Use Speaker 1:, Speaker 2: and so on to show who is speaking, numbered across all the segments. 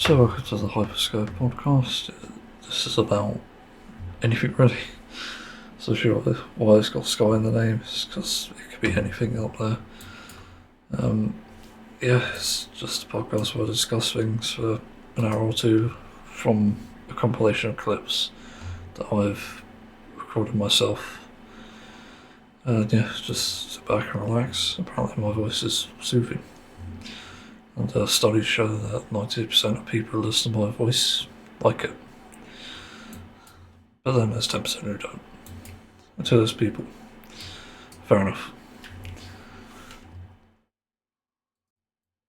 Speaker 1: So welcome to the Hypersky podcast. This is about anything really. So sure, why it's got Sky in the name is because it could be anything up there. Yeah, it's just a podcast where I discuss things for an hour or two from a compilation of clips that I've recorded myself. And yeah, just sit back and relax. Apparently my voice is soothing. And studies show that 90% of people who listen to my voice like it. But then there's 10% who don't. Until there's people. Fair enough.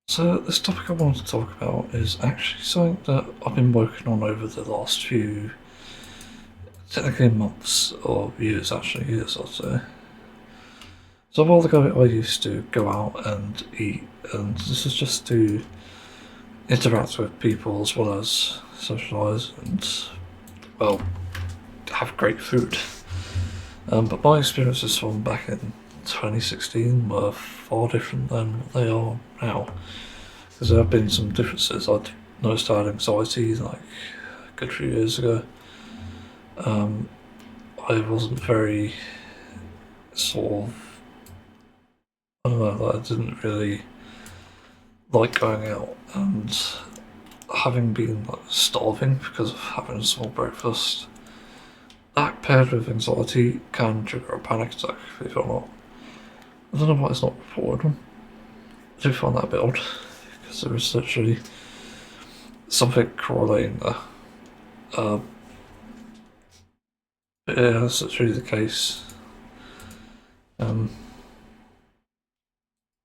Speaker 1: So this topic I wanted to talk about is actually something that I've been working on over the last few, technically months, or years I'd say. So a while ago I used to go out and eat, and this is just to interact with people as well as socialise and, well, have great food. But my experiences from back in 2016 were far different than what they are now. Because there have been some differences. I'd noticed I had anxiety like a good few years ago. I wasn't very sort of, I don't know, I didn't really like going out, and having been like starving because of having a small breakfast, that paired with anxiety can trigger a panic attack, believe it or not. I don't know why it's not reported on. I do find that a bit odd, because there is literally something correlating there. But yeah, that's literally the case.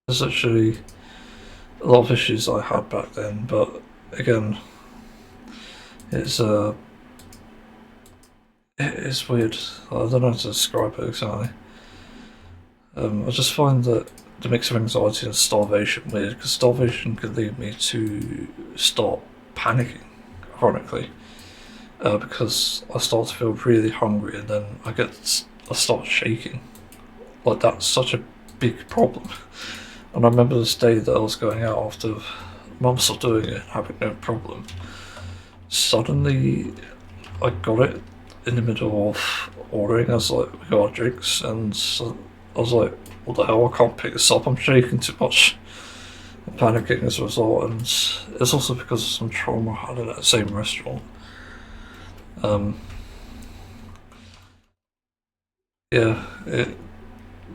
Speaker 1: There's actually a lot of issues I had back then, but again, it's weird. I don't know how to describe it exactly. I just find that the mix of anxiety and starvation weird, because starvation could lead me to start panicking, ironically, because I start to feel really hungry and then I start shaking. Like, that's such a big problem. And I remember this day that I was going out after months of doing it and having no problem. Suddenly, I got it in the middle of ordering. I was like, we got our drinks, and so I was like, what the hell, I can't pick this up, I'm shaking too much. I'm panicking as a result, and it's also because of some trauma I had in that same restaurant. Yeah, it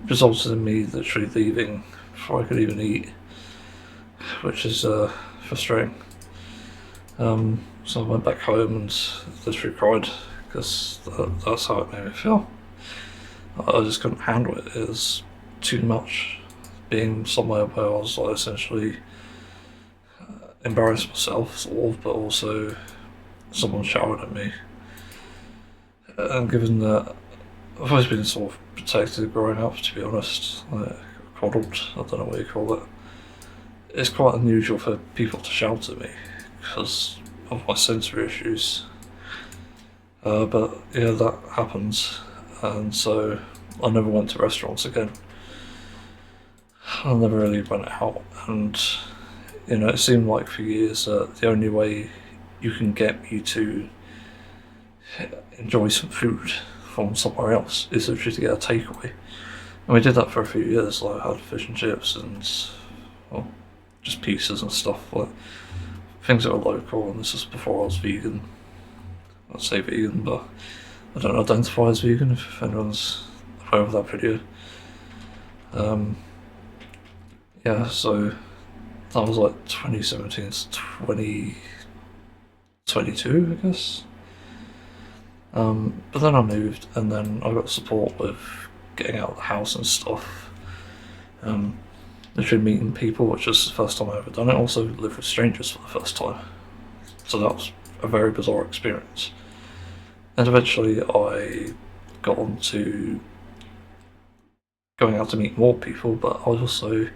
Speaker 1: resulted in me literally leaving before I could even eat, which is frustrating. So I went back home and literally cried, because that's how it made me feel. I just couldn't handle it. It was too much. Being somewhere where I was like, essentially embarrassed myself, sort of, but also someone shouted at me. And given that I've always been sort of protected growing up, to be honest, like coddled, I don't know what you call it. It's quite unusual for people to shout at me because of my sensory issues. But yeah, that happens, and so I never went to restaurants again. I never really went out, and it seemed like for years that the only way you can get me to enjoy some food from somewhere else is literally to get a takeaway. And we did that for a few years. Like, I had fish and chips and, well, just pizzas and stuff, like things that were local. And this was before I was vegan. I'd say vegan, but I don't identify as vegan, if anyone's aware of that video. Yeah, so that was like 2017 to 2022, I guess. But then I moved, and then I got support with getting out of the house and stuff. Literally meeting people, which was the first time I ever done it. Also lived with strangers for the first time. So that was a very bizarre experience. And eventually I got on to going out to meet more people, but I also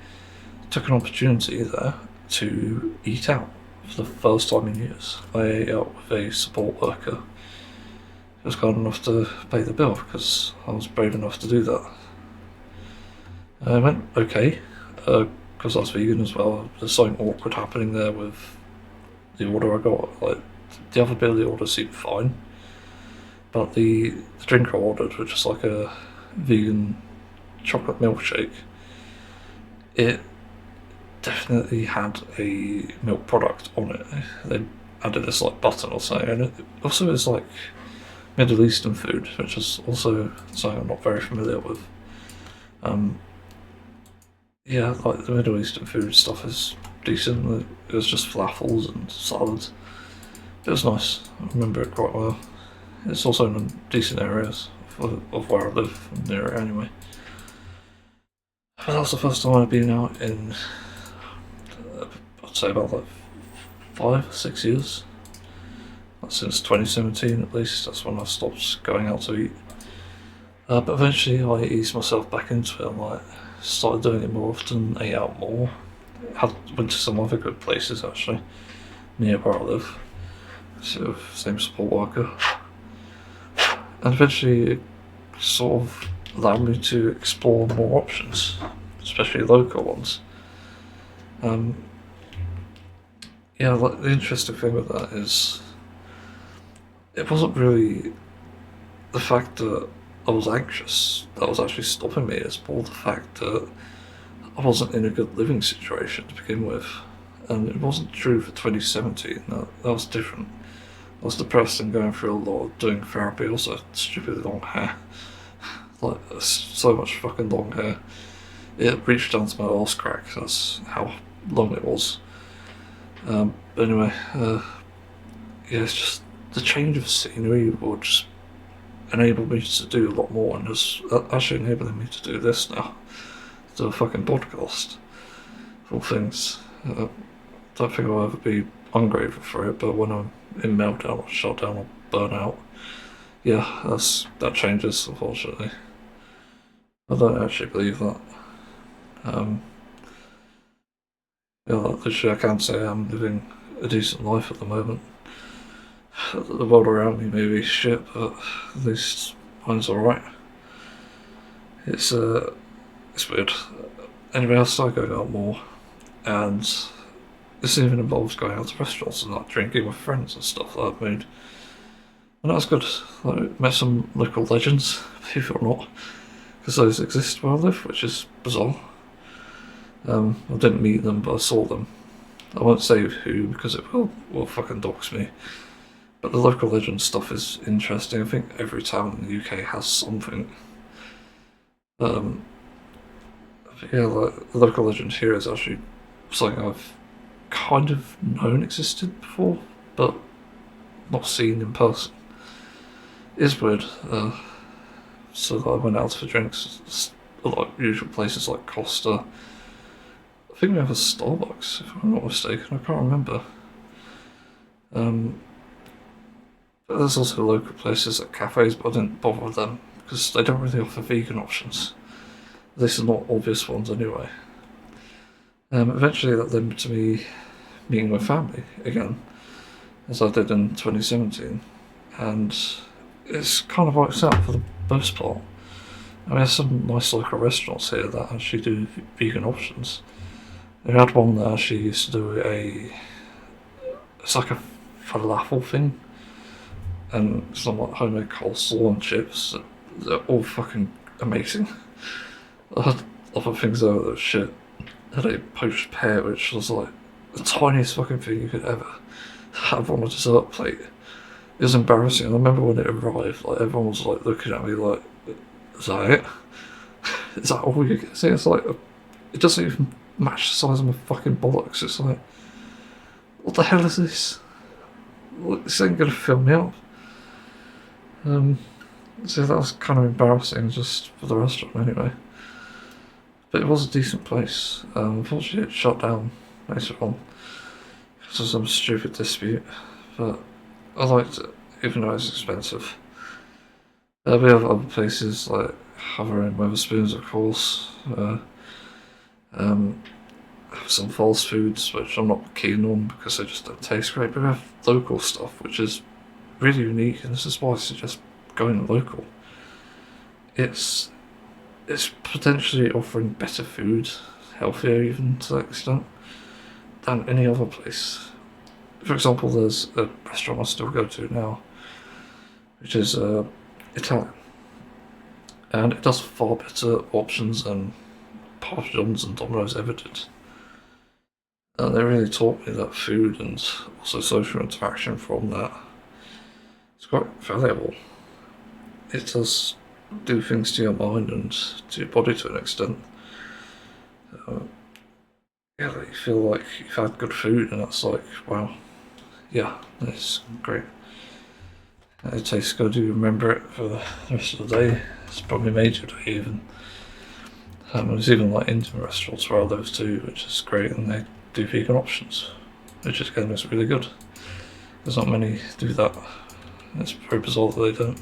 Speaker 1: took an opportunity there to eat out for the first time in years. I ate out with a support worker. It was kind enough to pay the bill because I was brave enough to do that. It went okay, because I was vegan as well. There's something awkward happening there with the order I got. Like, the other bit of the order seemed fine, but the drink I ordered, which is like a vegan chocolate milkshake, it definitely had a milk product on it. They added this like button or something, and it also is like Middle Eastern food, which is also something I'm not very familiar with. Yeah, like the Middle Eastern food stuff is decent. It was just falafels and salads. It was nice. I remember it quite well. It's also in decent areas of where I live, near it anyway. But that was the first time I'd been out in, I'd say about like 5 or 6 years. Since 2017 at least, that's when I stopped going out to eat. But eventually I eased myself back into it and like started doing it more often, ate out more. Went to some other good places actually, near where I live. Sort of same support worker. And eventually it sort of allowed me to explore more options, especially local ones. Yeah, like the interesting thing with that is it wasn't really the fact that I was anxious that was actually stopping me. It's more the fact that I wasn't in a good living situation to begin with. And it wasn't true for 2017, that was different. I was depressed and going through a lot of doing therapy, also stupid long hair. Like, so much fucking long hair. It reached down to my arse crack, that's how long it was. But anyway, yeah, it's just the change of scenery would just enable me to do a lot more, and it's actually enabling me to do this now. Do a fucking podcast. Of all things. Don't think I'll ever be ungrateful for it, but when I'm in meltdown or shutdown or burnout, yeah, that changes, unfortunately. I don't actually believe that. Yeah, literally I can't say I'm living a decent life at the moment. The world around me may be shit, but at least mine's alright. It's weird. Anyway, I started going out more, and this even involves going out to restaurants and like drinking with friends and stuff that I've made. And that's good. I met some local legends, believe it or not, because those exist where I live, which is bizarre. I didn't meet them, but I saw them. I won't say who because it will fucking dox me. But the local legend stuff is interesting. I think every town in the UK has something. Yeah, the local legend here is actually something I've kind of known existed before, but not seen in person. It is weird. So I went out for drinks, like usual places like Costa. I think we have a Starbucks, if I'm not mistaken. I can't remember. But there's also local places like cafes, but I didn't bother with them because they don't really offer vegan options. These are not obvious ones anyway. Eventually that led to me meeting my family again, as I did in 2017, and it's kind of works out for the most part. I mean, there's some nice local restaurants here that actually do vegan options. They had one that actually used to do it's like a falafel thing, and some like homemade coleslaw and chips. They're all fucking amazing. I had other things though that were shit. I had a poached pear, which was like the tiniest fucking thing you could ever have on a dessert plate. It was embarrassing. I remember when it arrived, like everyone was like looking at me like, "Is that it? Is that all you get?" See, it's like it doesn't even match the size of my fucking bollocks. It's like, what the hell is this? This ain't gonna fill me up. So that was kind of embarrassing just for the restaurant anyway. But it was a decent place. Unfortunately it shut down later on because of some stupid dispute. But I liked it, even though it was expensive. We have other places like Hover and Weatherspoons, of course. Some false foods, which I'm not keen on because they just don't taste great. But we have local stuff, which is really unique, and this is why I suggest going local. It's potentially offering better food, healthier even to that extent, than any other place. for example, there's a restaurant I still go to now, which is Italian, and it does far better options than Papa John's and Domino's ever did. And they really taught me that food and also social interaction from that is quite valuable. It does do things to your mind and to your body to an extent. Yeah, like you feel like you've had good food, and that's like, wow, yeah, it's great. It tastes good, you remember it for the rest of the day. It's probably made your day even. There's even like Indian restaurants where I live too, which is great, and they do vegan options, which again is really good. There's not many do that. It's very bizarre that they don't.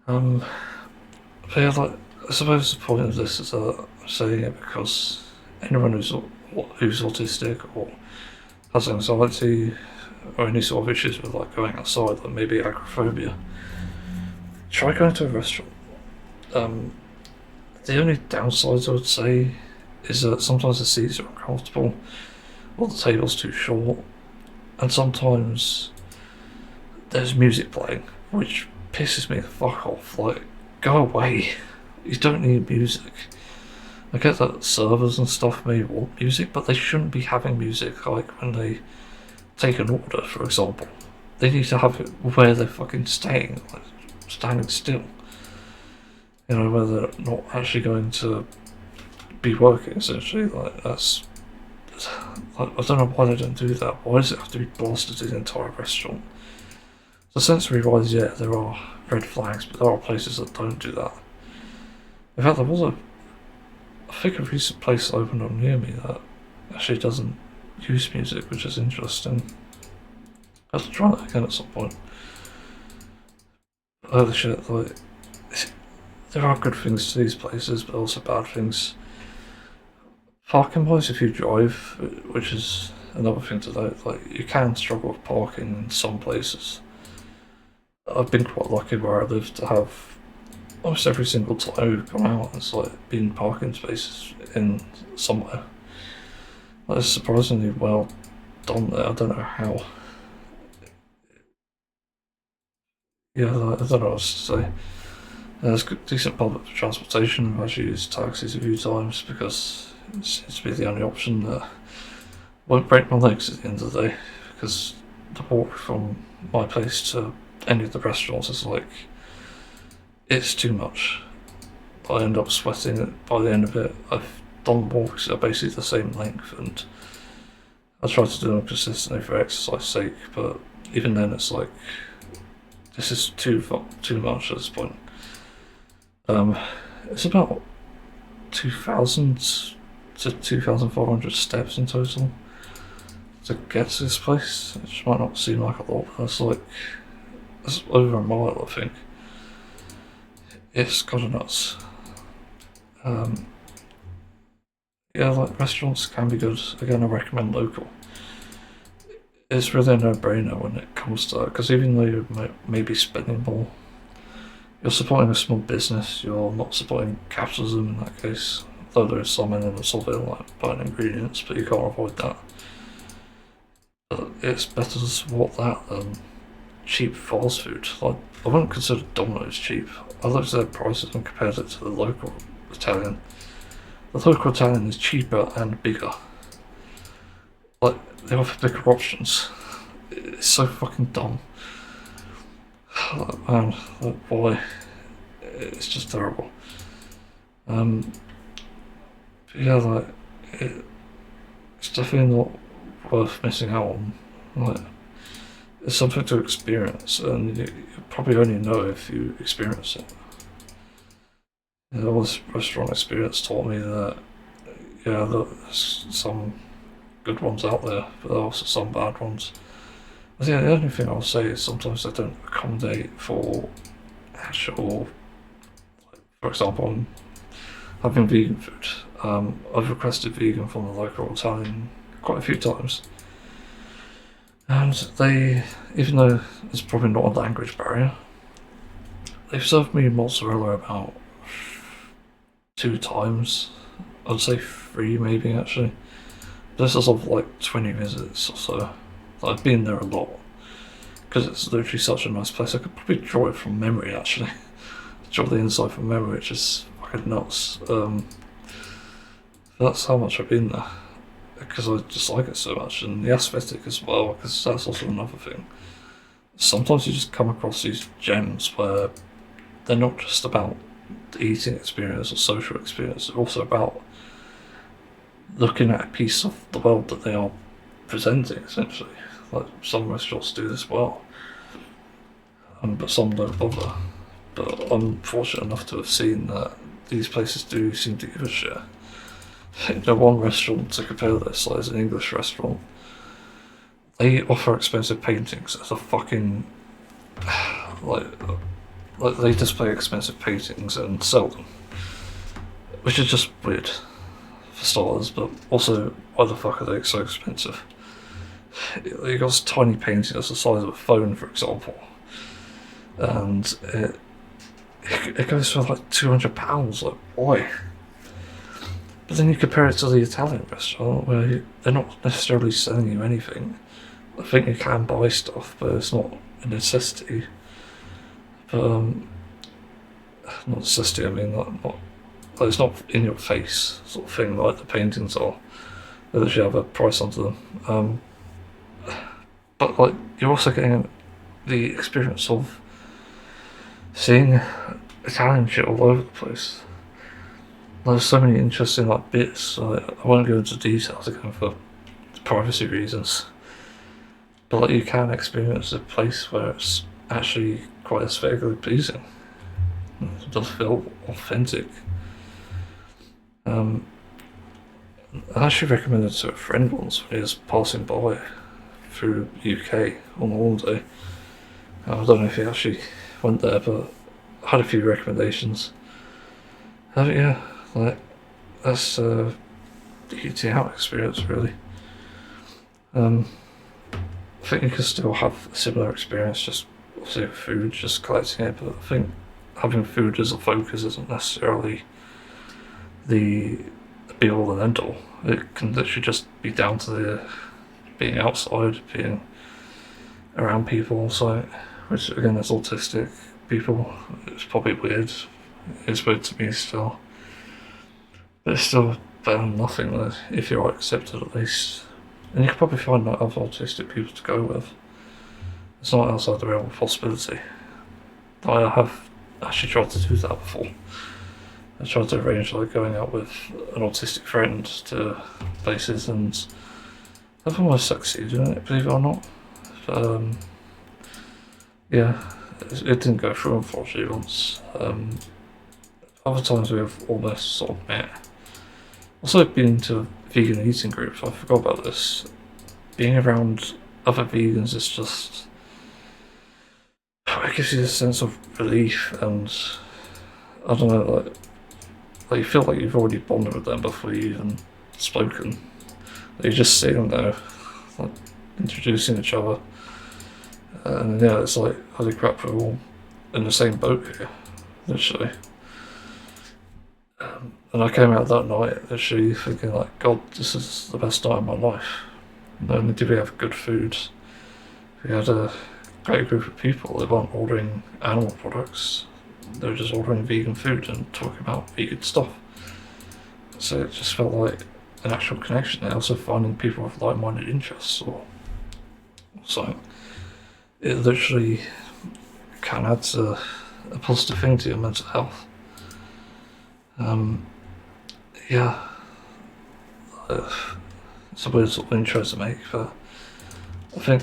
Speaker 1: But yeah, like, I suppose the point of this is that I'm saying it because anyone who's autistic or has anxiety or any sort of issues with like going outside, like maybe agoraphobia, try going to a restaurant. The only downsides I would say is that sometimes the seats are uncomfortable, or the table's too short, and sometimes there's music playing, which pisses me the fuck off. Like, go away. You don't need music. I get that servers and stuff may want music, but they shouldn't be having music like when they take an order, for example. They need to have it where they're fucking staying, like standing still. You know, where they're not actually going to be working, essentially. Like, that's... Like, I don't know why they don't do that. Why does it have to be blasted to the entire restaurant? So sensory-wise, yeah, there are red flags, but there are places that don't do that. In fact, there was I think a recent place opened up near me that actually doesn't use music, which is interesting. I have to try that again at some point. Holy shit, like, there are good things to these places, but also bad things. Parking wise, if you drive, which is another thing to note, like, you can struggle with parking in some places. I've been quite lucky where I live to have almost every single time we've gone out, it's like been parking spaces in somewhere. That is surprisingly well done there. I don't know how. Yeah, I don't know what else to say. There's decent public transportation. I've actually used taxis a few times because it seems to be the only option that won't break my legs at the end of the day, because the walk from my place to any of the restaurants is like, it's too much. I end up sweating by the end of it. I've done walks that are basically the same length, and I try to do them consistently for exercise sake, but even then it's like, this is too much at this point. It's about 2,000 to 2,500 steps in total to get to this place, which might not seem like a lot, but that's over a mile, I think. It's kind of nuts. Yeah, like, restaurants can be good. Again, I recommend local. It's really a no-brainer when it comes to that, because even though you may be spending more, you're supporting a small business, you're not supporting capitalism in that case, though there is some elements of it, like buying ingredients, but you can't avoid that. But it's better to support that than cheap fast food. Like, I wouldn't consider Domino's cheap. I looked at their prices and compared it to the local Italian. The local Italian is cheaper and bigger. Like, they offer bigger options. It's so fucking dumb. Like, man, like, why? It's just terrible. But yeah, like, it's definitely not worth missing out on. Like, it's something to experience, and you probably only know if you experience it. You know, this restaurant experience taught me that, yeah, there's some good ones out there, but there are also some bad ones. But yeah, the only thing I'll say is sometimes they don't accommodate for actual, like, for example, I'm having vegan food. I've requested vegan from the local Italian quite a few times. And they, even though there's probably not a language barrier, they've served me mozzarella about 2 times. I'd say 3 maybe, actually. This is of like 20 visits or so. I've been there a lot because it's literally such a nice place. I could probably draw it from memory actually. Draw the inside from memory, which is fucking nuts. That's how much I've been there because I just like it so much, and the aesthetic as well, because that's also another thing. Sometimes you just come across these gems where they're not just about the eating experience or social experience, they're also about looking at a piece of the world that they are presenting, essentially. Like, some restaurants do this well, but some don't bother. But I'm fortunate enough to have seen that these places do seem to give a shit. You know, one restaurant, to compare this, like, is an English restaurant. They offer expensive paintings as a fucking... like they display expensive paintings and sell them. Which is just weird, for starters, but also, why the fuck are they so expensive? You got this tiny painting that's the size of a phone, for example, and it goes for like £200, like, why? But then you compare it to the Italian restaurant, where they're not necessarily selling you anything. I think you can buy stuff, but it's not a necessity. But, not necessity, I mean, like it's not in your face sort of thing like the paintings are. They literally have a price onto them. But, like, you're also getting the experience of seeing Italian shit all over the place. There's so many interesting, like, bits. I won't go into details again for privacy reasons. But, like, you can experience a place where it's actually quite aesthetically pleasing. It does feel authentic. I actually recommended to a friend once when he was passing by through UK on holiday. I don't know if he actually went there, but I had a few recommendations. Yeah, like, that's the eating out experience, really. I think you can still have a similar experience, just obviously with food, just collecting it, but I think having food as a focus isn't necessarily the be all and end all. It can literally just be down to the being outside, being around people, so, which again is autistic people. It's probably weird. It's weird to me still. But it's still better than nothing, like, if you're accepted at least. And you can probably find like other autistic people to go with. It's not outside the realm of possibility. I have actually tried to do that before. I tried to arrange like going out with an autistic friend to places, and I've almost succeeded in it, believe it or not. But yeah, it didn't go through, unfortunately, once. Other times we have almost sort of met. Also, been to vegan eating groups, I forgot about this. Being around other vegans is just... it gives you a sense of relief, and I don't know, like you feel like you've already bonded with them before you even spoken. Like, you're just sitting there, like, introducing each other, and yeah, it's like, holy crap, we're all in the same boat here, literally. And I came out that night literally thinking, like, God, this is the best night of my life. Not only did we have good food, we had a great group of people. They weren't ordering animal products, they were just ordering vegan food and talking about vegan stuff. So it just felt like an actual connection there. Also finding people with like-minded interests or something. It literally can add a positive thing to your mental health. Yeah, it's a weird sort of intro to make, but I think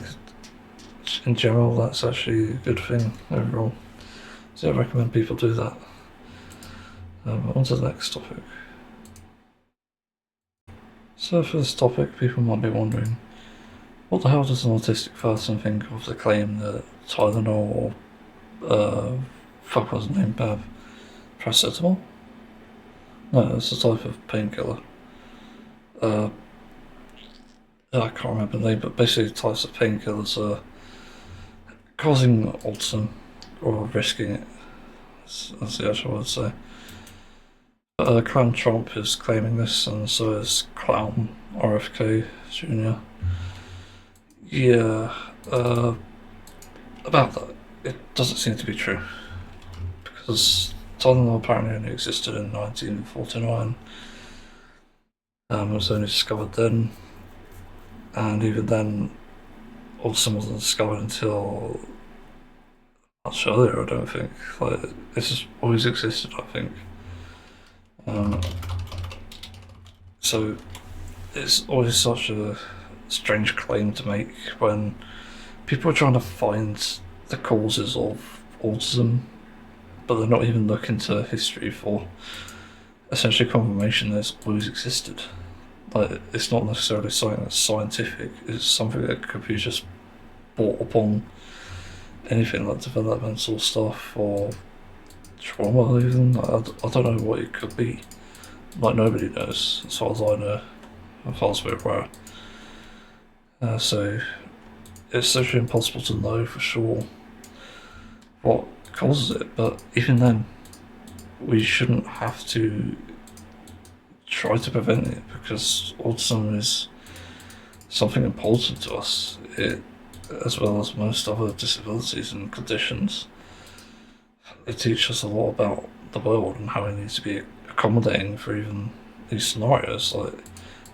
Speaker 1: in general that's actually a good thing overall. So I recommend people do that. On to the next topic. So for this topic, people might be wondering, what the hell does an autistic person think of the claim that Tylenol or fuck was the name, paracetamol? No, it's a type of painkiller. I can't remember the name, but basically types of painkillers are causing autism or risking it. That's the actual word to say. Clown Trump is claiming this, and so is Clown RFK Jr. Yeah, about that, it doesn't seem to be true because Tylenol apparently only existed in 1949. It was only discovered then, and even then, Autism wasn't discovered until much earlier. I don't think. Like, this has always existed. I think. Um, so it's always such a strange claim to make when people are trying to find the causes of autism, but they're not even looking to history for essentially confirmation that it's always existed. Like, it's not necessarily something that's scientific, it's something that could be just brought upon anything like developmental stuff or trauma even. I don't know what it could be. Like, nobody knows, as far as I know, as far as we're aware. So it's actually impossible to know for sure what causes it, but even then, we shouldn't have to try to prevent it because autism is something important to us, as well as most other disabilities and conditions. It teaches us a lot about the world and how it needs to be accommodating for even these scenarios. Like,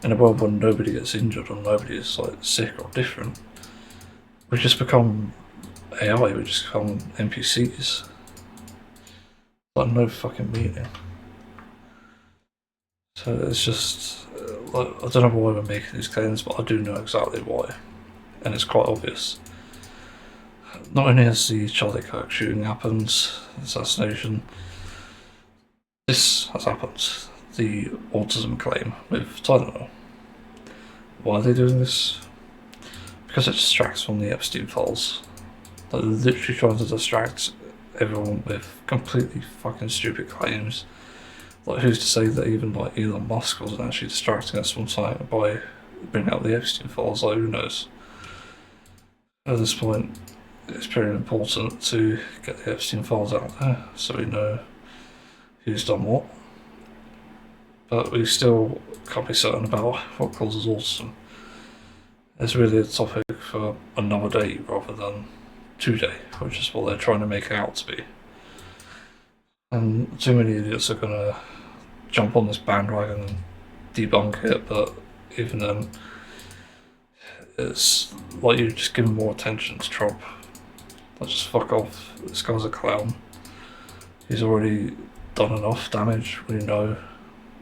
Speaker 1: in a world where nobody gets injured or nobody is like sick or different, we just become AI, we just become NPCs. Like, no fucking meaning. So it's just, like, I don't know why we're making these claims, but I do know exactly why, and it's quite obvious. Not only has the Charlie Kirk shooting happened, assassination, this has happened. The autism claim with Tylenol. Why are they doing this? Because it distracts from the Epstein files. They're literally trying to distract everyone with completely fucking stupid claims. Like, who's to say that even like Elon Musk wasn't actually distracting us one time by bringing out the Epstein files? Like, who knows? At this point, it's pretty important to get the Epstein files out there so we know who's done what. But we still can't be certain about what causes autism. It's really a topic for another day rather than today, which is what they're trying to make it out to be. And too many idiots are gonna jump on this bandwagon and debunk it, but even then, it's like you're just giving more attention to Trump. Like, just fuck off. This guy's a clown. He's already done enough damage. We know.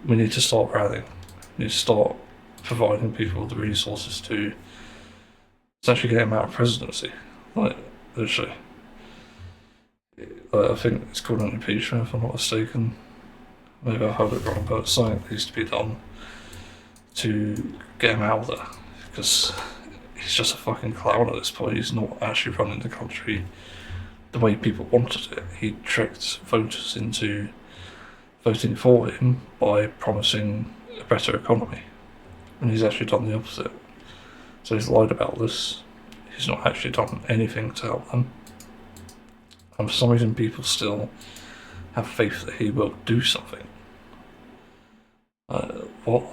Speaker 1: We need to start rallying. We need to start providing people the resources to essentially get him out of presidency. Like, literally. I think it's called an impeachment, if I'm not mistaken. Maybe I have it wrong, but something needs to be done to get him out of there. Because he's just a fucking clown at this point. He's not actually running the country the way people wanted it. He tricked voters into voting for him by promising a better economy. And he's actually done the opposite. So he's lied about this. He's not actually done anything to help them. And for some reason people still have faith that he will do something. What?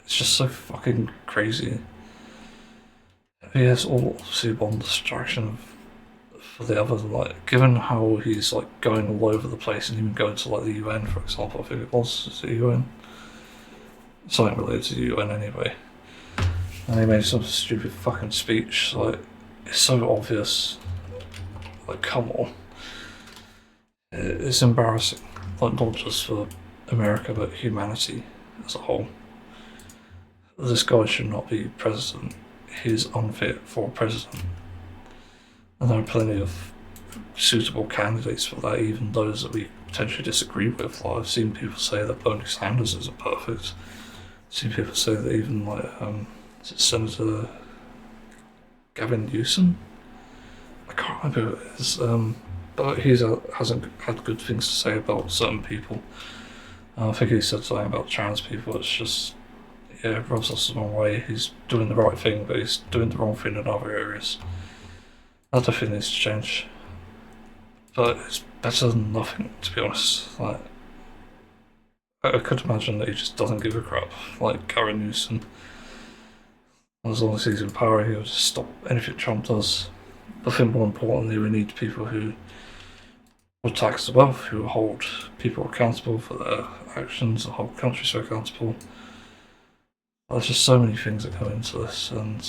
Speaker 1: It's just so fucking crazy. He has obviously one distraction for the other. Like, given how he's like going all over the place and even going to like the UN, for example, I think it was the UN, something related to the UN anyway. And he made some stupid fucking speech. Like, it's so obvious. Like, come on. It's embarrassing. Like, not just for America, but humanity as a whole. This guy should not be president. He's unfit for president. And there are plenty of suitable candidates for that, even those that we potentially disagree with. Like, I've seen people say that Bernie Sanders isn't perfect. I've seen people say that even like is it Senator Gavin Newsom? I can't remember who it is. But he hasn't had good things to say about certain people. I think he said something about trans people. It's just, yeah, it rubs us the wrong way. He's doing the right thing, but he's doing the wrong thing in other areas. That definitely needs to change. But it's better than nothing, to be honest. Like, I could imagine that he just doesn't give a crap, like Gary Newsom. As long as he's in power, he'll just stop anything Trump does. I think more importantly, we need people who will tax the wealth, who will hold people accountable for their actions, and hold countries accountable. There's just so many things that go into this, and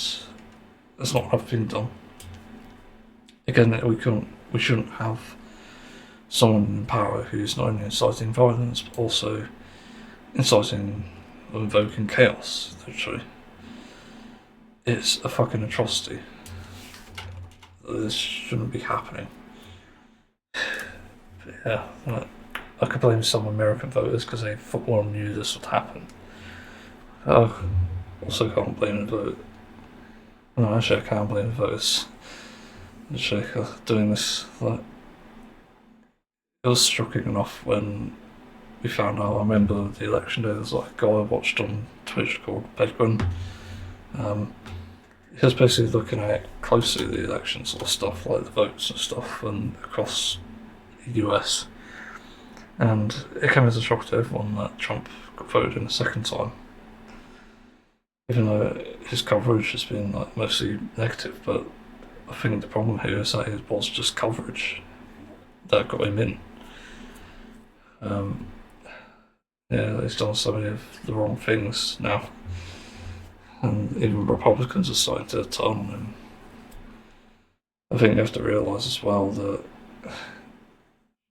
Speaker 1: there's not enough being done. Again, we shouldn't have someone in power who's not only inciting violence, but also inciting or invoking chaos, literally. It's a fucking atrocity. This shouldn't be happening. But yeah, I could blame some American voters because they full well knew this would happen. I also can't blame the voters. No, actually I can blame the voters. Literally, doing this, like, it was shocking enough when we found out. I remember the election day, there was like a guy I watched on Twitch called Bedgrin. He was basically looking at closely the election sort of stuff, like the votes and stuff, and across the US. And it came as a shock to everyone that Trump got voted in a second time. Even though his coverage has been like mostly negative, but I think the problem here is that it was just coverage that got him in. Yeah, he's done so many of the wrong things now, and even Republicans are starting to turn on him. I think you have to realise as well that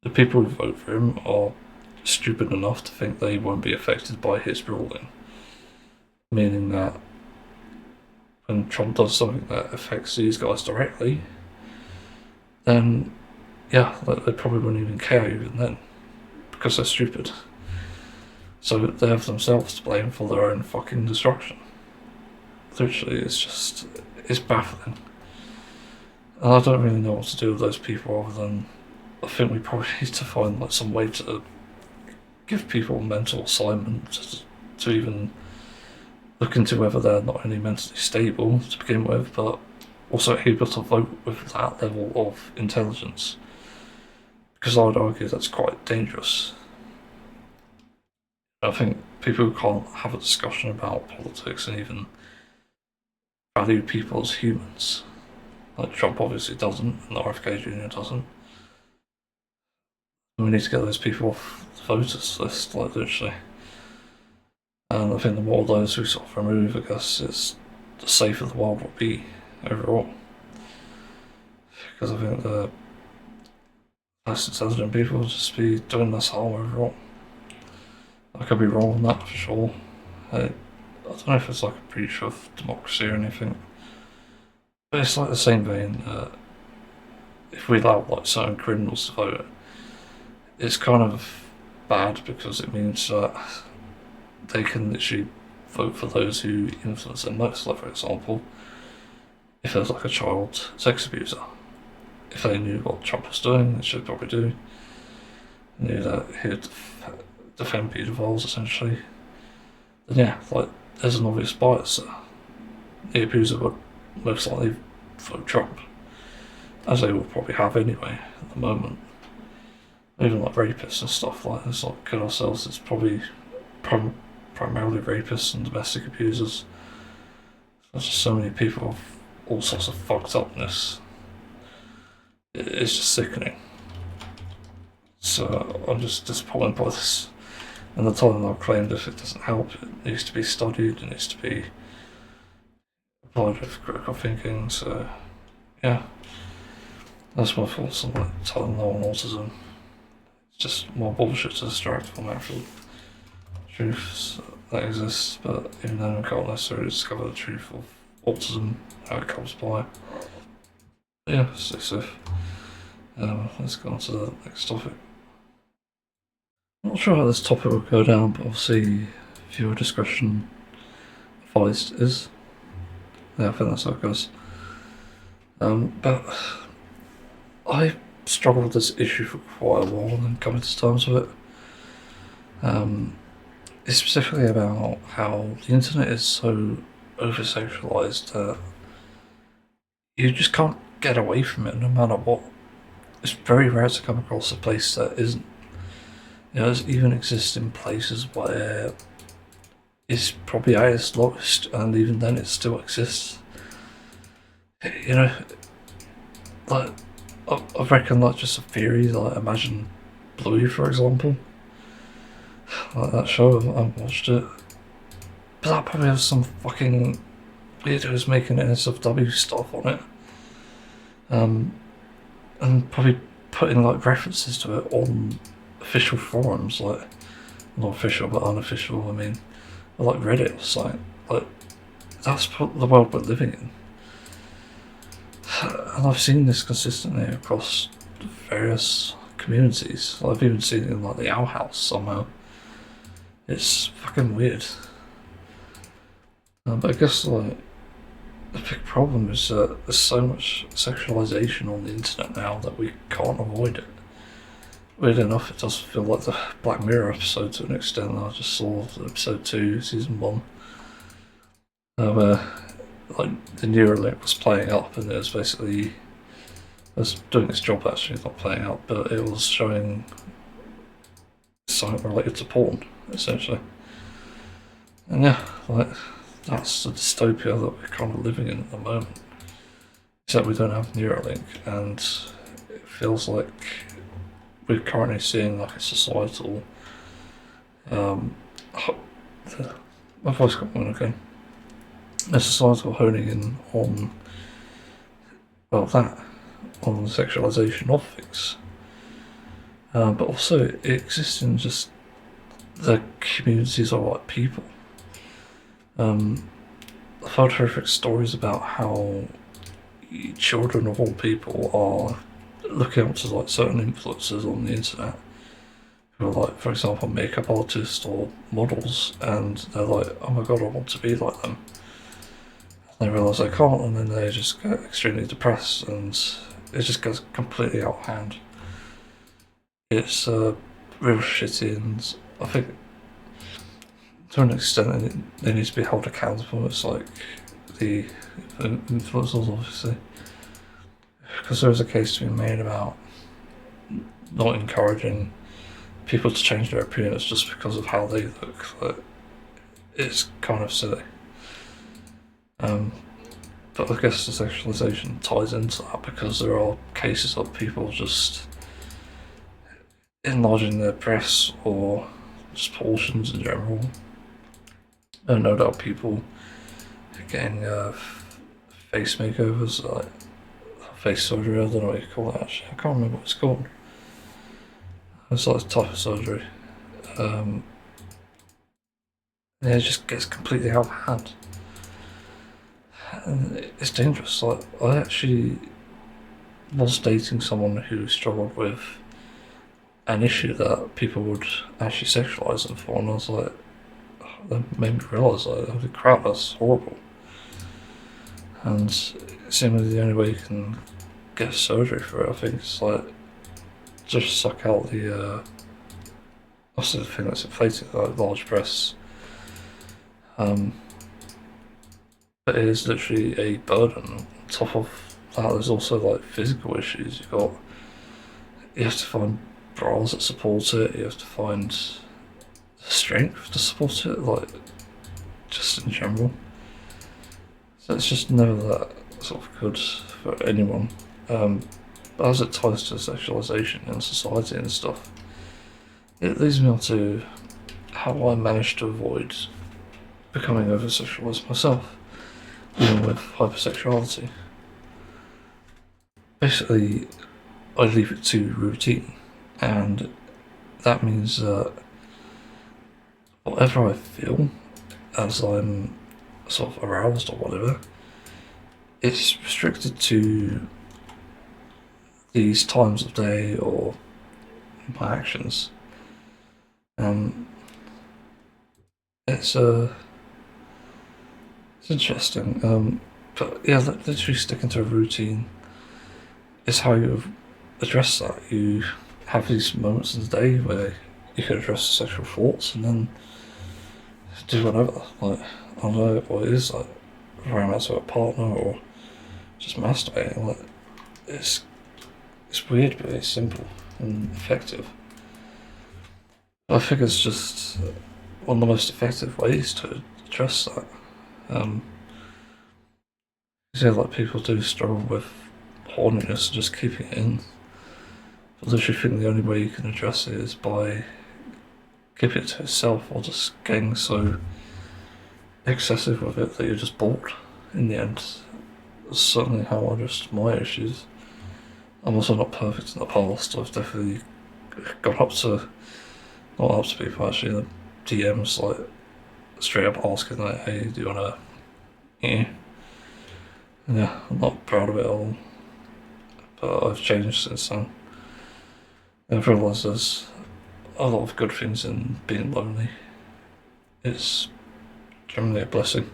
Speaker 1: the people who vote for him are stupid enough to think they won't be affected by his ruling, meaning that when Trump does something that affects these guys directly, then yeah, they probably wouldn't even care even then, because they're stupid. So they have themselves to blame for their own fucking destruction. Literally, it's baffling. And I don't really know what to do with those people other than I think we probably need to find like some way to give people mental assignment to even look into whether they're not only mentally stable to begin with, but also able to vote with that level of intelligence. Because I would argue that's quite dangerous. I think people who can't have a discussion about politics and even value people as humans, like Trump obviously doesn't, and the RFK Jr. doesn't. We need to get those people off the voters list, like literally. And I think the more of those we sort of remove, I guess, the safer the world will be overall. Because I think the less intelligent people will just be doing less harm overall. I could be wrong on that for sure. I don't know if it's like a breach of democracy or anything, but it's like the same vein that if we allow like certain criminals to vote, it's kind of bad because it means that they can literally vote for those who influence them most. Like for example, if there's like a child sex abuser, if they knew what Trump was doing, which they probably do, knew that he'd defend pedophiles essentially, then yeah, like there's an obvious bias there. The abuser would most likely vote Trump, as they will probably have anyway at the moment. Even like rapists and stuff like this, like kill ourselves, it's probably primarily rapists and domestic abusers. There's just so many people of all sorts of fucked upness. It's just sickening. So I'm just disappointed by this. And the Tylenol claimed if it doesn't help, it needs to be studied, it needs to be applied with critical thinking. So yeah, that's my thoughts on like Tylenol and autism. It's just more bullshit to distract from actual truths that exists, but even then we can't necessarily discover the truth of autism, how it comes by. But yeah, stay safe. Let's go on to the next topic. I'm not sure how this topic will go down, but obviously viewer discretion advised is. Yeah, I think that's how it goes. But I struggled with this issue for quite a while and coming to terms with it. It's specifically about how the internet is so over-sexualized that you just can't get away from it no matter what. It's very rare to come across a place that isn't. it even exists in places where it's probably at its lowest, and even then it still exists. You know, like I reckon, like just a theory, like imagine Bluey, for example, like that show. I watched it, but that probably has some fucking weirdos making NSFW stuff on it, and probably putting like references to it on official forums, like not official but unofficial. I mean, like Reddit or something. Like that's the world we're living in, and I've seen this consistently across various communities. I've even seen it in like the Owl House somehow. It's fucking weird. But I guess like the big problem is that there's so much sexualization on the internet now that we can't avoid it. Weird enough, it does feel like the Black Mirror episode to an extent. I just saw episode 2, season 1, where like the Neuralink was playing up, and it was basically, it was doing its job actually, not playing up, but it was showing something related to porn, essentially. And yeah, like that's the dystopia that we're kind of living in at the moment. Except we don't have Neuralink, and it feels like we're currently seeing like a societal my voice got one again. A societal honing in on that, on the sexualization of things. But also it exists in just the communities of like people. I've heard horrific stories about how children of all people are looking up to like certain influencers on the internet who are like, for example, makeup artists or models, and they're like, oh my god, I want to be like them. And they realise they can't, and then they just get extremely depressed, and it just goes completely out of hand. It's real shitty, and I think to an extent they need to be held accountable. It's like the influencers, obviously, because there is a case to be made about not encouraging people to change their appearance just because of how they look. Like, it's kind of silly. But I guess the sexualization ties into that, because there are cases of people just enlarging their breasts or just portions in general. And no doubt people getting face makeovers, like face surgery, I don't know what you call it actually, I can't remember what it's called. It's like a type of surgery. Yeah, it just gets completely out of hand. And it's dangerous. Like, I actually was dating someone who struggled with an issue that people would actually sexualise them for, and I was like, that made me realise, like, holy crap, that's horrible. And seemingly the only way you can get surgery for it, I think, is like just suck out the what's the thing that's inflated, like large breasts. But it is literally a burden. On top of that, there's also like physical issues. You have to find bras that support it. You have to find strength to support it, like just in general. So it's just never that sort of good for anyone. But as it ties to sexualization in society and stuff, it leads me on to how I managed to avoid becoming over-sexualized myself, even with hypersexuality. Basically, I leave it to routine, and that means that whatever I feel as I'm sort of aroused or whatever, it's restricted to these times of day or my actions. It's interesting. But yeah, literally sticking to a routine is how you address that. You have these moments in the day where you can address the sexual thoughts, and then do whatever. Like, I don't know what it is, like romance with a partner or just masturbating. Like, it's weird, but it's simple and effective. I think it's just one of the most effective ways to address that. You see, like, people do struggle with horniness and just keeping it in. But I literally think the only way you can address it is by keeping it to yourself, or just getting so excessive with it that you're just bored in the end. That's certainly how I addressed my issues. I'm also not perfect in the past. I've definitely gone up to, not up to people actually, the DMs, like, straight up asking, like, hey, do you wanna, yeah. Yeah, I'm not proud of it at all. But I've changed since then. And I've realised there's a lot of good things in being lonely. It's generally a blessing.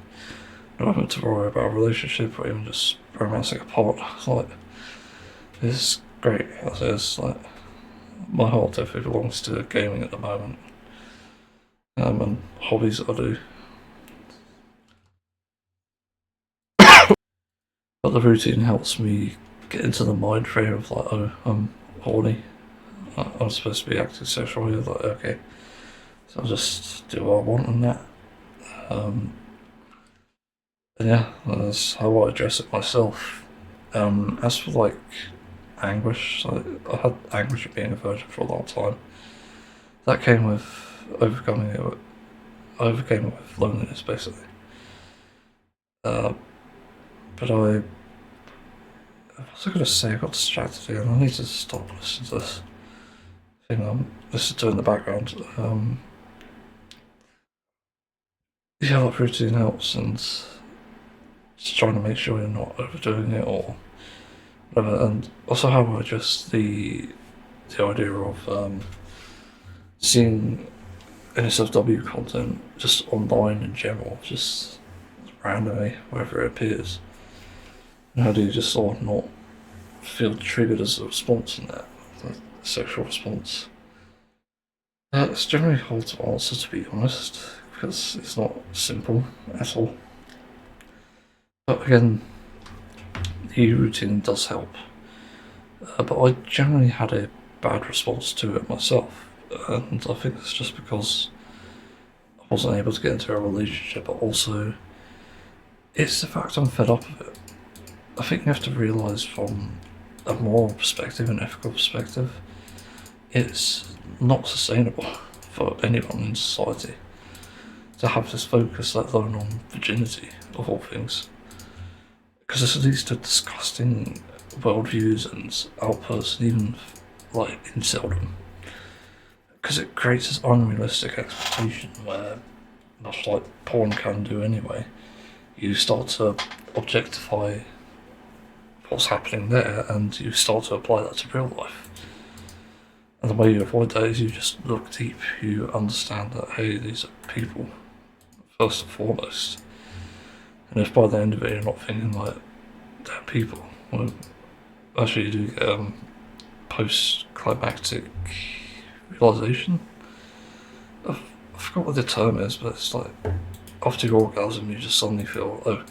Speaker 1: Not having to worry about a relationship or even just romancing a part. Like, it's great as it is. Like, my heart definitely belongs to gaming at the moment. And hobbies that I do. But the routine helps me get into the mind frame of, like, oh, I'm horny. I'm supposed to be acting sexually. Like, okay, so I'll just do what I want on that. And yeah, that's how I address it myself. As for, like, anguish, I had anguish of being a virgin for a long time. That came with overcoming it. I overcame it with loneliness, basically. But what was I going to say? I got distracted again. I need to stop listening to this thing I'm listening to in the background. Yeah, like, routine helps, and just trying to make sure you're not overdoing it or whatever. And also how I address the idea of seeing NSFW content just online in general, just randomly, wherever it appears. And how do you just sort of not feel triggered as a response in that, the sexual response? It's generally hard to answer, to be honest, because it's not simple at all. But again, the routine does help. But I generally had a bad response to it myself, and I think it's just because I wasn't able to get into a relationship, but also it's the fact I'm fed up of it. I think you have to realise from a moral perspective and ethical perspective, it's not sustainable for anyone in society to have this focus, let alone on virginity, of all things. Because this leads to disgusting worldviews and outputs, and even, like, inceldom. Because it creates this unrealistic expectation where, much like porn can do anyway, you start to objectify what's happening there, and you start to apply that to real life. And the way you avoid that is you just look deep, you understand that, hey, these are people, first and foremost. And if by the end of it you're not thinking like they're people, well, actually you do get post-climactic realisation. I forgot what the term is, but it's like after your orgasm you just suddenly feel, oh,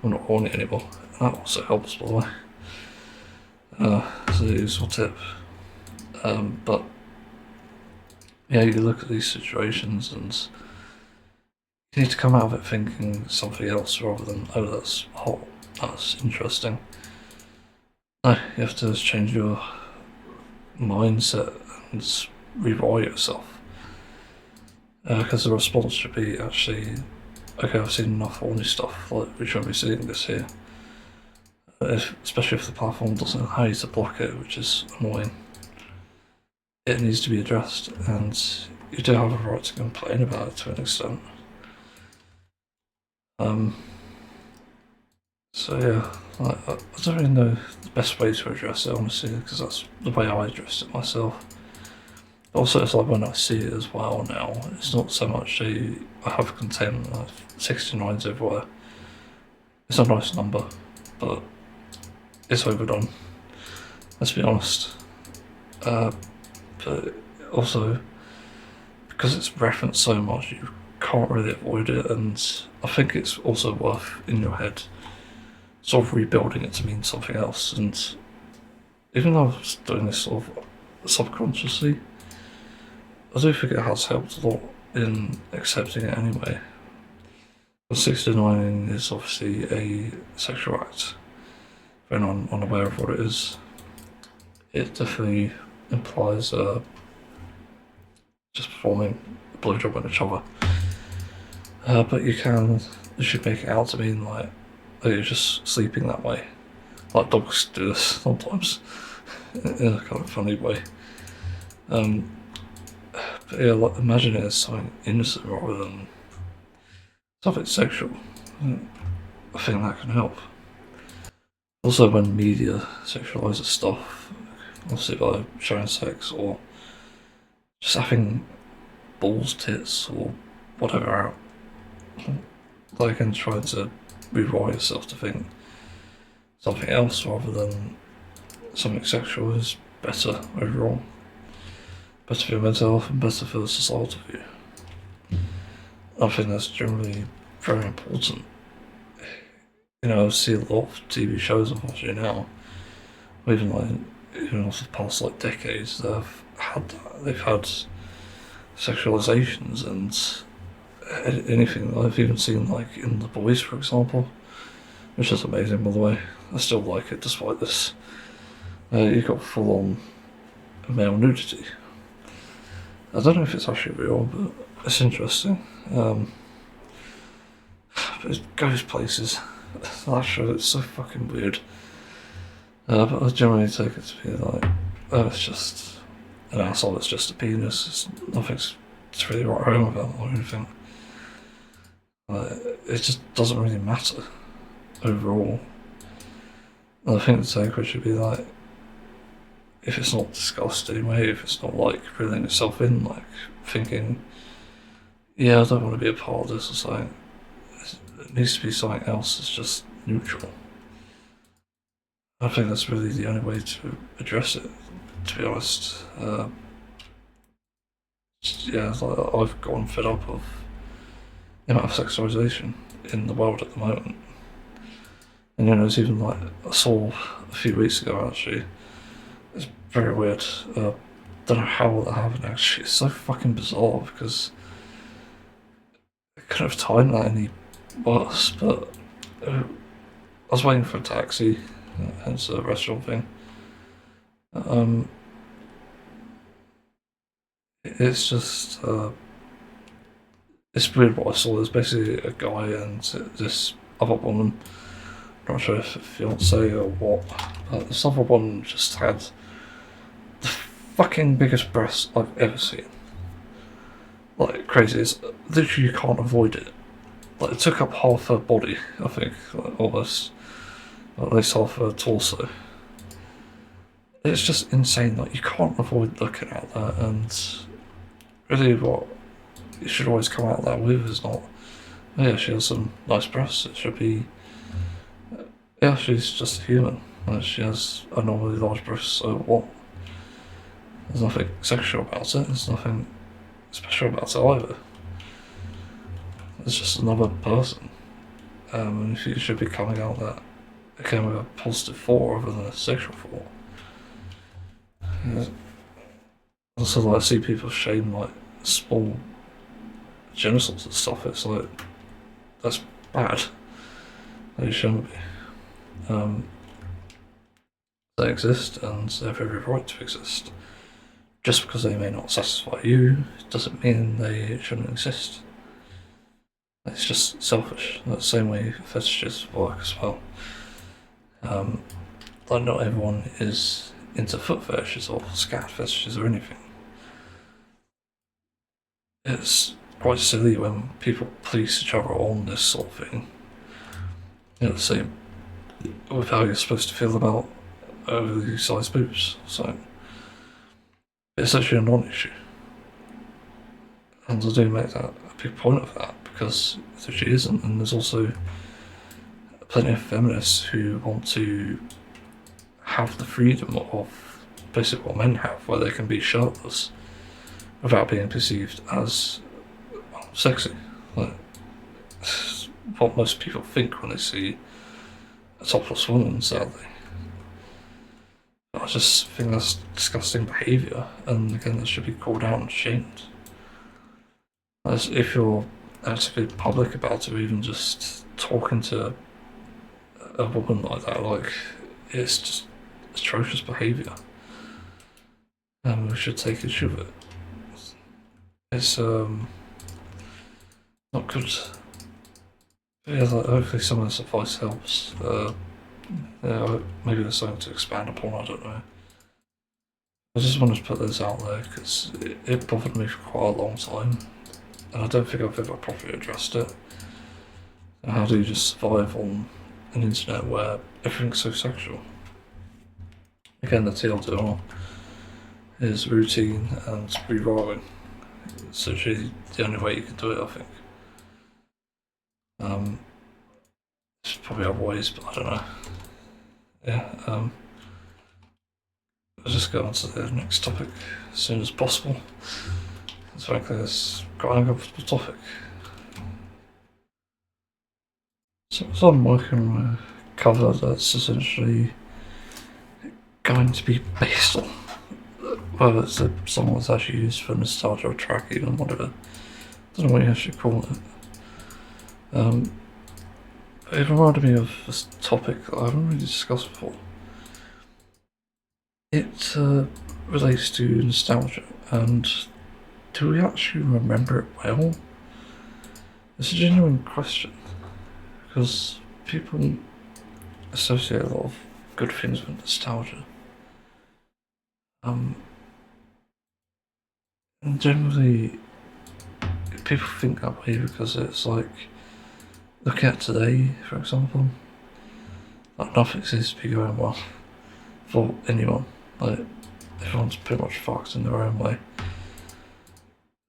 Speaker 1: I'm not horny anymore. And that also helps, by the way. It's a useful tip. But yeah, you look at these situations and you need to come out of it thinking something else rather than, oh, that's hot, that's interesting. No, you have to change your mindset and rewire yourself. Because the response should be, actually, okay, I've seen enough horny stuff, like, we shouldn't be seeing this here. Especially if the platform doesn't know how to block it, which is annoying. It needs to be addressed, and you do have a right to complain about it to an extent. So yeah, I don't really know the best way to address it, honestly, because that's the way I addressed it myself. But also, it's like when I see it as well now, it's not so much I have content, like 69's everywhere. It's a nice number, but it's overdone. Let's be honest. But also, because it's referenced so much, you can't really avoid it, and I think it's also worth, in your head, sort of rebuilding it to mean something else. And even though I was doing this sort of subconsciously, I do think it has helped a lot in accepting it anyway. 69 is obviously a sexual act. For anyone unaware of what it is, it definitely implies just performing a blowjob on each other. But you should make it out to mean like that you're just sleeping that way. Like dogs do this sometimes, in a kind of funny way. But yeah, like, imagine it as something innocent rather than something sexual. I think that can help. Also, when media sexualizes stuff, obviously by showing sex or just having balls, tits, or whatever out, they can try to rewire yourself to think something else rather than something sexual is better overall. Better for your mental health and better for the societal view. I think that's generally very important. You know, I see a lot of TV shows I'm watching now, even off the past like decades, they've had sexualizations and anything. I've even seen like in The Boys, for example, which is amazing by the way. I still like it despite this. You've got full on male nudity. I don't know if it's actually real, but it's interesting. But it goes places. That show, it's so fucking weird. But I generally take it to be like, oh, it's just an asshole, it's just a penis, nothing's to really write home about or anything. It just doesn't really matter overall. And I think the takeaway should be like, if it's not discussed anyway, if it's not like reeling itself in, like thinking, yeah, I don't want to be a part of this or something, it needs to be something else that's just neutral. I think that's really the only way to address it, to be honest. Yeah, like, I've gotten fed up of the amount of sexualization in the world at the moment. And there's even like, I saw a few weeks ago actually, it's very weird, don't know how that happened actually, it's so fucking bizarre because I couldn't have timed that any worse, but I was waiting for a taxi, hence the restaurant thing. It's just, it's weird what I saw. There's basically a guy and this other woman, not sure if a fiance or what, but this other woman just had the fucking biggest breasts I've ever seen. Like, crazy. It's literally, you can't avoid it. Like, it took up half her body, I think, like, almost. At least half her torso. It's just insane, like, you can't avoid looking at that, and really what you should always come out of that with is not, oh yeah, she has some nice breasts, it should be, yeah, she's just a human, like, she has abnormally large breasts, so what? There's nothing sexual about it, there's nothing special about it either. It's just another person, and you should be coming out that, again, with a positive thought rather than a sexual thought. Also, like, I see people shame like small genitals and stuff. It's like, that's bad. They shouldn't be. They exist and they have every right to exist. Just because they may not satisfy you doesn't mean they shouldn't exist. It's just selfish. That's the same way fetishes work as well. Like, not everyone is into foot fetishes or scat fetishes or anything. It's quite silly when people police each other on this sort of thing. The same with how you're supposed to feel about overly sized boobs. So it's actually a non-issue. And I do make that a big point of that because it actually isn't, and there's also plenty of feminists who want to have the freedom of basically what men have, where they can be shirtless without being perceived as sexy. Like, what most people think when they see a topless woman, sadly. I just think that's disgusting behaviour, and again, that should be called out and shamed. As if you're actively public about it, or even just talking to a woman like that, like, it's just atrocious behaviour. And we should take issue with it. It's not good. Yeah, like, hopefully some of this advice helps. Yeah, maybe there's something to expand upon, I don't know. I just wanted to put this out there because it bothered me for quite a long time, and I don't think I've ever properly addressed it. And how do you just survive on an internet where everything's so sexual? Again, the TLDR is routine and rewriting. It's actually the only way you can do it, I think. There's probably other ways, but I don't know. Yeah, let's just go on to the next topic as soon as possible. It's frankly, it's quite an uncomfortable topic. So I'm working on a cover that's essentially going to be based on, well, it's a song that's actually used for nostalgia or tracking and whatever. I don't know what you actually call it. It reminded me of this topic that I haven't really discussed before. It relates to nostalgia, and do we actually remember it well? It's a genuine question, because people associate a lot of good things with nostalgia. And generally, people think that way because it's like, look at today, for example, like nothing seems to be going well for anyone. Like, everyone's pretty much fucked in their own way.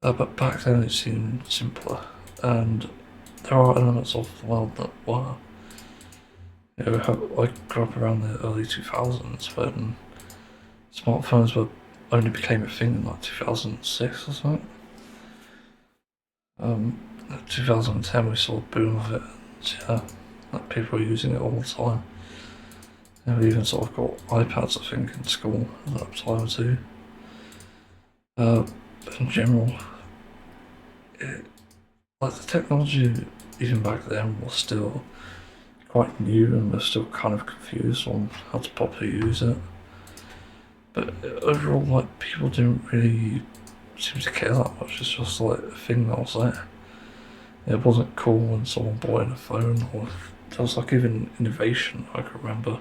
Speaker 1: But back then it seemed simpler, and there are elements of the world that were. You know, I grew up around the early 2000s when smartphones only became a thing in like 2006 or something. 2010 we saw a boom of it, and yeah, like people were using it all the time. And we even sort of got iPads, I think, in school at that time too. But in general, like the technology even back then was still quite new, and we're still kind of confused on how to properly use it. But overall, like, people didn't really seem to care that much. It's just like a thing that was there. It wasn't cool when someone bought in a phone, or there was like even innovation. I can remember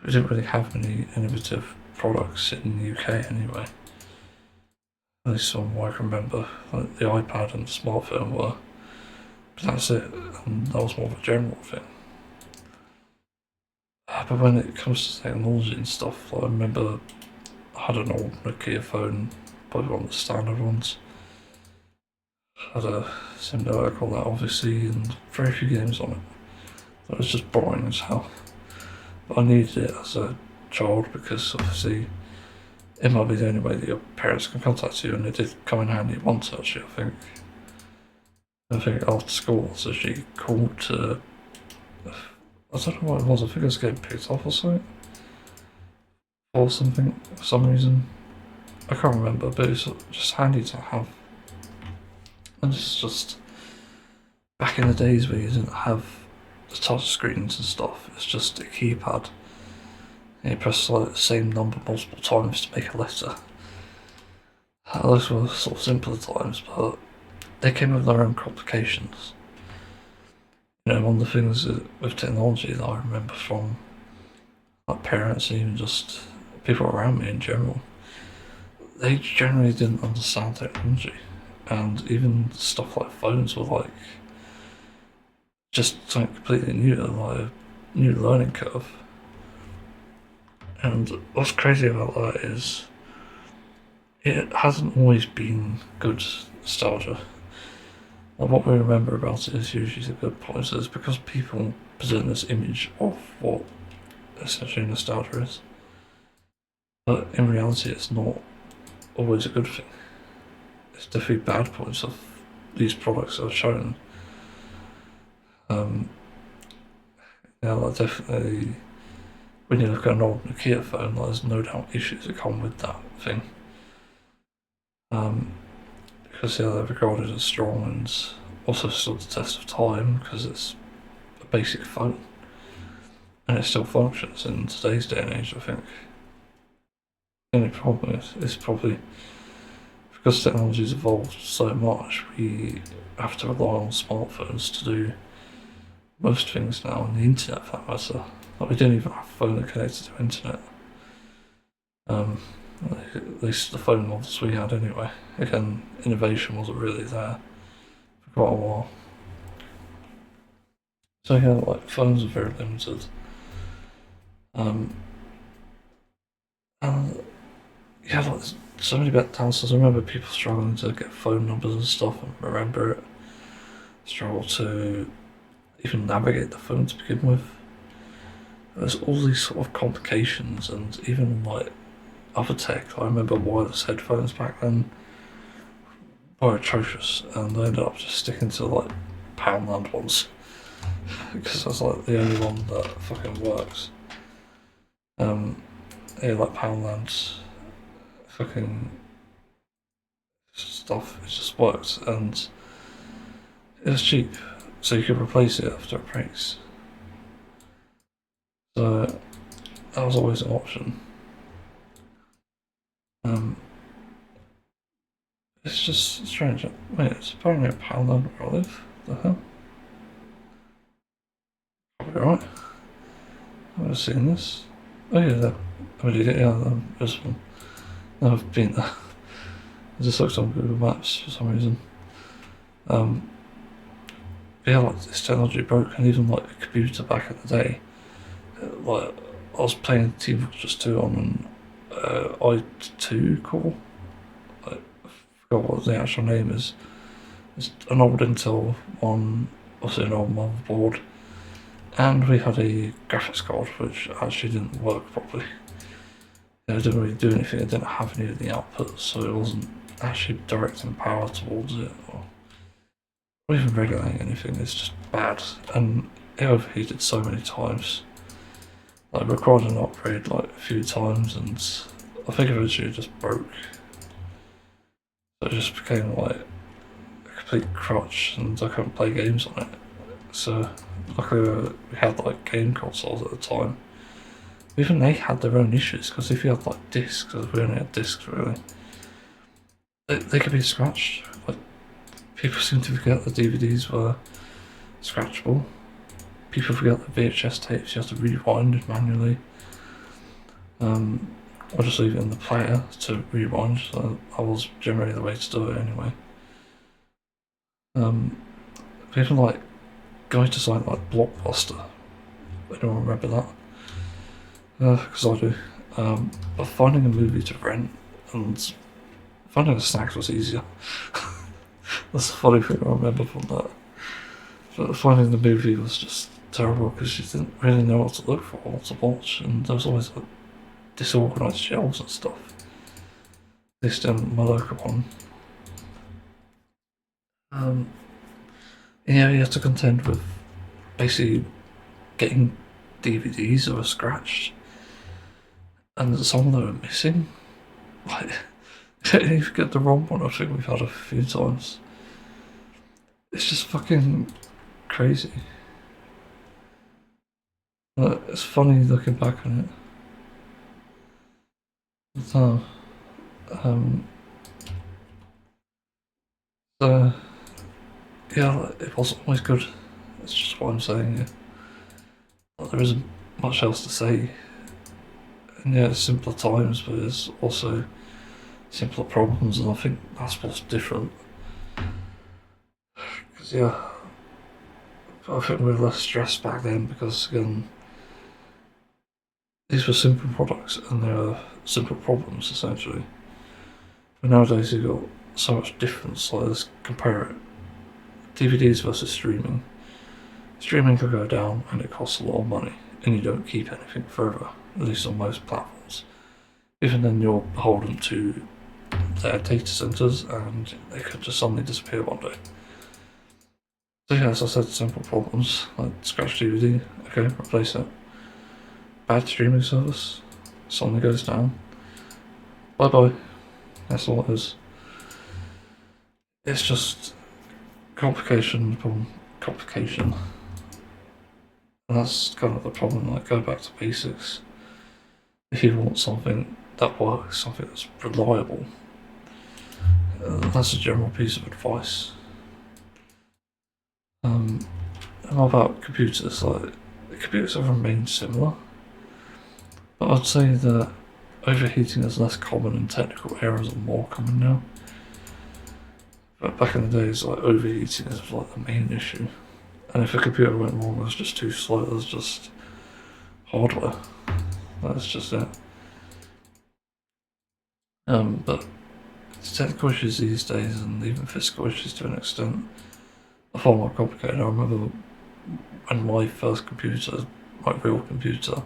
Speaker 1: we didn't really have any innovative products in the UK anyway. At least some I can remember, like the iPad and the smartphone were. But that's it, and that was more of a general thing. But when it comes to technology and stuff, like, I remember I had an old Nokia phone, probably one of the standard ones. Had a SIM network on that, obviously, and very few games on it. It was just boring as hell. But I needed it as a child because obviously it might be the only way that your parents can contact you, and it did come in handy once actually, I think. I think after school I was actually called to, I don't know what it was, I think it was getting picked up or something. Or something, for some reason. I can't remember, but it's just handy to have. And it's just, back in the days where you didn't have the touch screens and stuff, it's just a keypad. And you press like the same number multiple times to make a letter. Those were sort of simpler times, but they came with their own complications. You know, one of the things with technology that I remember from like parents and even just people around me in general, they generally didn't understand technology, and even stuff like phones were like just something completely new, like a new learning curve. And what's crazy about that is it hasn't always been good nostalgia. Like, what we remember about it is usually the good points. It's because people present this image of what essentially nostalgia is. But in reality, it's not always a good thing. It's definitely bad points of these products that are shown. Yeah, like definitely when you look at an old Nokia phone, there's no doubt issues that come with that thing. Because they're regarded as strong and also stood the test of time because it's a basic phone. And it still functions in today's day and age, I think. The only problem is probably because technology's evolved so much, we have to rely on smartphones to do most things now, and the internet for that matter. Like, we didn't even have a phone that connected to the internet. At least the phone models we had anyway. Again, innovation wasn't really there for quite a while. So yeah, like, phones are very limited. And yeah, like, there's so many bad downsides. I remember people struggling to get phone numbers and stuff and remember it. Struggle to even navigate the phone to begin with. There's all these sort of complications, and even like other tech. I remember wireless headphones back then were atrocious, and I ended up just sticking to like Poundland ones because that's like the only one that fucking works. Yeah, like Poundland fucking stuff, it just works, and it was cheap, so you could replace it after it breaks. So that was always an option. It's just strange. Wait, it's apparently a Poundland where I live. What the hell? Probably right. I've never seen this. Oh yeah, there's one. No, I've been there. I just looked on Google Maps for some reason. Yeah, like, this technology broke, and even like the computer back in the day. Like, I was playing Team Fortress 2 on an i2 core. I forgot what the actual name is. It's an old Intel one, also an old motherboard, and we had a graphics card which actually didn't work properly. It didn't really do anything. It didn't have any of the outputs, so it wasn't actually directing power towards it or even regulating anything. It's just bad, and it overheated so many times. Like, required an upgrade like a few times, and I think eventually it just broke. So it just became like a complete crutch, and I couldn't play games on it. So luckily we had like game consoles at the time. Even they had their own issues, because if you had like discs, because we only had discs really, they could be scratched. Like, people seem to forget that DVDs were scratchable. People forget that VHS tapes you have to rewind manually. Or just leave it in the player to rewind, so that was generally the way to do it anyway. Even like going to something like Blockbuster, I don't remember that, because I do. But finding a movie to rent and finding the snacks was easier. That's the funny thing I remember from that. But finding the movie was just terrible because you didn't really know what to look for, what to watch, and there was always like disorganised shelves and stuff. At least in my local one. Yeah, you have to contend with basically getting DVDs that were scratched, and some that were missing. Like, if you get the wrong one, I think we've had a few times. It's just fucking crazy. But it's funny looking back on it. So, so yeah, it wasn't always good. That's just what I'm saying. Yeah. Like, there isn't much else to say. And yeah, it's simpler times, but there's also simpler problems, and I think that's what's different. Because yeah, I think we were less stressed back then because, again, these were simple products and they were simple problems essentially. But nowadays you've got so much difference. Like, let's compare it. DVDs versus streaming. Streaming could go down and it costs a lot of money, and you don't keep anything forever, at least on most platforms. Even then, you're beholden to their data centers, and they could just suddenly disappear one day. So yeah, as I said, simple problems like scratch DVD, okay, replace it. bad streaming service suddenly goes down. Bye bye. That's all it is. It's just complication upon complication. And that's kind of the problem, like go back to basics. If you want something that works, something that's reliable, that's a general piece of advice. And what about computers? Like, the computers have remained similar, but I'd say that overheating is less common and technical errors are more common now. But back in the days, like, overheating is like the main issue. And if a computer went wrong, it was just too slow, it was just hardware. That's just it. But technical issues these days, and even physical issues to an extent, are far more complicated. I remember when my first computer, my real computer,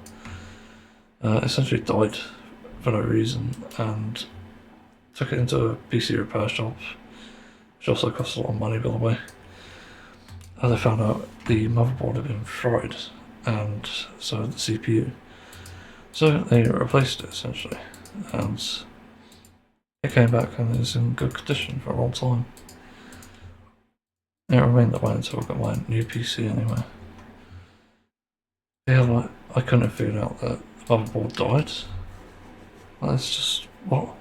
Speaker 1: essentially died for no reason, and took it into a PC repair shop, which also cost a lot of money, by the way. And they found out the motherboard had been fried, and so had the CPU. So they replaced it essentially, and it came back and it was in good condition for a long time. It remained that way until I got my new PC anyway. Yeah, like, I couldn't have figured out that the motherboard died. Like, it's just, what?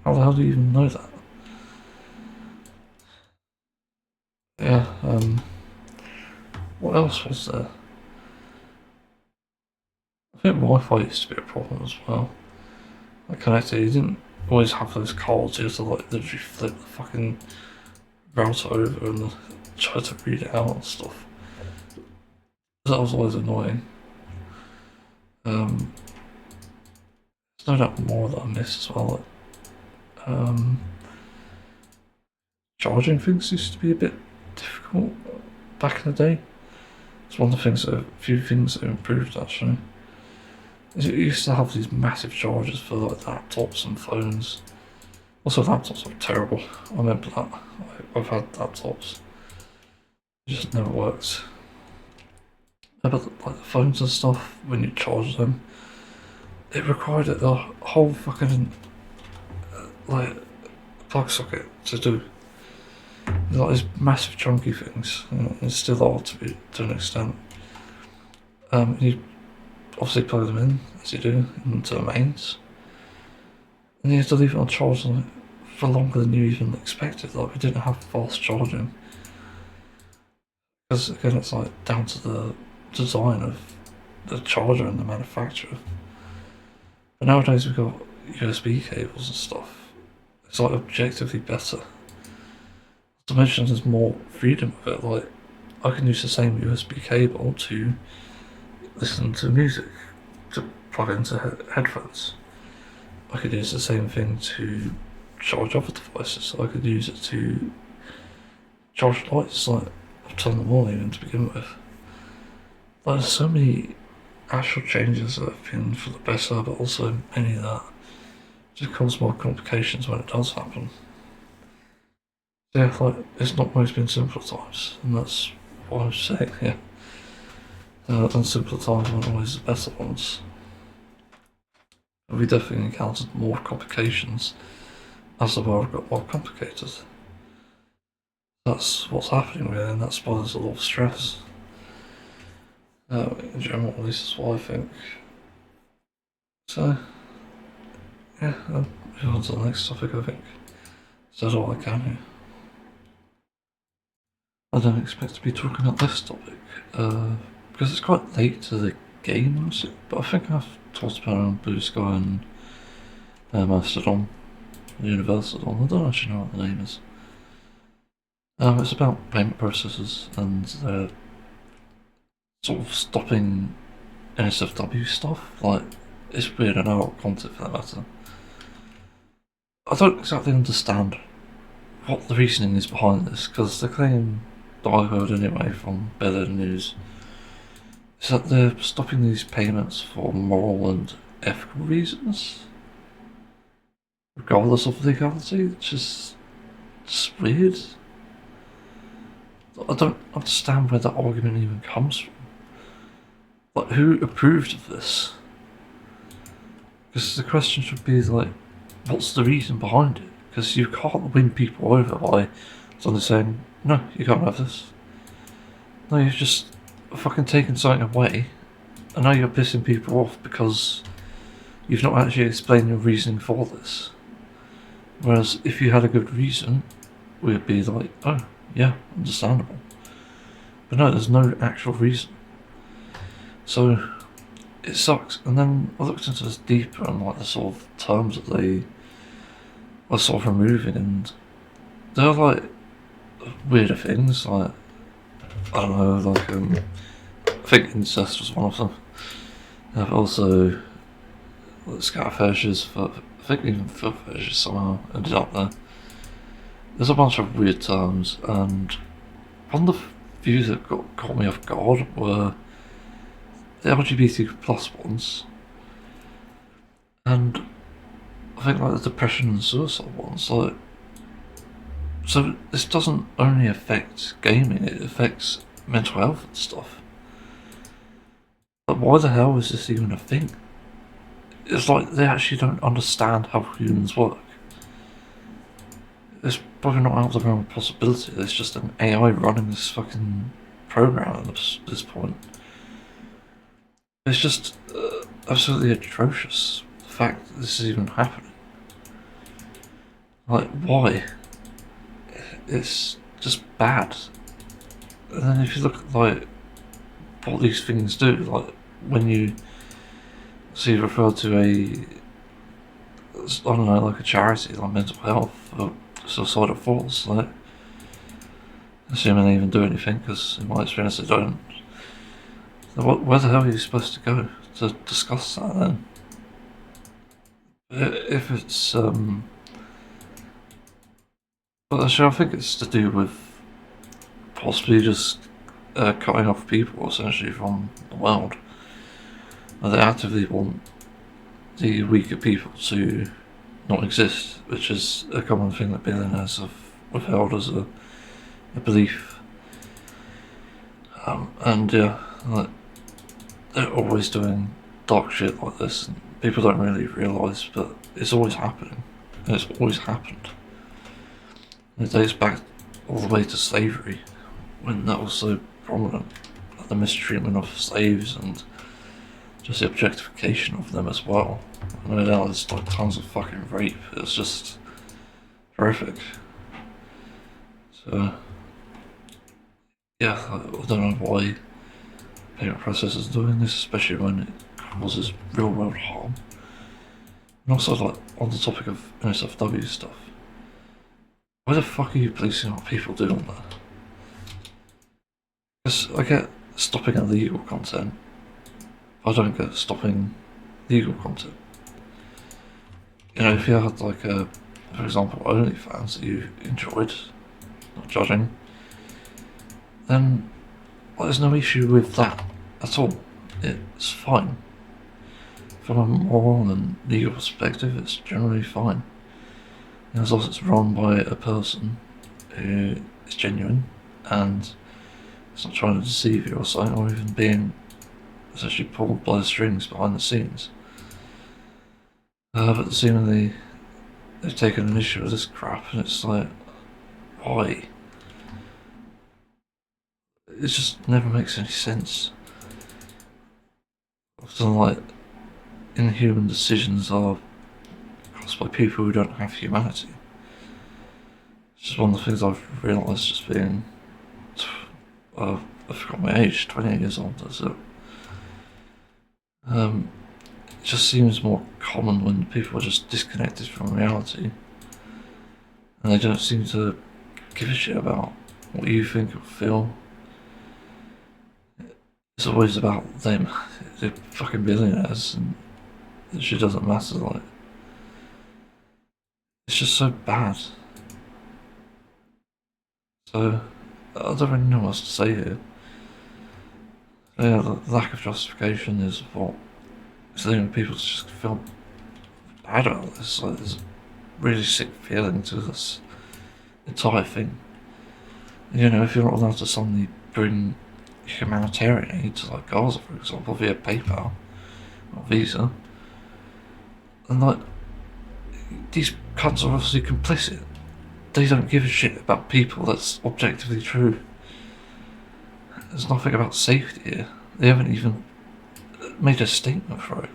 Speaker 1: How the hell do you even know that? Yeah, what else was there? I think Wi-Fi used to be a problem as well. Like, connected, you didn't always have those cards, you had to like literally flip the fucking router over and try to read it out and stuff. That was always annoying. There's no doubt more that I missed as well. Like, charging things used to be a bit difficult back in the day. It's one of the things, a few things that improved actually. It used to have these massive chargers for like laptops and phones. Also, laptops were terrible. I remember that. I've had laptops. It just never worked. But like the phones and stuff, when you charge them, it required a whole fucking like plug socket to do. Like these massive chunky things, and it's still are to an extent. You obviously plug them in, as you do, into the mains. And you have to leave it on charge like, for longer than you even expected. Like, we didn't have fast charging. Because again, it's like down to the design of the charger and the manufacturer. But nowadays we've got USB cables and stuff. It's like objectively better. Not to mention there's more freedom of it. Like, I can use the same USB cable to listen to music, to plug into headphones. I could use the same thing to charge other devices. I could use it to charge lights, like I've turned them on even to begin with. Like, there's so many actual changes that have been for the better, but also many that just cause more complications when it does happen. Yeah, like, it's not always been simpler times, and that's what I was saying, yeah. And simpler times weren't always the better ones. We definitely encountered more complications as the world got more complicated. That's what's happening really, and that's why there's a lot of stress. In general, at least that's what I think. So, yeah, I'll move on to the next topic, I think. Said all I can here. I don't expect to be talking about this topic, because it's quite late to the game, but I think I've talked about it on Blue Sky and Mastodon, Universadon. I don't actually know what the name is. It's about payment processors and they're sort of stopping NSFW stuff. Like, it's weird, and out of content for that matter. I don't exactly understand what the reasoning is behind this, because the claim that I heard anyway from Better News is that they're stopping these payments for moral and ethical reasons, regardless of legality, which is just weird. I don't understand where that argument even comes from. Like, who approved of this? Because the question should be like, what's the reason behind it? Because you can't win people over by suddenly saying, no, you can't have this. No, you've just fucking taken something away, and now you're pissing people off because you've not actually explained your reasoning for this. Whereas if you had a good reason, we'd be like, oh, yeah, understandable. But no, there's no actual reason. So it sucks. And then I looked into this deeper and like the sort of terms that they were sort of removing, and they're like weirder things, like, I don't know, like I think incest was one of them. I've also scatterfashes, but I think even filfashes somehow ended up there. There's a bunch of weird terms, and one of the few that caught me off guard were the LGBT plus ones, and I think like the depression and suicide ones. Like, so this doesn't only affect gaming; it affects mental health and stuff. But why the hell is this even a thing? It's like they actually don't understand how humans work. It's probably not out of the realm of possibility. There's just an AI running this fucking program at this point. It's just absolutely atrocious, the fact that this is even happening. Like, why? It's just bad. And then if you look at like what these things do, like when you see referred to I don't know, like a charity like mental health or suicidal thoughts, like, assuming they even do anything, because in my experience they don't. Where the hell are you supposed to go to discuss that then? If it's but actually I think it's to do with possibly just cutting off people essentially from the world. They actively want the weaker people to not exist, which is a common thing that billionaires have withheld as a belief. And yeah, like, they're always doing dark shit like this, and people don't really realise, but it's always happening. And it's always happened. And it dates back all the way to slavery, when that was so prominent. Like the mistreatment of slaves and just the objectification of them as well. I know now there's like tons of fucking rape. It's just horrific. So yeah, I don't know why payment processors are doing this, especially when it causes real world harm. And also, like, on the topic of NSFW stuff, why the fuck are you policing what people do on that? Because I get stopping illegal content, I don't get stopping legal content. You know, if you had like a, for example, OnlyFans that you enjoyed, not judging, then well, there's no issue with that at all. It's fine. From a moral and legal perspective, it's generally fine. As long as it's run by a person who is genuine and it's not trying to deceive you or something, or even being essentially pulled by the strings behind the scenes. But seemingly they've taken an issue with this crap, and it's like, why? It just never makes any sense. Often, like, inhuman decisions are caused by people who don't have humanity. It's just one of the things I've realised just being, I forgot my age, 28 years old, that's it. It just seems more common when people are just disconnected from reality and they don't seem to give a shit about what you think or feel. It's always about them. They're fucking billionaires, and it shit doesn't matter. Like, it's just so bad. So I don't really know what else to say here. Yeah, the lack of justification is what is leading people to just feel bad about this. Like, there's a really sick feeling to this entire thing. You know, if you're not allowed to suddenly bring humanitarian aid to like Gaza, for example, via PayPal or Visa. And like, these cunts are obviously complicit. They don't give a shit about people, that's objectively true. There's nothing about safety here. They haven't even made a statement for it.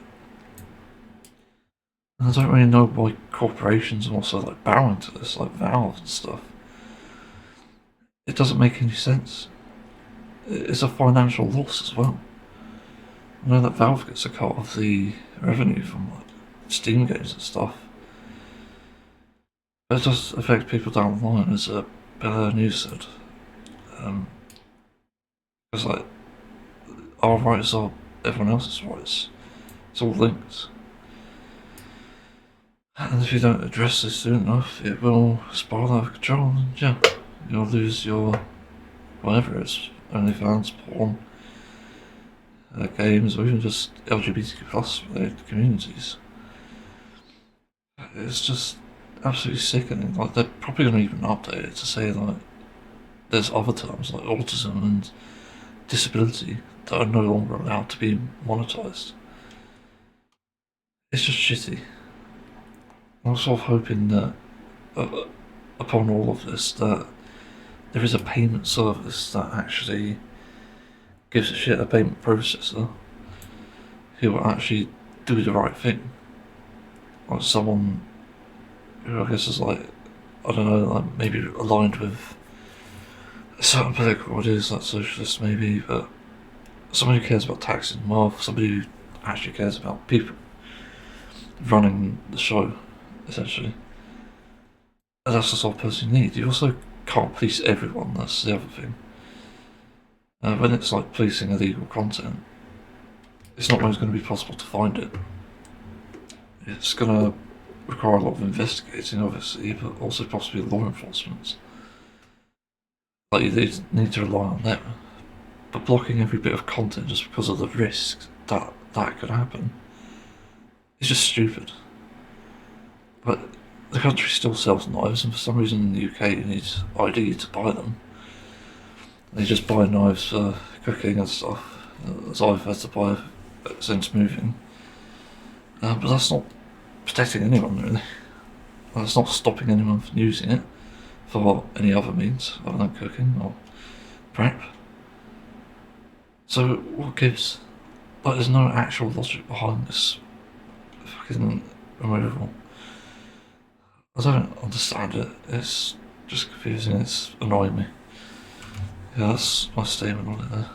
Speaker 1: And I don't really know why corporations also like bow into this, like Valve and stuff. It doesn't make any sense. It's a financial loss as well. I know that Valve gets a cut of the revenue from like Steam games and stuff. But it does affect people down the line, as Bella News said. Because like, our rights are everyone else's rights. It's all linked. And if you don't address this soon enough, it will spiral out of control, and yeah, you'll lose your whatever it is, OnlyFans, porn, games, or even just LGBTQ plus related communities. It's just absolutely sickening. Like, they're probably going to even update it to say like there's other terms like autism and disability that are no longer allowed to be monetized. It's just shitty. I'm sort of hoping that upon all of this that there is a payment service that actually gives a shit, a payment processor who will actually do the right thing. Like someone who I guess is like, I don't know, like maybe aligned with a certain political ideas, like socialist maybe, but somebody who cares about taxes and wealth, somebody who actually cares about people running the show, essentially. And that's the sort of person you need. You also can't police everyone, that's the other thing. When it's like policing illegal content, it's not always going to be possible to find it. It's going to require a lot of investigating, obviously, but also possibly law enforcement. Like, you need to rely on them. But blocking every bit of content just because of the risk that could happen is just stupid. But the country still sells knives, and for some reason in the UK you need ID to buy them. They just buy knives for cooking and stuff, as I've had to buy since moving. But that's not protecting anyone, really. That's not stopping anyone from using it for any other means other than cooking or prep. So what gives? Like, there's no actual logic behind this fucking removal. I don't understand it. It's just confusing. It's annoying me. Yeah, that's my statement on it there.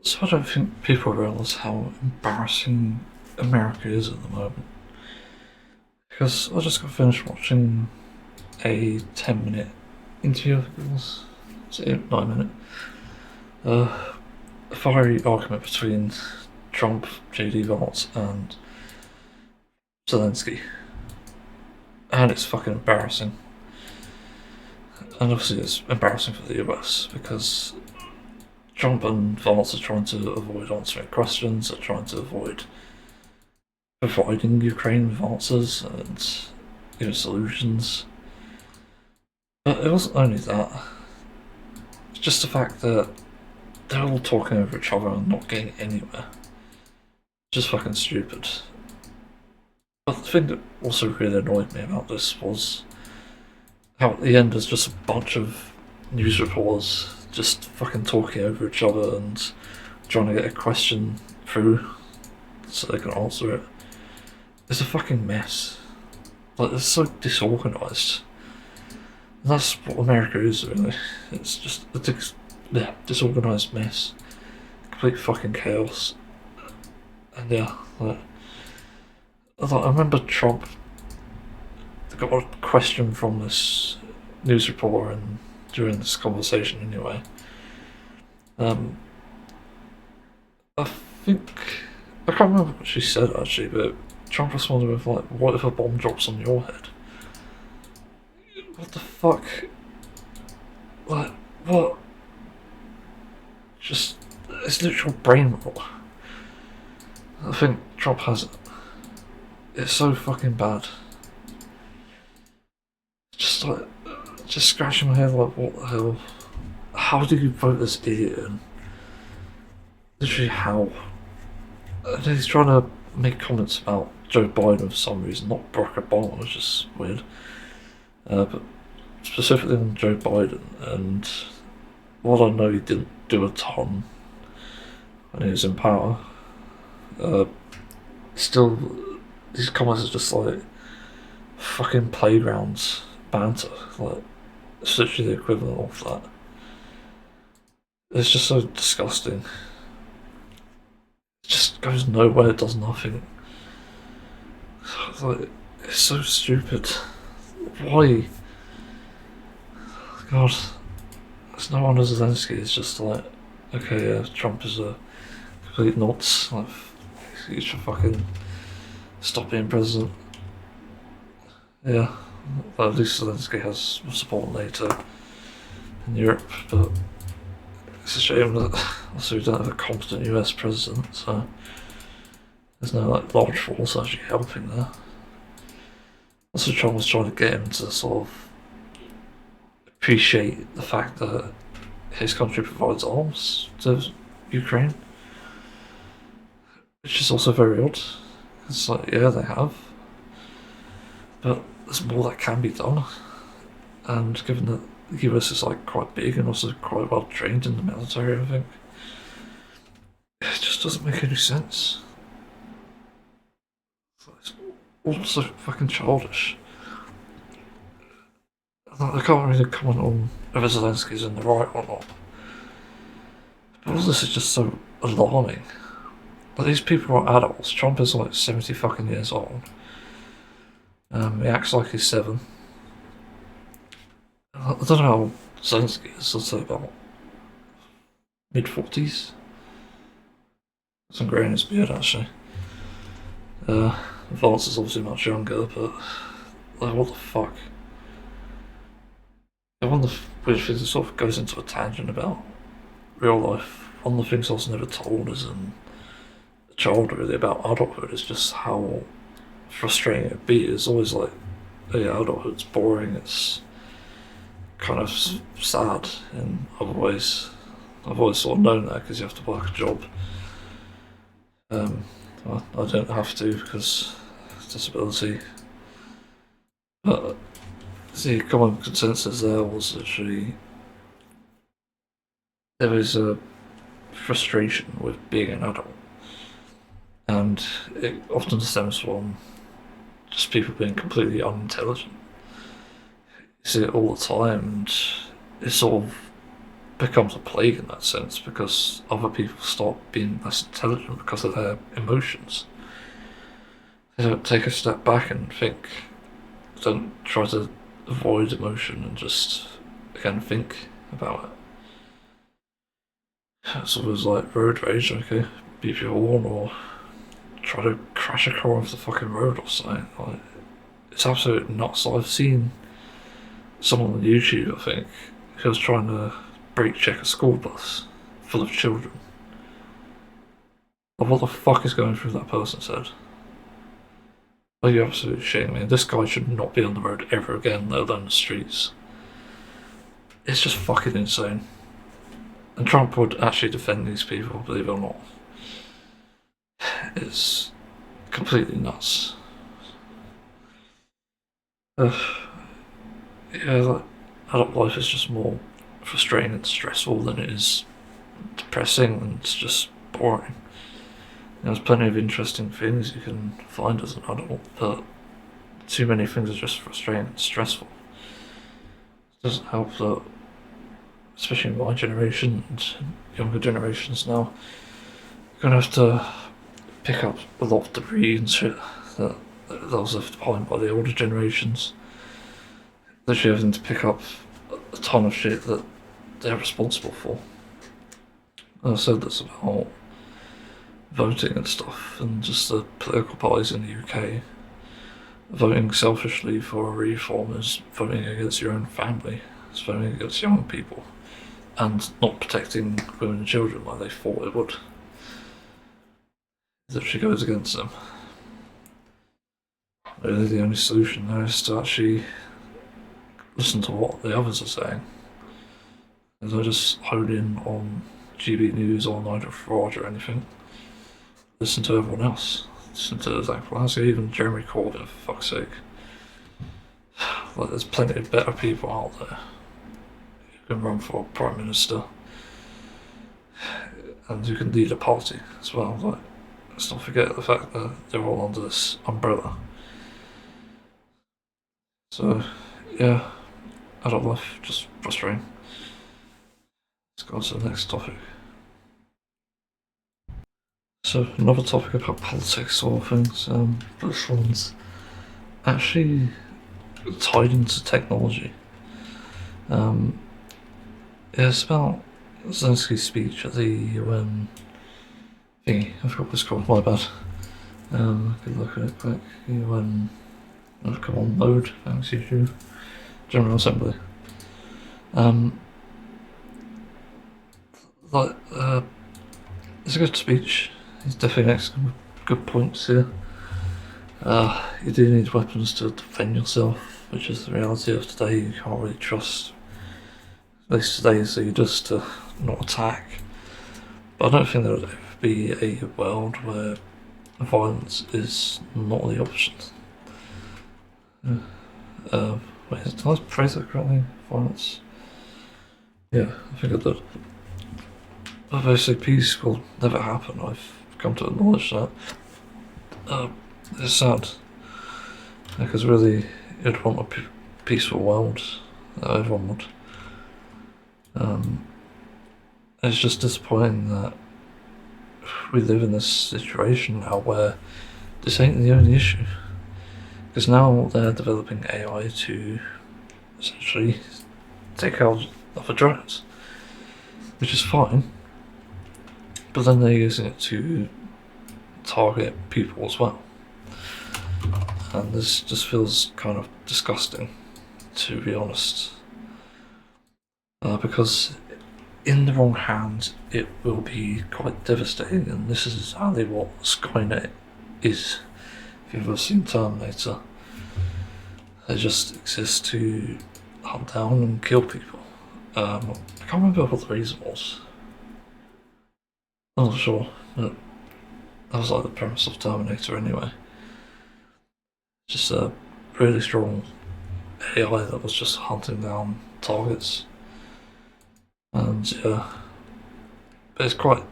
Speaker 1: So I don't think people realise how embarrassing America is at the moment. Because I just got finished watching a 10-minute interview, it was 9 minute, a fiery argument between Trump, J.D. Vance and Zelensky. And it's fucking embarrassing. And obviously it's embarrassing for the US because Trump and Vance are trying to avoid answering questions, they're trying to avoid providing Ukraine with answers and solutions. But it wasn't only that, it's just the fact that they're all talking over each other and not getting anywhere. Just fucking stupid. But the thing that also really annoyed me about this was how at the end there's just a bunch of news reporters just fucking talking over each other and trying to get a question through so they can answer it. It's a fucking mess. Like, it's so disorganised. And that's what America is, really. It's just a disorganised mess. Complete fucking chaos. And yeah, I remember Trump got a question from this news reporter and during this conversation anyway. I think, I can't remember what she said actually, but Trump responded with like, what if a bomb drops on your head? What the fuck? Like, what? Just, it's literal brain rot. I think Trump has it. It's so fucking bad. Just scratching my head like, what the hell? how do you vote this idiot in? Literally how? And he's trying to make comments about Joe Biden for some reason, not Barack Obama, which is weird. But specifically on Joe Biden, and while I know he didn't do a ton when he was in power, still, these comments are just like fucking playgrounds banter. Like, it's literally the equivalent of that. It's just so disgusting. It just goes nowhere, it does nothing. It's like, it's so stupid. Why? God, it's no wonder Zelensky is just like, okay, yeah, Trump is a complete nuts. Like, he should fucking stop being president. Yeah, well, at least Zelensky has support NATO in Europe, but it's a shame that also we don't have a competent US president, so there's no like large force actually helping there. Also, Trump was trying to get him to sort of appreciate the fact that his country provides arms to Ukraine, which is also very odd. It's like, yeah, they have, but there's more that can be done. And given that the US is like quite big and also quite well trained in the military, I think it just doesn't make any sense. It's also fucking childish. I can't really comment on whether Zelensky's in the right or not. But all this is just so alarming. Like, these people are adults. Trump is like 70 fucking years old. He acts like he's 7. I don't know how Zelensky is, I'd say about mid-40s. Some grey in his beard, actually. Vance is obviously much younger, but like, what the fuck? And one of the weird things that sort of goes into a tangent about real life, one of the things I was never told is in child really about adulthood is just how frustrating it be. It's always like, oh yeah, adulthood's boring, it's kind of sad in other ways. I've always sort of known that because you have to work a job. I don't have to because of disability. But the common consensus there was actually there is a frustration with being an adult. And it often stems from just people being completely unintelligent. You see it all the time, and it sort of becomes a plague in that sense because other people start being less intelligent because of their emotions. They don't take a step back and think, don't try to avoid emotion and just, again, think about it. So it was like road rage, okay, beep your horn or try to crash a car off the fucking road or something. Like, it's absolute nuts. I've seen someone on YouTube, I think, who was trying to brake check a school bus full of children. Like, what the fuck is going through that person's head? Are you absolutely shitting me? This guy should not be on the road ever again, let alone the streets. It's just fucking insane. And Trump would actually defend these people, believe it or not. It's completely nuts. Yeah, like, adult life is just more frustrating and stressful than it is depressing, and it's just boring. There's plenty of interesting things you can find as an adult, but too many things are just frustrating and stressful. It doesn't help that, especially in my generation and younger generations now, you're gonna have to pick up a lot of debris and shit that was left behind by the older generations. Literally having to pick up a ton of shit that they're responsible for. I said this about voting and stuff, and just the political parties in the UK. Voting selfishly for a reform is voting against your own family, it's voting against young people, and not protecting women and children like they thought it would. It actually goes against them. Really, the only solution there is to actually listen to what the others are saying. And I just hone in on GB News or Nigel Farage or anything. Listen to everyone else. Listen to Zach Blazik, even Jeremy Corbyn, for fuck's sake. Like, there's plenty of better people out there who can run for Prime Minister and who can lead a party as well. Like, let's not forget the fact that they're all under this umbrella. So, yeah, adult life, just frustrating. Let's go on to the next topic. So, another topic about politics or things, this one's actually tied into technology. It's about Zelensky's speech at the UN thingy. I forgot what it's called, my bad. I could look at it quick. UN. Oh, come on, load. Thanks, YouTube. General Assembly. It's a good speech. He's definitely makes some good points here. You do need weapons to defend yourself, which is the reality of today. You can't really trust, at least today, so you just to not attack. But I don't think there would ever be a world where violence is not the option. Wait, did I phrase that correctly? Violence? Yeah, I think I did. But basically, peace will never happen. I've come to acknowledge that. It's sad, because really, you'd want a peaceful world that everyone would. It's just disappointing that we live in this situation now where this ain't the only issue. Because now they're developing AI to essentially take out other drones, which is fine, but then they're using it to target people as well. And this just feels kind of disgusting, to be honest. Because in the wrong hands, it will be quite devastating, and this is exactly what Skynet is. If you've ever seen Terminator, they just exist to hunt down and kill people. I can't remember what the reason was. I'm not sure, but that was like the premise of Terminator anyway. Just a really strong AI that was just hunting down targets. And yeah, but it's quite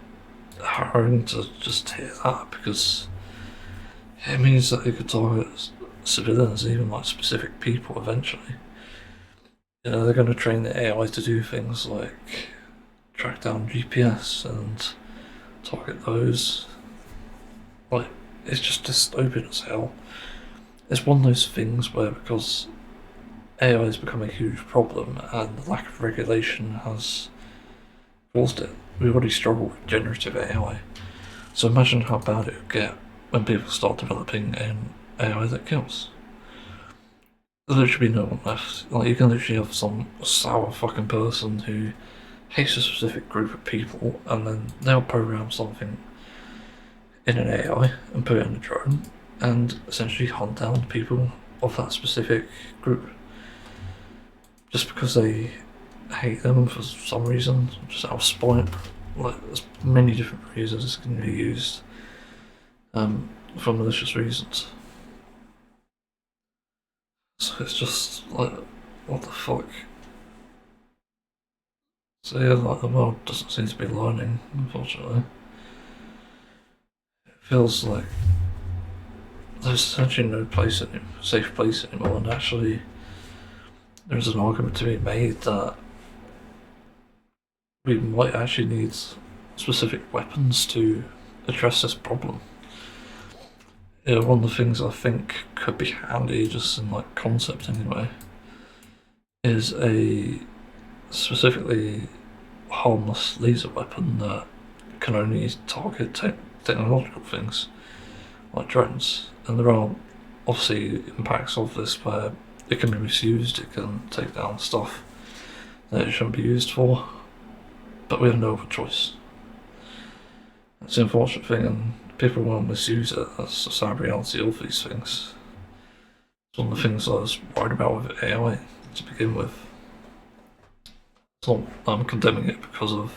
Speaker 1: harrowing to just hear that, because it means that they could target civilians, even like specific people eventually. You know, they're going to train the AI to do things like track down GPS and target those. Like, it's just dystopian as hell. It's one of those things where, because AI has become a huge problem and the lack of regulation has caused it, we already struggle with generative AI. So imagine how bad it would get when people start developing an AI that kills. There'll literally be no one left. Like, you can literally have some sour fucking person who hates a specific group of people, and then they'll program something in an AI and put it in a drone and essentially hunt down people of that specific group. Just because they hate them for some reason, just out of spite. Like, there's many different reasons this can be used for malicious reasons. So it's just like, what the fuck? So yeah, like, the world doesn't seem to be learning, unfortunately. It feels like there's essentially no safe place anymore, and actually there's an argument to be made that we might actually need specific weapons to address this problem. You know, one of the things I think could be handy, just in like concept anyway, is a specifically harmless laser weapon that can only target technological things like drones. And there are obviously impacts of this where it can be misused, it can take down stuff that it shouldn't be used for, but we have no other choice. It's an unfortunate thing, and people won't misuse it. That's the sad reality of these things. It's one of the things I was worried about with AI to begin with. It's not, I'm condemning it because of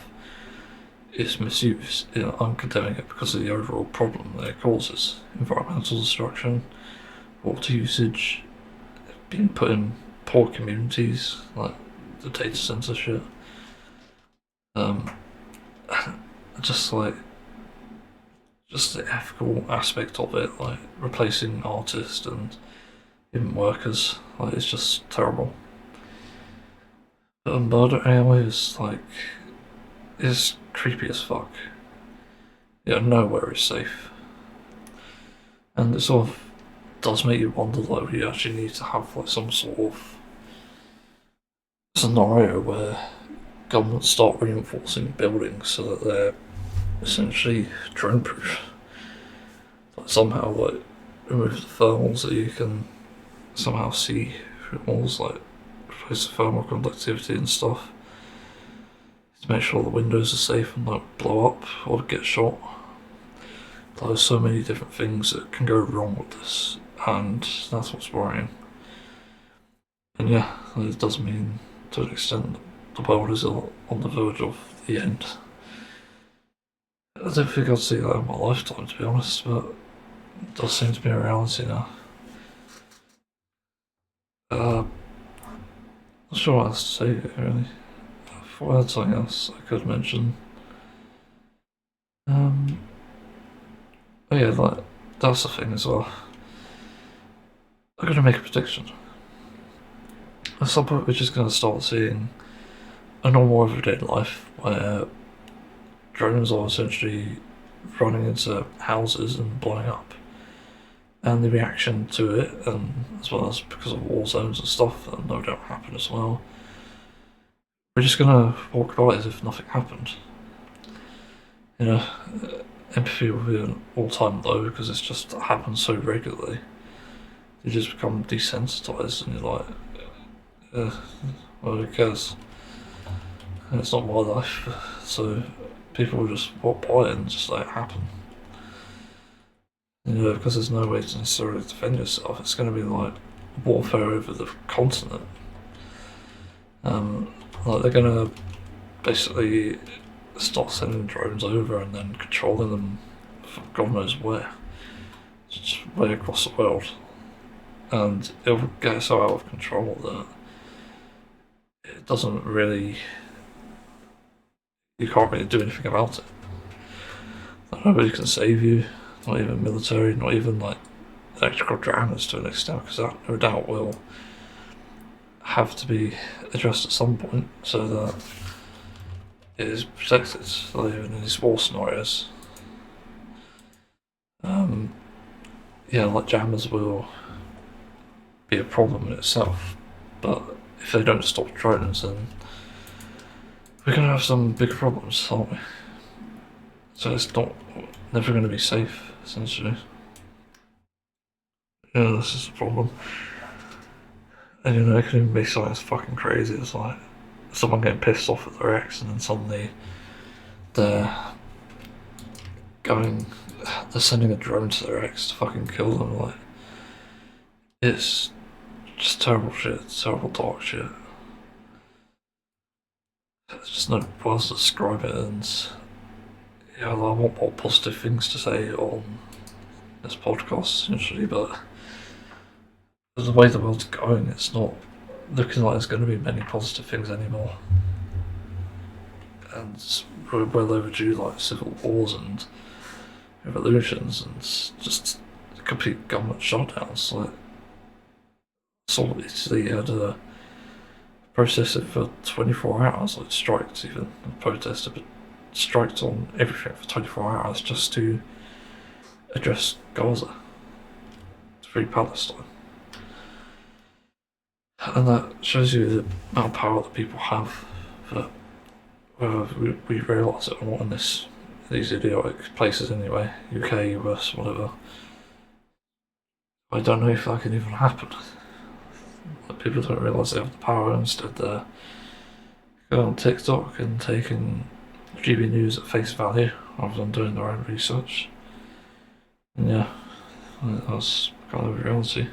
Speaker 1: its misuse. I'm condemning it because of the overall problem that it causes: environmental destruction, water usage, being put in poor communities, like the data center shit. Just the ethical aspect of it, like replacing artists and even workers, like it's just terrible. But murder AI is creepy as fuck. Nowhere is safe, and it sort of does make you wonder, like, we actually need to have like some sort of scenario where governments start reinforcing buildings so that they're essentially drone proof. Like somehow like remove the thermals so you can somehow see through walls, like replace the thermal conductivity and stuff to make sure the windows are safe and don't blow up or get shot. There's so many different things that can go wrong with this, and that's what's worrying. And yeah, it does mean to an extent the world is on the verge of the end. I don't think I'd see that in my lifetime, to be honest, but it does seem to be a reality now. Not sure what else to say, really. If I had something else I could mention. Oh yeah, like, that's the thing as well. I'm gonna make a prediction. At some point we're just gonna start seeing a normal everyday life where drones are essentially running into houses and blowing up. And the reaction to it, and as well as because of war zones and stuff that no doubt happen as well, we're just gonna walk by as if nothing happened. Empathy will be an all-time low because it's just happens so regularly. You just become desensitized, and you're like, well, who cares? And it's not my life, so people will just walk by it and just let it happen. Because there's no way to necessarily defend yourself. It's going to be like warfare over the continent. Like they're going to basically start sending drones over and then controlling them from God knows where, just way across the world, and it'll get so out of control that it doesn't really, you can't really do anything about it. Like, nobody can save you, not even military, not even like electrical dramas to an extent, because that no doubt will have to be addressed at some point so that it is protected, like even in these war scenarios. Like jammers will be a problem in itself, but if they don't stop drones, then we're going to have some big problems, aren't we? So it's never going to be safe, essentially. This is the problem. And it can even be something that's fucking crazy. It's like someone getting pissed off at their ex, and then suddenly they're sending a drone to their ex to fucking kill them. Like, it's just terrible shit. It's terrible dark shit. There's just no words to describe it, and I want more positive things to say on this podcast, essentially, but the way the world's going, it's not looking like there's going to be many positive things anymore. And we're well overdue, like civil wars and revolutions and just complete government shutdowns. Like, so Italy had a protested for 24 hours, like striked even, protested, but striked on everything for 24 hours just to address Gaza, to free Palestine. And that shows you the amount of power that people have, that whether we realise it or not in these idiotic places anyway, UK, US, whatever. I don't know if that can even happen. Like, people don't realise they have the power, instead they're going on TikTok and taking GB News at face value rather than doing their own research. And yeah, that's kind of a reality.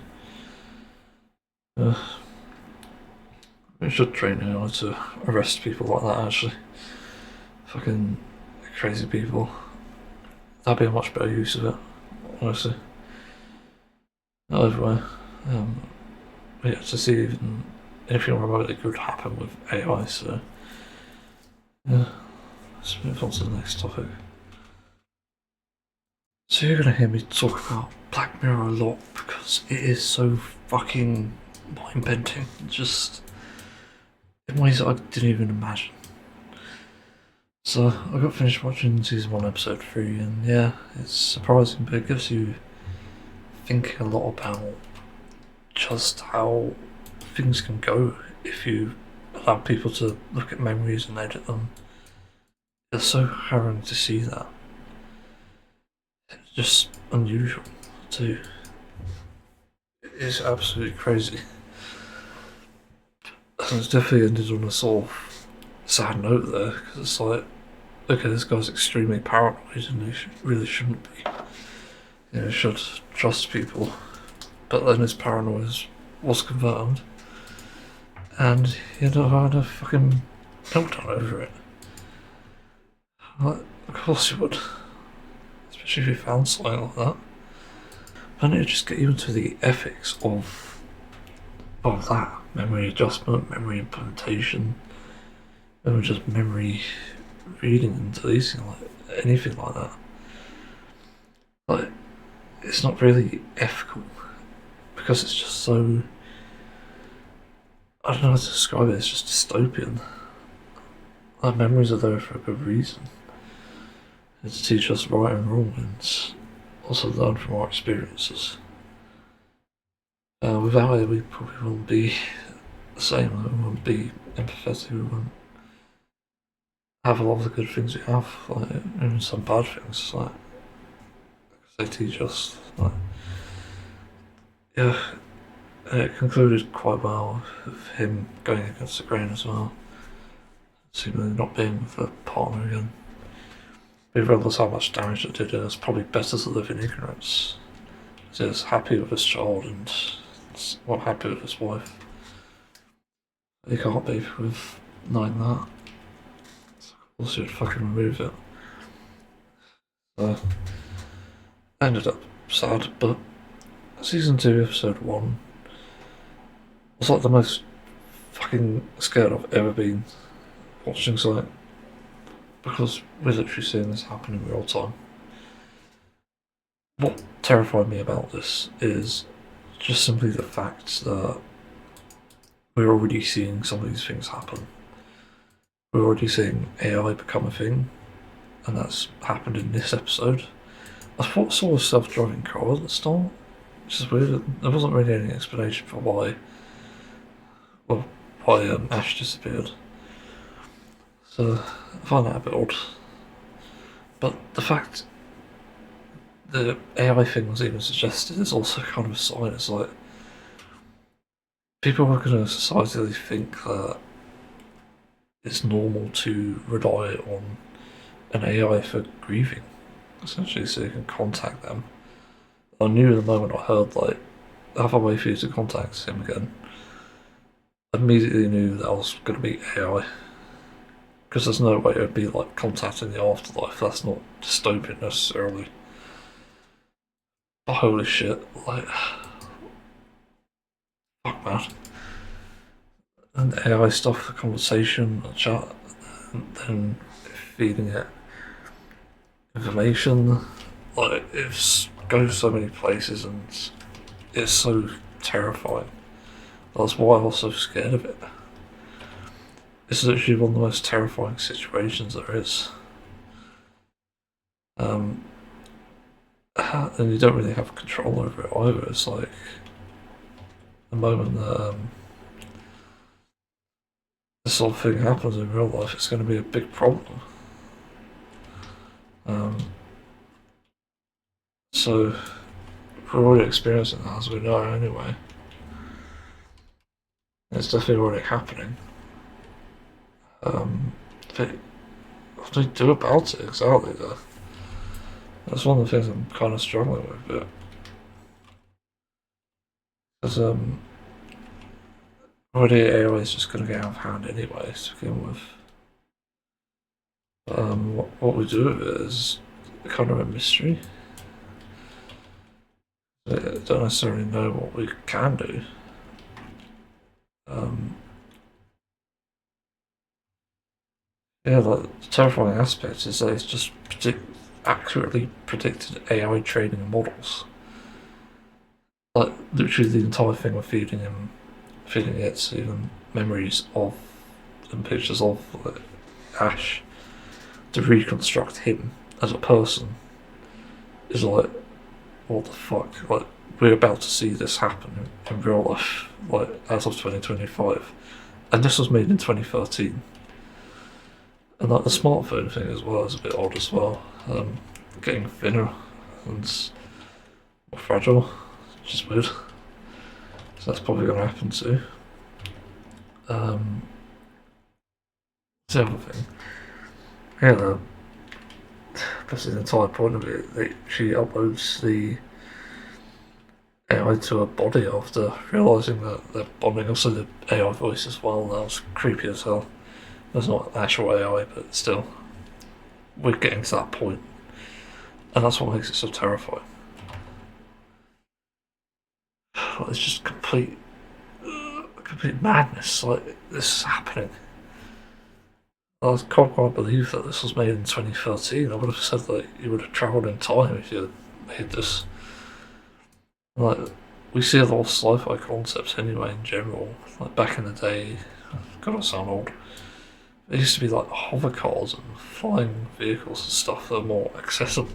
Speaker 1: We should train AI to arrest people like that, actually. Fucking crazy people. That'd be a much better use of it, honestly. Either way. But yeah, to see even anything remotely good happen with AI, so yeah. Let's move on to the next topic. So you're gonna hear me talk about Black Mirror a lot because it is so fucking mind-bending, just in ways that I didn't even imagine. So I got finished watching season 1 episode 3 and yeah, it's surprising but it gives you thinking a lot about just how things can go if you allow people to look at memories and edit them. It's so harrowing to see that. It's just unusual too. It's absolutely crazy. And it's definitely ended on a sort of sad note there, because it's like, okay, this guy's extremely paranoid and he really shouldn't be. You know, he should trust people. But then his paranoia was confirmed. And he ended up having a fucking meltdown over it. Like, of course you would. Especially if you found something like that. And it just get you into the ethics of that. Memory adjustment, memory implementation, and just memory reading and deleting, like anything like that. Like, it's not really ethical because it's just so. I don't know how to describe it. It's just dystopian. Like, memories are there for a good reason. It's to teach us right and wrong, and also learn from our experiences. Without it, we probably wouldn't be the same. We wouldn't be empathetic. We wouldn't have a lot of the good things we have, like even some bad things. Like they teach us. Like, yeah, it concluded quite well with him going against the grain as well. Seemingly not being with a partner again. We realise how much damage it did, and it's probably better to live in ignorance. He's happy with his child and not happy with his wife. He can't be with knowing that. So of course you'd fucking remove it. So, ended up sad, but season 2, episode 1 was like the most fucking scared I've ever been watching something. Because we're literally seeing this happen in real time. What terrified me about this is just simply the fact that we're already seeing some of these things happen. We're already seeing AI become a thing, and that's happened in this episode. I thought I saw a self-driving car at the start, which is weird. There wasn't really any explanation for why Ash disappeared. So I find that a bit odd. But the fact the AI thing was even suggested is also kind of a sign. It's like people are going to societally think that it's normal to rely on an AI for grieving, essentially, so you can contact them. I knew the moment I heard, like, I have a way for you to contact him again. I immediately knew that I was going to be AI. Because there's no way it would be like contacting the afterlife, that's not dystopian necessarily. But holy shit, like, fuck man. And AI stuff, the conversation, the chat, and then feeding it information, like, it goes so many places and it's so terrifying. That's why I was so scared of it. It's literally one of the most terrifying situations there is. And you don't really have control over it either. It's like the moment that this sort of thing happens in real life, it's going to be a big problem. So we're already experiencing that, as we know anyway. It's definitely already happening. But what do we do about it exactly though? That's one of the things I'm kind of struggling with, but because already AI is just going to get out of hand anyway to begin with. What we do with it is kind of a mystery. I don't necessarily know what we can do. Yeah, the terrifying aspect is that it's just accurately predicted AI training models. Like literally the entire thing we're feeding it even memories of and pictures of like, Ash to reconstruct him as a person is like, what the fuck? Like we're about to see this happen in real life, like as of 2025, and this was made in 2013. And like the smartphone thing as well is a bit odd as well. Getting thinner and more fragile, which is weird. So that's probably going to happen too. The other thing, yeah, that's the entire point of it. That she uploads the AI to her body after realising that they're bonding. Also, the AI voice as well. That was creepy as hell. That's not actual AI, but still, we're getting to that point, and that's what makes it so terrifying. It's just complete madness. Like this is happening. I can't quite believe that this was made in 2013. I would have said that you would have travelled in time if you had made this. Like we see a lot of sci-fi concepts anyway in general. Like back in the day, God, I sound old. There used to be like hover cars and flying vehicles and stuff that are more accessible.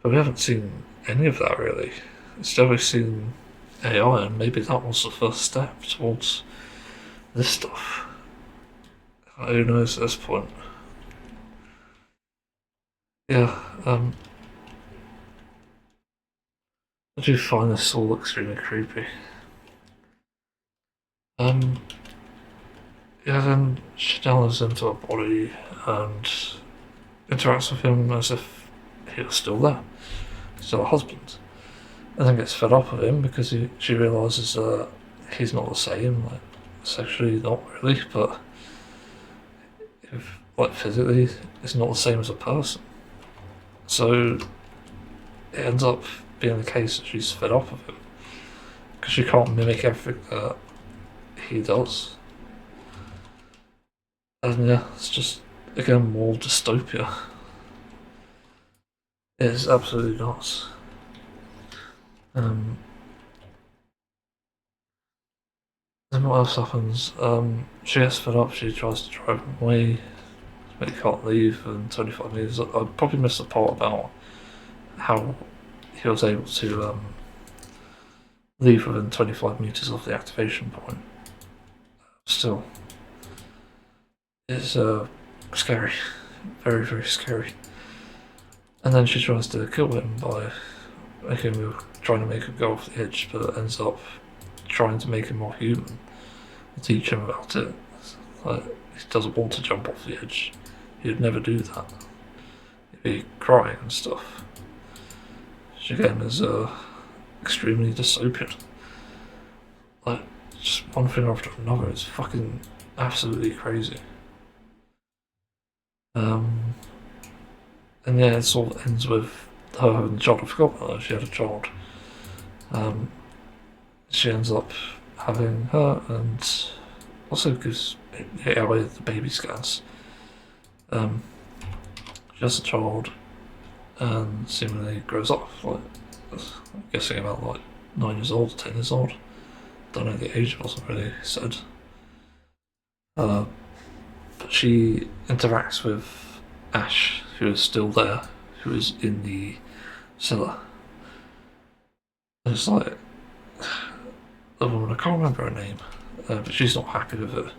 Speaker 1: But we haven't seen any of that really. Instead, we've seen AI, and maybe that was the first step towards this stuff. Who knows at this point? Yeah, I do find this all extremely creepy. Um, yeah, then she delves into her body and interacts with him as if he was still there, still a husband. And then gets fed up with him because she realises that he's not the same, like sexually not really, but if like physically it's not the same as a person. So it ends up being the case that she's fed up with him because she can't mimic everything that he does. And yeah, it's just again more dystopia. It's absolutely nuts. Um, then what else happens? She gets fed up. She tries to drive him away, but he can't leave. And 25 meters. I probably missed the part about how he was able to leave within 25 meters of the activation point. Still, it's scary, very very scary. And then she tries to kill him by trying to make him go off the edge, but ends up trying to make him more human, teach him about it. Like, he doesn't want to jump off the edge. He'd never do that. He'd be crying and stuff. Which again is extremely dystopian. Like, just one thing after another. It's fucking absolutely crazy. And yeah, it sort of ends with her having a child. I forgot that she had a child. She ends up having her and also gives away the baby scans. She has a child and seemingly grows up. Like, I'm guessing about like 9 years old, 10 years old. Don't know the age, wasn't really said. But she interacts with Ash, who is still there, who is in the cellar. And it's like the woman, I can't remember her name, but she's not happy with it.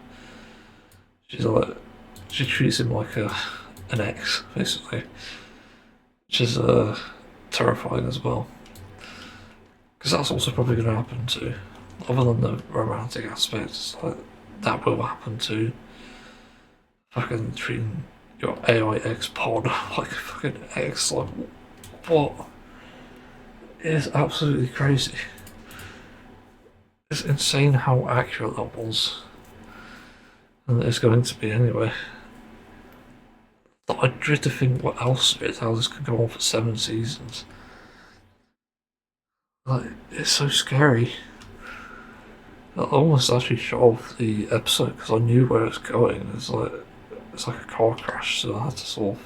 Speaker 1: She's like, she treats him like an ex, basically, which is terrifying as well. Because that's also probably going to happen too. Other than the romantic aspects, like that will happen too. Fucking treating your AI ex pod like a fucking ex, like what? It is absolutely crazy. It's insane how accurate that was. And it's going to be anyway. But I dread to think what else it is, how this could go on for 7 seasons. Like, it's so scary. I almost actually shut off the episode because I knew where it was going. It's like a car crash, so I had to sort of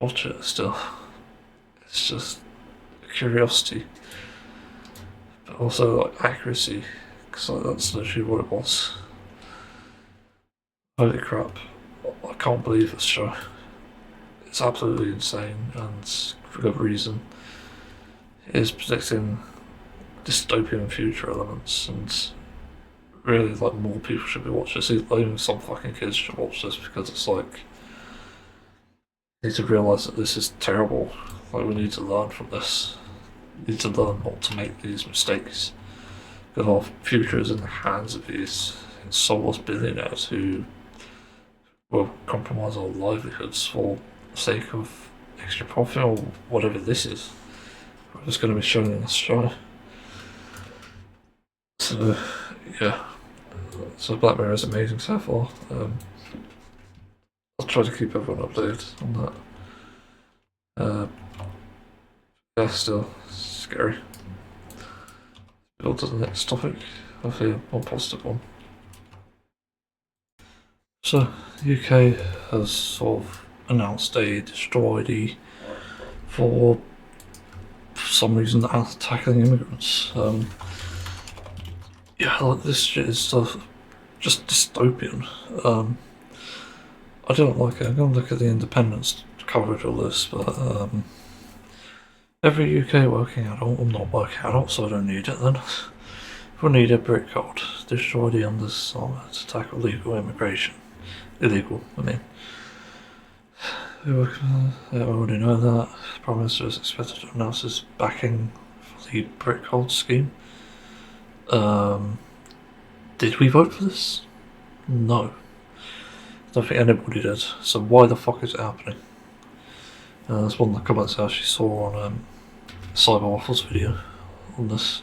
Speaker 1: watch it still. It's just curiosity, but also like accuracy, because like, that's literally what it was. Holy crap! I can't believe this show. It's absolutely insane, and for good reason. It is predicting dystopian future elements, and really, like, more people should be watching this. Even some fucking kids should watch this because it's like, you need to realise that this is terrible. Like, we need to learn from this. We need to learn not to make these mistakes. Because our future is in the hands of these soulless billionaires who will compromise our livelihoods for the sake of extra profit or whatever this is. It's going to be shown in this show. So, yeah. So Black Mirror is amazing so far. I'll try to keep everyone updated on that. Yeah, still scary. Build to the next topic. Hopefully a more positive one. So, the UK has sort of announced a destroy ID for some reason tackling immigrants. Yeah, like, this shit is just dystopian. I don't like it. I'm gonna look at the Independence coverage of this, but every UK working adult, I'm not working adult, so I don't need it then. We need a brick code, destroy the undersummer to tackle illegal immigration. Illegal, I mean. I already know that. The Prime Minister is expected to announce his backing for the brick code scheme. Did we vote for this? No. I don't think anybody did, so why the fuck is it happening? That's one of the comments I actually saw on Cyber Waffles video on this.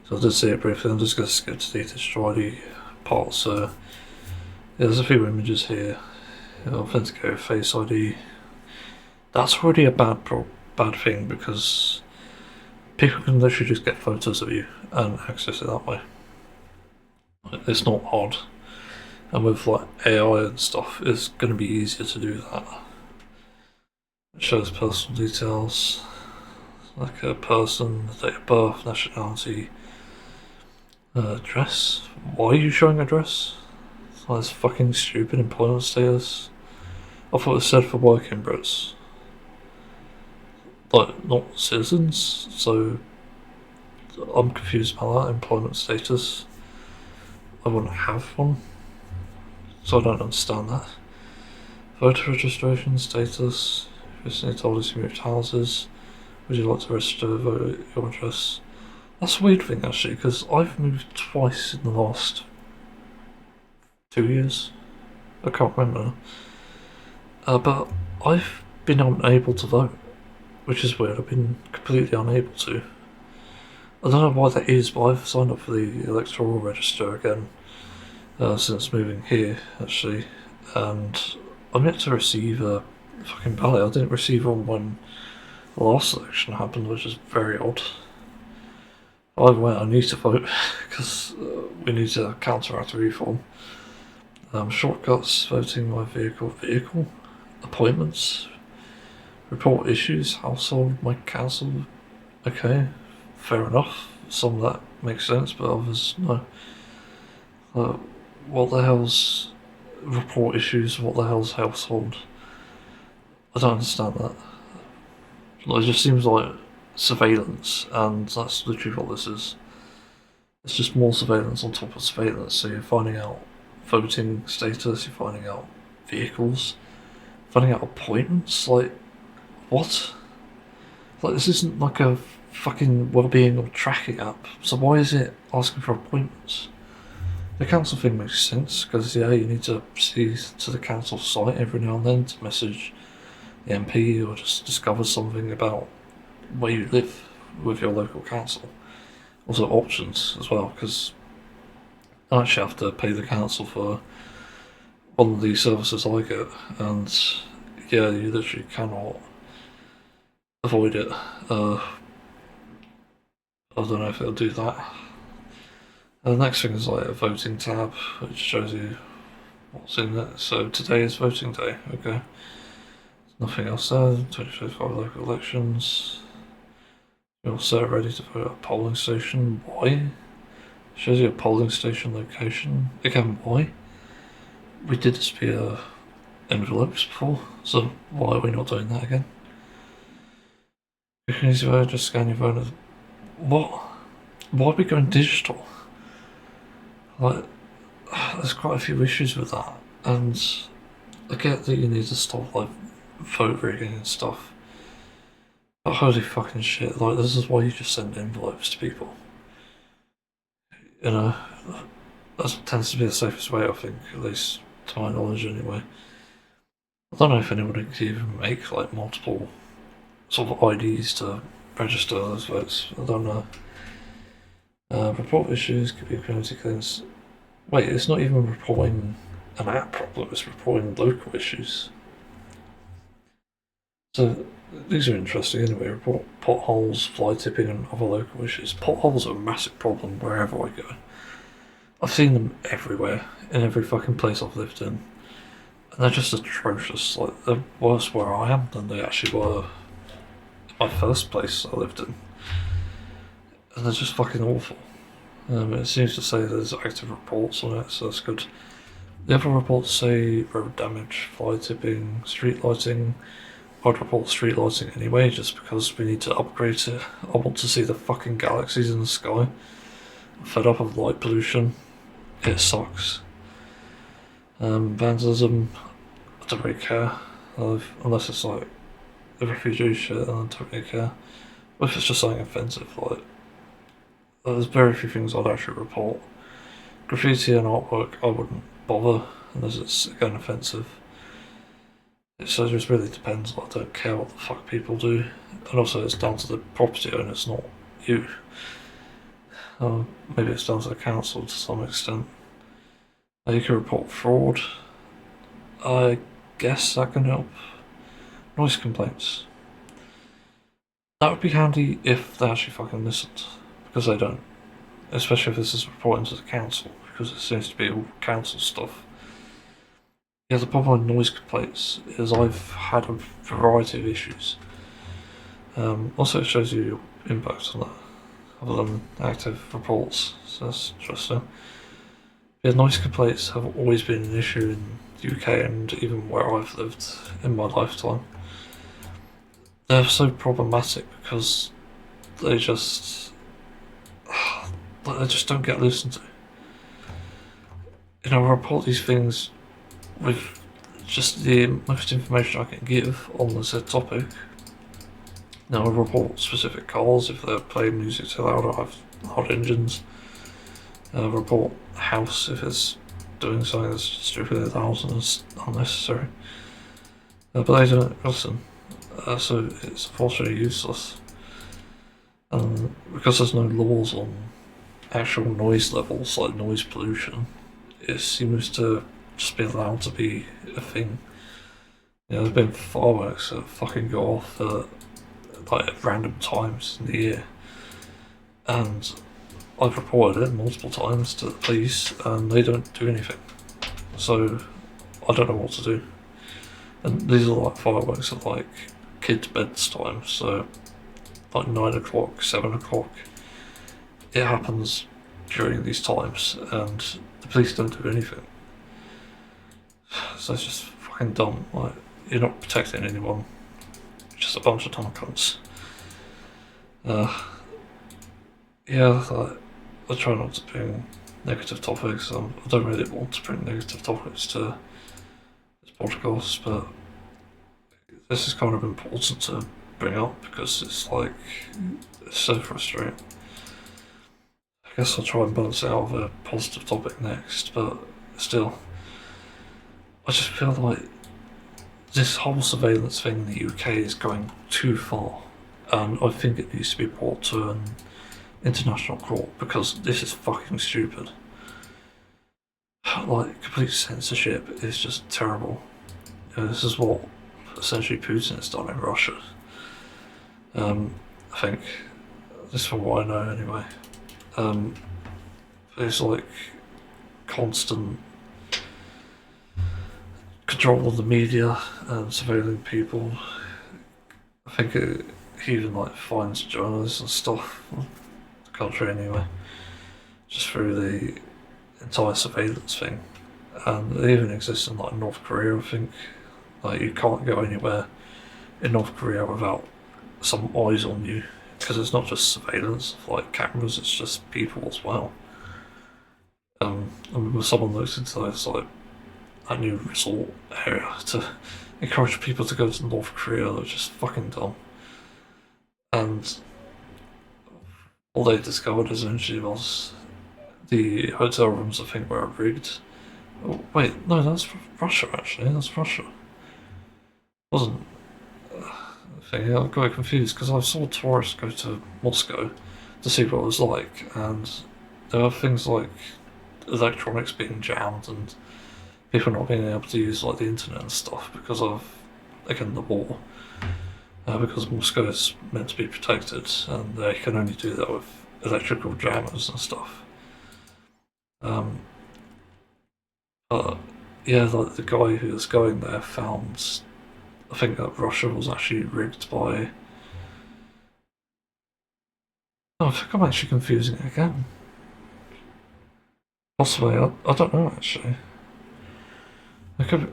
Speaker 1: So I did see it briefly. I'm just going to skip to the destroy the part. So yeah, there's a few images here. Authenticated Face ID. That's already a bad thing because people can literally just get photos of you and access it that way. It's not odd. And with like AI and stuff, it's going to be easier to do that. It shows personal details, like a person, date of birth, nationality, address. Why are you showing address? That's fucking stupid. Employment status. I thought it said for working Brits. Like, not citizens, so I'm confused about that. Employment status. I wouldn't have one, so I don't understand that. Voter registration status. Recently told us you moved houses. Would you like to register vote your address? That's a weird thing actually, because I've moved twice in the last 2 years. I can't remember. But I've been unable to vote, which is weird. I've been completely unable to. I don't know why that is, but I've signed up for the electoral register again since moving here, actually, and I'm yet to receive a fucking ballot. I didn't receive one when the last election happened, which is very odd. Either way, I need to vote because we need to counteract reform. Shortcuts, voting by vehicle, appointments, report issues, household, my council. Okay, fair enough. Some of that makes sense, but others no. What the hell's report issues? What the hell's household? I don't understand that. It just seems like surveillance, and that's literally what this is. It's just more surveillance on top of surveillance. So you're finding out voting status, you're finding out vehicles, finding out appointments. Like, what? Like, this isn't like a fucking well-being or tracking app. So why is it asking for appointments? The council thing makes sense because yeah, you need to see to the council site every now and then to message the MP or just discover something about where you live with your local council. also options as well, because I actually have to pay the council for one of these services I get, and yeah, you literally cannot avoid it. I don't know if it'll do that. The next thing is like a voting tab, which shows you what's in it. So today is voting day, okay. Nothing else there. 2025 local elections. You're also ready to vote at a polling station. Why? Shows you a polling station location. Again, why? We did this via envelopes before, so why are we not doing that again? You can use your vote, just scan your vote. What? Why are we going digital? Like, there's quite a few issues with that, and I get that you need to stop like vote rigging and stuff. But holy fucking shit, like this is why you just send envelopes to people. You know, that tends to be the safest way, I think, at least to my knowledge anyway. I don't know if anybody can even make like multiple sort of IDs to register those votes. I don't know. Report issues, could be community clearance. Wait, it's not even reporting an app problem, it's reporting local issues. So these are interesting anyway. Report potholes, fly tipping, and other local issues. Potholes are a massive problem wherever I go. I've seen them everywhere, in every fucking place I've lived in. And they're just atrocious. Like, they're worse where I am than they actually were in my first place I lived in. And they're just fucking awful. It seems to say there's active reports on it, so that's good. The other reports say road damage, fly tipping, street lighting. I'd report street lighting anyway, just because we need to upgrade it. I want to see the fucking galaxies in the sky. I'm fed up of light pollution. It sucks. Vandalism, I don't really care. Unless it's like the refugee shit, then I don't really care. But if it's just something offensive, like, there's very few things I'd actually report. Graffiti and artwork, I wouldn't bother, unless it's, again, offensive. So it just really depends. I don't care what the fuck people do. And also it's down to the property owner, it's not you. Maybe it's down to the council to some extent. You can report fraud. I guess that can help. Noise complaints. That would be handy if they actually fucking listened. Because they don't. Especially if this is reporting to the council, because it seems to be all council stuff. Yeah, the problem with noise complaints is I've had a variety of issues. Also, it shows you your impact on that, other than active reports, so that's interesting. Yeah, noise complaints have always been an issue in the UK and even where I've lived in my lifetime. They're so problematic because they just don't get listened to. You know, I report these things with just the most information I can give on the said topic. Now I report specific cars if they're playing music too loud or have hot engines. Report the house if it's doing something that's stupidly loud and is unnecessary. But they don't listen, so it's unfortunately useless. And because there's no laws on actual noise levels, like noise pollution, it seems to just be allowed to be a thing. You know, there's been fireworks that fucking go off at random times in the year, and I've reported it multiple times to the police and they don't do anything. So I don't know what to do. And these are like fireworks at like kids' beds time, so like 9 o'clock, 7 o'clock. It happens during these times and the police don't do anything. So it's just fucking dumb. Like, you're not protecting anyone. Just a bunch of dumb cunts. Yeah, like, I try not to bring negative topics. I don't really want to bring negative topics to this podcast, but this is kind of important to bring up because it's like, it's so frustrating. I guess I'll try and balance it out with a positive topic next, but still, I just feel like this whole surveillance thing in the UK is going too far, and I think it needs to be brought to an international court because this is fucking stupid. Like, complete censorship is just terrible. This is what essentially Putin has done in Russia. I think, this is from what I know anyway. There's like constant control of the media and surveilling people. I think he even like fines journalists and stuff, the country anyway, just through the entire surveillance thing. And it even exists in like North Korea, I think. Like, you can't go anywhere in North Korea without some eyes on you, because it's not just surveillance of like cameras, it's just people as well. And when someone looks into this, like, a new resort area to encourage people to go to North Korea, they're just fucking dumb. And all they discovered essentially was the hotel rooms, I think, were rigged. Oh, wait, no, that's Russia actually. That's Russia. Wasn't. Thing. I got confused because I saw tourists go to Moscow to see what it was like, and there are things like electronics being jammed and people not being able to use like the internet and stuff because of, again, the war. Because Moscow is meant to be protected, and they can only do that with electrical jammers and stuff. But yeah, like the guy who was going there found, I think that Russia was actually rigged by. Oh, I think I'm actually confusing it again. Possibly, I don't know actually. I could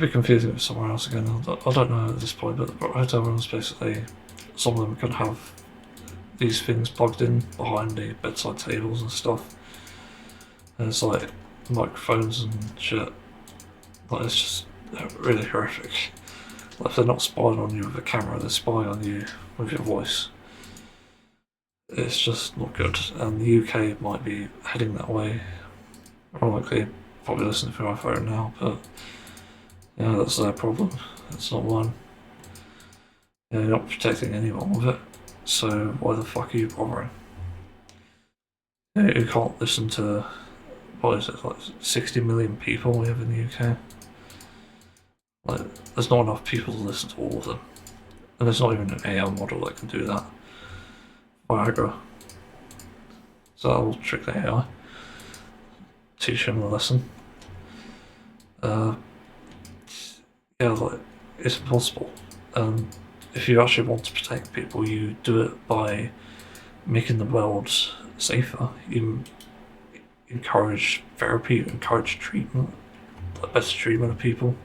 Speaker 1: be confusing it with somewhere else again. I don't know at this point, but the hotel rooms basically, some of them can have these things plugged in behind the bedside tables and stuff. And it's like microphones and shit. Like, it's just really horrific. Like, if they're not spying on you with a camera, they're spying on you with your voice. It's just not good. And the UK might be heading that way. Ironically, probably listening through my phone now, but yeah, that's their problem. It's not mine. Yeah, you're not protecting anyone with it, so why the fuck are you bothering? Yeah, you can't listen to, what is it, like 60 million people we have in the UK? Like, there's not enough people to listen to all of them. And there's not even an AI model that can do that. Viagra. So that will trick the AI. Teach him a lesson. Yeah, like, it's impossible. If you actually want to protect people, you do it by making the world safer. You encourage therapy, you encourage treatment, like better treatment of people,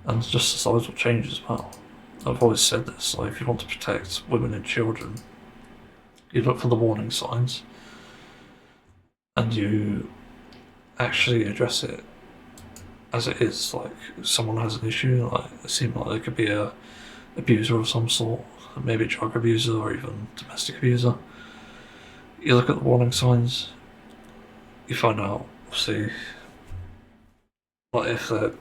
Speaker 1: and just societal change as well. I've always said this, like, if you want to protect women and children, you look for the warning signs, and you actually address it as it is. Like, someone has an issue, like, it seems like there could be a abuser of some sort, maybe a drug abuser or even domestic abuser. You look at the warning signs, you find out, obviously, like, if they're,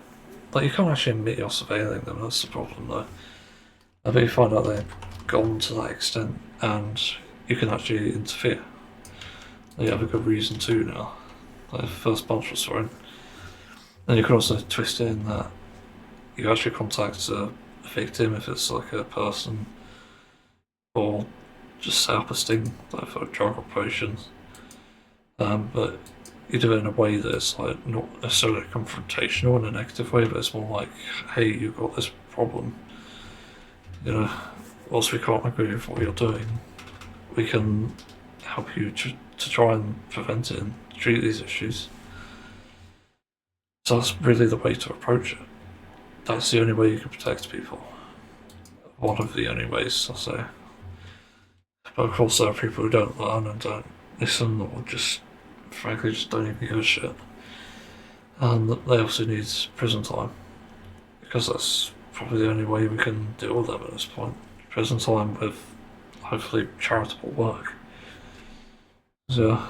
Speaker 1: like, you can't actually admit you're surveilling them, that's the problem though. But you find out they've gone to that extent and you can actually interfere. You have a good reason to now. Like, the first punch was thrown. And you can also twist it in that you actually contact a victim if it's like a person, or just set up a sting, like for drug or potions. But you do it in a way that's like not necessarily confrontational in a negative way, but it's more like, hey, you've got this problem. You know, whilst we can't agree with what you're doing, we can help you to try and prevent it and treat these issues. So that's really the way to approach it. That's the only way you can protect people. One of the only ways, I'll say. But of course, there are people who don't learn and don't listen, or just, frankly, just don't even give a shit. And they also need prison time, because that's probably the only way we can deal with them at this point. Prison time with, hopefully, charitable work. So,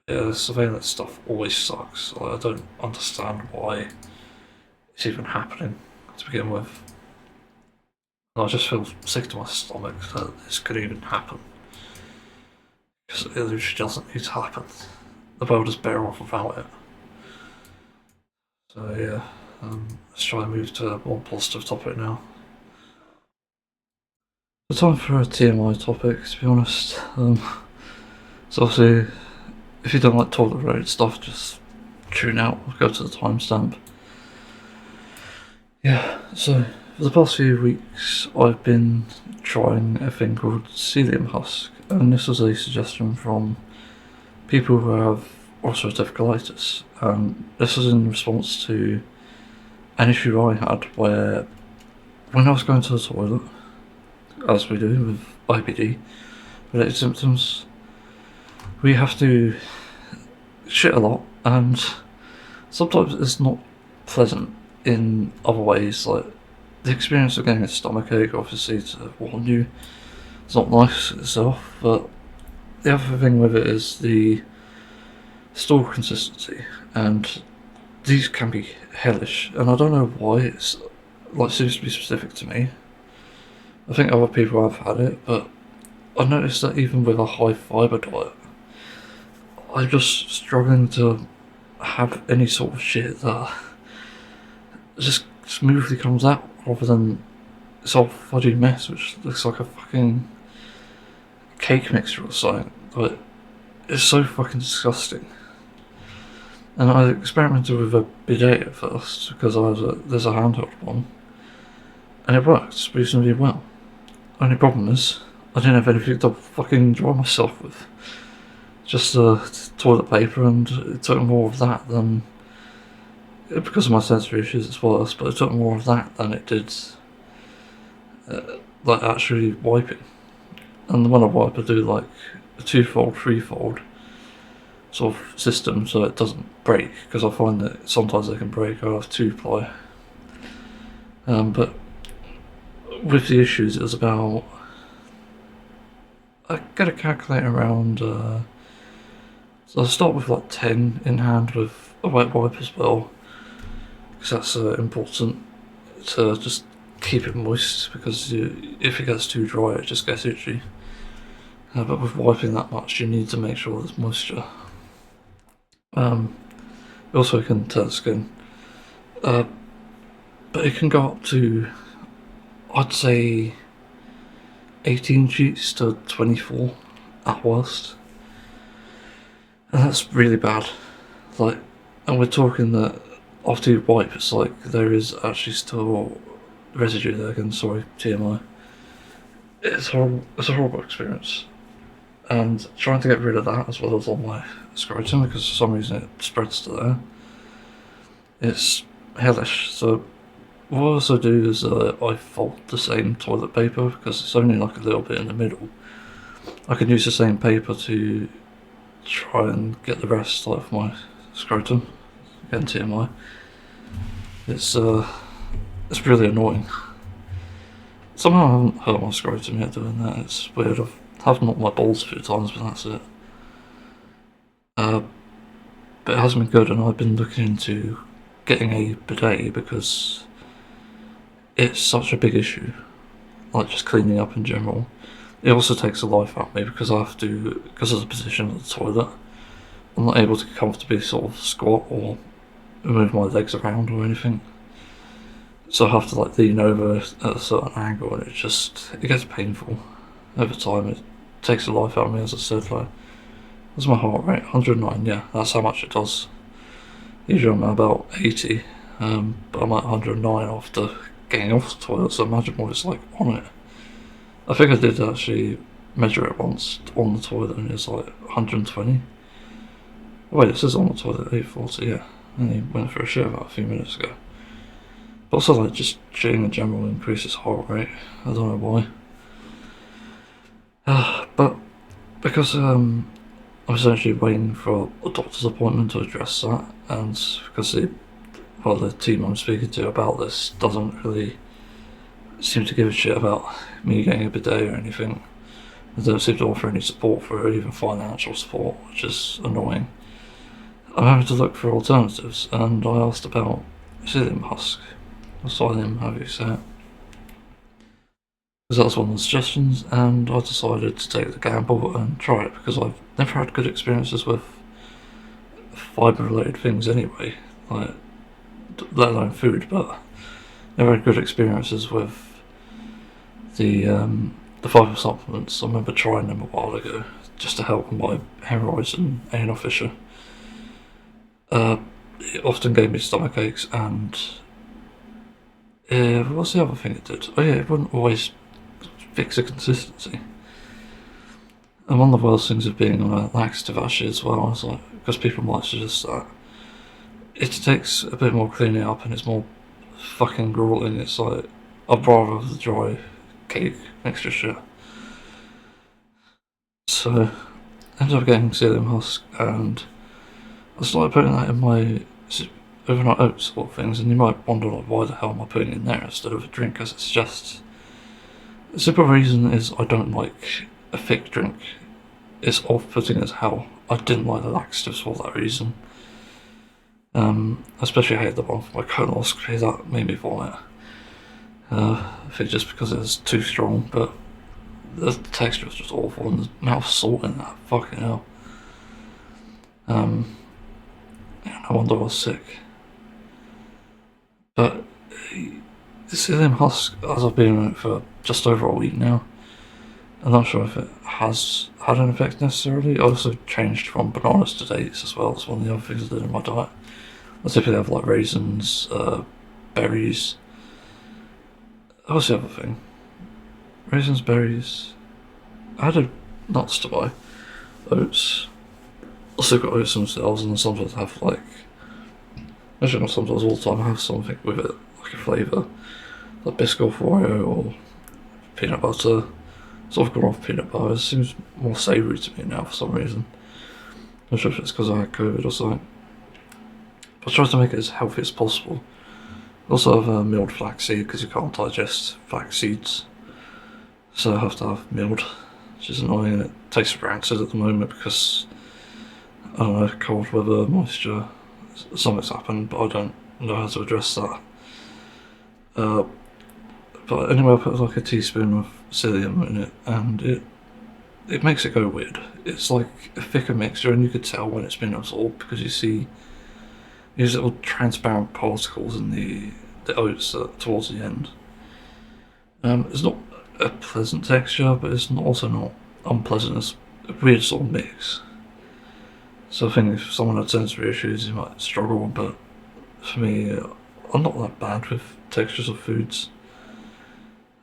Speaker 1: yeah, the surveillance stuff always sucks. Like, I don't understand why it's even happening to begin with. And I just feel sick to my stomach that this could even happen. Because it literally doesn't need to happen. The world is better off without it. So yeah, let's try and move to a more positive topic now. The time for a TMI topic, to be honest. So obviously, if you don't like toilet related stuff, just tune out, go to the timestamp. Yeah, so for the past few weeks I've been trying a thing called Psylium Husk, and this was a suggestion from people who have ulcerative colitis. This was in response to an issue I had where when I was going to the toilet, as we do with IBD related symptoms, we have to shit a lot, and sometimes it's not pleasant in other ways. Like the experience of getting a stomachache, obviously, to warn you, it's not nice itself, but the other thing with it is the stool consistency, and these can be hellish, and I don't know why it's like seems to be specific to me. I think other people have had it, but I noticed that even with a high fibre diet, I'm just struggling to have any sort of shit that just smoothly comes out, rather than this whole fudgy mess which looks like a fucking cake mixture or something. Like, it's so fucking disgusting. And I experimented with a bidet at first because there's a handheld one, and it worked reasonably well. Only problem is I didn't have anything to fucking dry myself with. Just toilet paper, and it took more of that than, because of my sensory issues it's worse, but it took more of that than it did like actually wiping. And the one I wipe, I do like a 2-fold, 3-fold sort of system so it doesn't break, because I find that sometimes they can break. I have 2-ply. But with the issues, it was about, I get a calculator around, so I'll start with like 10 in hand with a wet wipe as well, because that's important to just keep it moist, because if it gets too dry it just gets itchy. But with wiping that much you need to make sure there's moisture. It also can turn skin, but it can go up to, I'd say, 18 sheets to 24 at worst, and that's really bad. Like, and we're talking that after you wipe, it's like there is actually still residue there again. Sorry, TMI. It's horrible. It's a horrible experience, and trying to get rid of that as well as all my scrotum, because for some reason it spreads to there, it's hellish. So what I also do is I fold the same toilet paper, because it's only like a little bit in the middle. I can use the same paper to try and get the rest out of my scrotum. Again, TMI. It's really annoying. Somehow I haven't hurt my scrotum yet doing that. It's weird. I've knocked my balls a few times, but that's it. But it hasn't been good, and I've been looking into getting a bidet because it's such a big issue. Like just cleaning up in general. It also takes the life out of me because I have to, because of the position of the toilet, I'm not able to comfortably sort of squat or move my legs around or anything. So I have to like lean over at a certain angle, and it gets painful over time. It takes the life out of me, as I said. Like, what's my heart rate? 109, yeah, that's how much it does. Usually I'm at about 80, but I'm at 109 after getting off the toilet, so imagine what it's like on it. I think I did actually measure it once on the toilet, and it's like 120. Wait, this is on the toilet, 840, yeah. I only went for a shit about a few minutes ago. But also, like, just shitting in general increases heart rate. I don't know why. But because I'm essentially waiting for a doctor's appointment to address that, and because the team I'm speaking to about this doesn't really seem to give a shit about me getting a bidet or anything. They don't seem to offer any support for it, even financial support, which is annoying. I'm having to look for alternatives, and I asked about Psylium Husk, or Psylium, however you say it. because that was one of the suggestions, and I decided to take the gamble and try it because I've never had good experiences with fibre-related things anyway, like, let alone food, but never had good experiences with the fibre supplements. I remember trying them a while ago just to help with my hemorrhoids and anal fissure. It often gave me stomach aches, and what's the other thing it did? Oh yeah, it wouldn't always fix the consistency. And one of the worst things of being on a laxative actually as well is like, because people might suggest that it takes a bit more cleaning up and it's more fucking grueling. It's like, I'd rather have the dry cake mixture shit. So I ended up getting Psylium Husk, and I started putting that in my overnight oats sort of things, and you might wonder like, why the hell am I putting it in there instead of a drink? Because it's just, the simple reason is I don't like a thick drink. It's off-putting as hell. I didn't like the laxatives for that reason. Especially I hated the one for my colonoscopy, that made me vomit. I think just because it was too strong, but the texture was just awful, and the amount of salt in that, fucking hell. No wonder I was sick. But the Psyllium Husk, as I've been on it for just over a week now, I'm not sure if it has had an effect necessarily. I also changed from bananas to dates as well. It's one of the other things I did in my diet. I typically have like raisins, berries. What's the other thing? Raisins, berries. I had nuts to buy. Oats. Also got oats themselves, and sometimes I have like, actually not sometimes, all the time I have something with it, like a flavour. Like Biscoff Oreo or peanut butter. Sort of gone off peanut butter. It seems more savoury to me now for some reason. I'm not sure if it's because I had COVID or something. But I try to make it as healthy as possible. I also have milled flaxseed because you can't digest flax seeds. So I have to have milled, which is annoying, and it tastes rancid at the moment because, I don't know, cold weather, moisture, something's happened, but I don't know how to address that. But anyway, I put like a teaspoon of psyllium in it, and it makes it go weird. It's like a thicker mixture, and you could tell when it's been absorbed because you see these little transparent particles in the oats towards the end. It's not a pleasant texture, but it's also not unpleasant. It's a weird sort of mix. So I think if someone had sensory issues, you might struggle, but for me, I'm not that bad with textures of foods.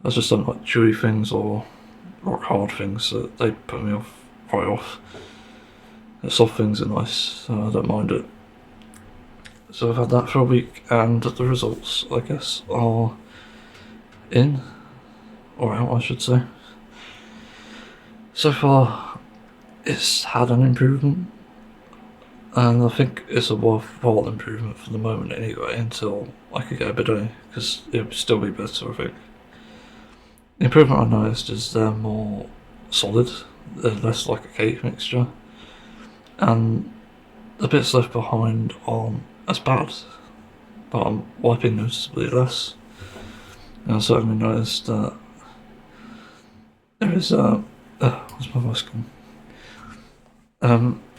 Speaker 1: I just don't like chewy things or rock hard things, so they put me off right off. The soft things are nice, so I don't mind it. So I've had that for a week, and the results, I guess, are in, or out I should say. So far, it's had an improvement, and I think it's a worthwhile improvement for the moment anyway, until I could get a bidet, because it would still be better, I think. The improvement I noticed is they're more solid, they're less like a cake mixture, and the bits left behind aren't as bad, but I'm wiping noticeably less. And I certainly noticed that there is what's my voice gone?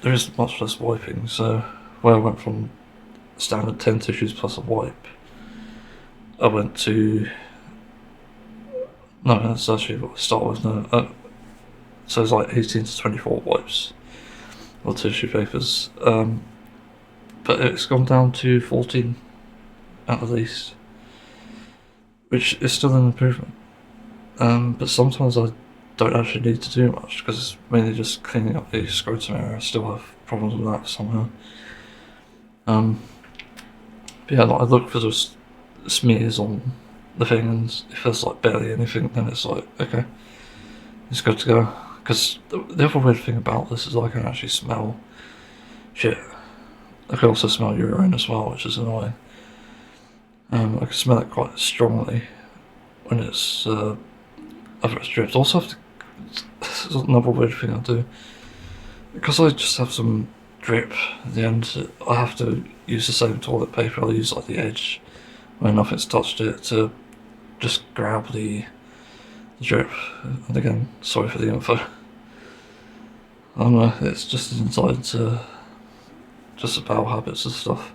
Speaker 1: There is much less wiping, so where I went from standard 10 tissues plus a wipe, I went to, no, that's actually what I started with, no, so it's like 18 to 24 wipes or tissue papers, but it's gone down to 14 at least, which is still an improvement, but sometimes I don't actually need to do much because it's mainly just cleaning up the scrotum area. I still have problems with that somehow. But yeah, like I look for the smears on the thing, and if there's like barely anything, then it's like, okay, it's good to go. Because the other weird thing about this is I can actually smell shit. I can also smell urine as well, which is annoying. I can smell it quite strongly when it's after it's dripped. Also, have to, this is another weird thing I do, because I just have some drip at the end. I have to use the same toilet paper. I'll use like the edge where nothing's touched it to just grab the drip. And again, sorry for the info. I don't know, it's just inside just the bowel habits and stuff.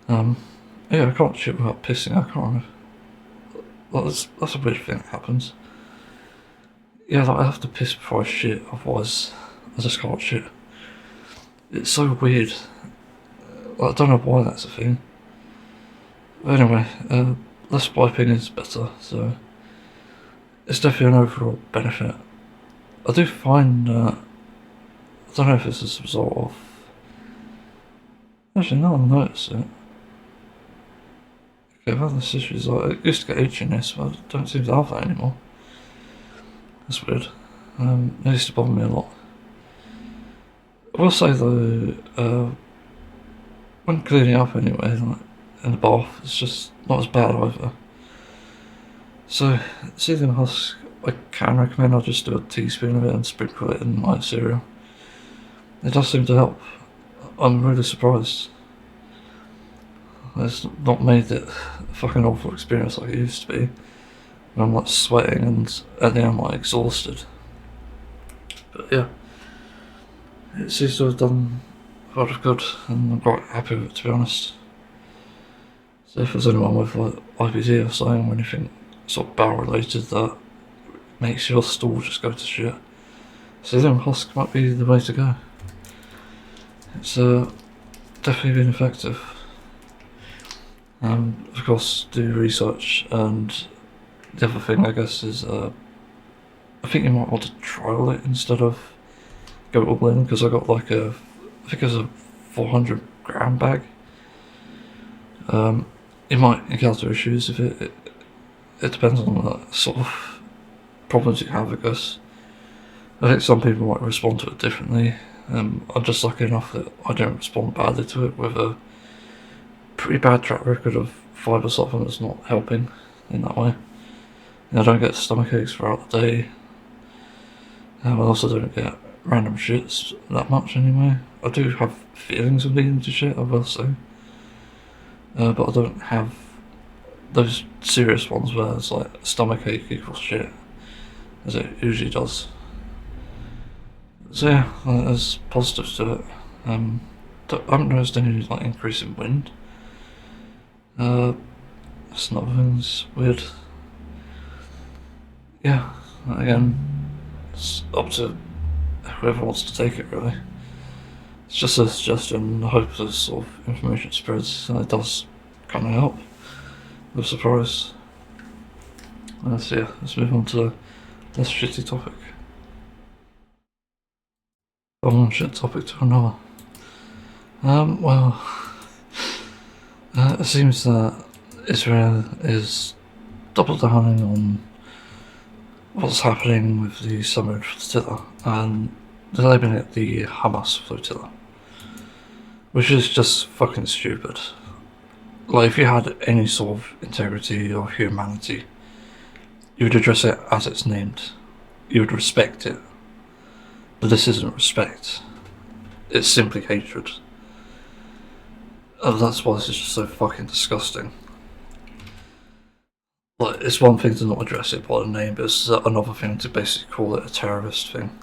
Speaker 1: Yeah, I can't shit without pissing, I can't. That's a weird thing that happens. Yeah, like I have to piss before I shit, otherwise I just can't shit. It's so weird. I don't know why that's a thing. But anyway, less wiping is better, so it's definitely an overall benefit. I do find I don't know if it's as a result of. Actually, no, I've noticed it. Okay, I've had this issue. Like, I used to get itchiness, but I don't seem to have that anymore. That's weird. It used to bother me a lot. I will say though, when cleaning up anyway, like in the bath, it's just not as bad either. So, Psylium Husk, I can recommend I just do a teaspoon of it and sprinkle it in my cereal. It does seem to help. I'm really surprised. It's not made it a fucking awful experience like it used to be. When I'm like sweating and at the end I'm like exhausted. But yeah, it seems to have done a lot of good and I'm quite happy with it, to be honest. So if there's anyone with like IBD or something or anything sort of bowel related that makes your stool just go to shit, Psylium Husk might be the way to go. It's definitely been effective. Of course, do research, and the other thing I guess is I think you might want to trial it instead of go all in, because I got like I think it was a 400 gram bag. You might encounter issues if it depends on the sort of problems you have, I guess. I think some people might respond to it differently. I'm just lucky enough that I don't respond badly to it, with a pretty bad track record of fibre supplements not helping in that way. I don't get stomach aches throughout the day. I also don't get random shits that much anyway. I do have feelings of needing to shit, I will say. But I don't have those serious ones where it's like stomach ache equals shit, as it usually does. So yeah, there's positives to it. I haven't noticed any like increase in wind. That's another thing that's weird. Yeah, again, it's up to whoever wants to take it really. It's just a suggestion. I hope this sort of information spreads and it does kind of help. I'm surprised. So yeah, let's move on to this shitty topic. From one shit topic to another. Well, it seems that Israel is double downing on what's happening with the submarine flotilla, and they're labelling it the Hamas flotilla, which is just fucking stupid. Like, if you had any sort of integrity or humanity, you would address it as it's named. You would respect it. But this isn't respect. It's simply hatred. And that's why this is just so fucking disgusting. Like, it's one thing to not address it by the name, but it's another thing to basically call it a terrorist thing.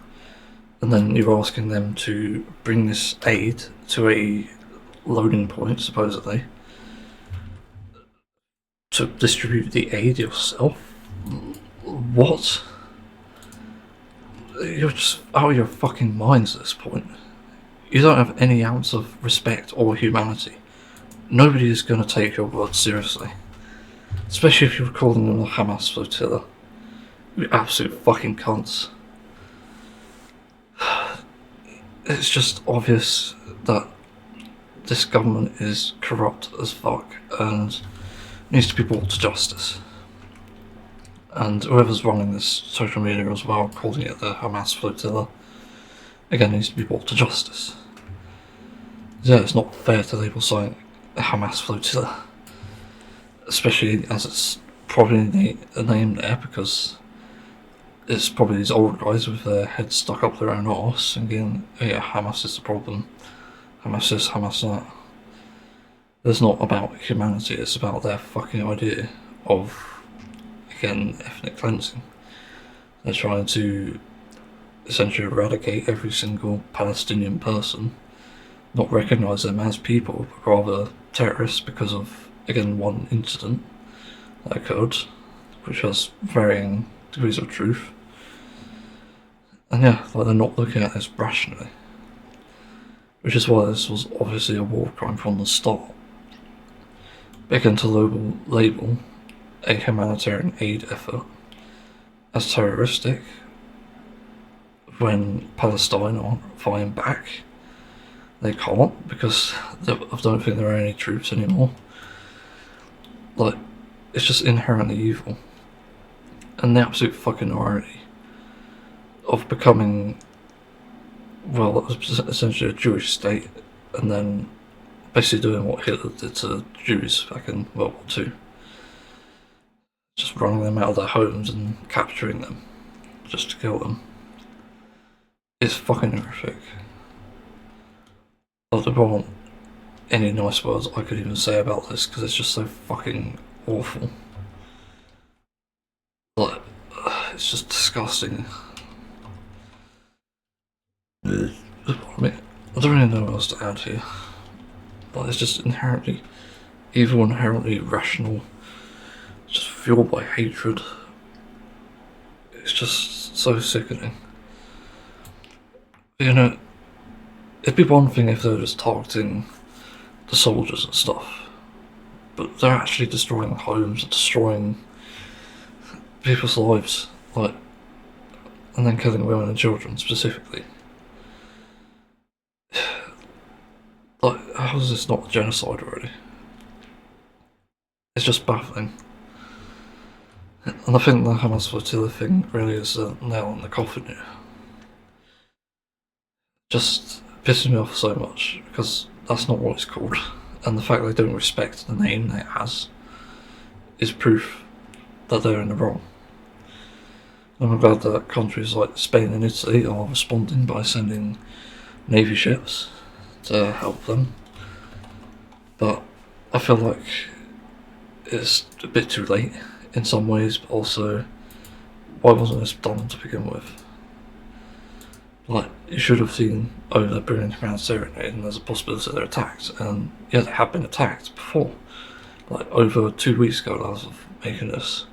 Speaker 1: And then you're asking them to bring this aid to a loading point, supposedly, to distribute the aid yourself? What? You're just out of your fucking minds at this point. You don't have any ounce of respect or humanity. Nobody is going to take your word seriously. Especially if you're calling them the Hamas flotilla. You absolute fucking cunts. It's just obvious that this government is corrupt as fuck and needs to be brought to justice. And whoever's running this social media as well, calling it the Hamas flotilla, again needs to be brought to justice. Yeah, it's not fair to label something a Hamas flotilla, especially as it's probably a name there because it's probably these old guys with their heads stuck up their own arse thinking, oh yeah, Hamas is the problem, Hamas this, Hamas that. It's not about humanity, it's about their fucking idea of, again, ethnic cleansing. They're trying to essentially eradicate every single Palestinian person, not recognise them as people, but rather terrorists because of, again, one incident that occurred, which has varying degrees of truth. And yeah, like they're not looking at this rationally. Which is why this was obviously a war crime from the start. Began to label a humanitarian aid effort as terroristic when Palestine aren't fighting back. They can't, because I don't think there are any troops anymore. Like, it's just inherently evil. And the absolute fucking irony of becoming, well, essentially a Jewish state, and then basically doing what Hitler did to Jews back in World War II. Just running them out of their homes and capturing them just to kill them. It's fucking horrific. There aren't any nice words I could even say about this because it's just so fucking awful. Like, it's just disgusting. I mean, I don't really know what else to add here. Like, it's just inherently evil, inherently irrational, just fueled by hatred. It's just so sickening. You know, it'd be one thing if they were just targeting the soldiers and stuff, but they're actually destroying homes, destroying people's lives, like, and then killing women and children specifically. Like, how is this not genocide already? It's just baffling. And I think the Hamas Floatilla thing really is a nail in the coffin here. Just pisses me off so much, because that's not what it's called. And the fact they don't respect the name it has is proof that they're in the wrong. And I'm glad that countries like Spain and Italy are responding by sending Navy ships to help them. But I feel like it's a bit too late in some ways, but also, why wasn't this done to begin with? Like, you should have seen, oh, they're bringing humanitarian aid and there's a possibility they're attacked, and yeah, they have been attacked before. Like, over 2 weeks ago, as of making this,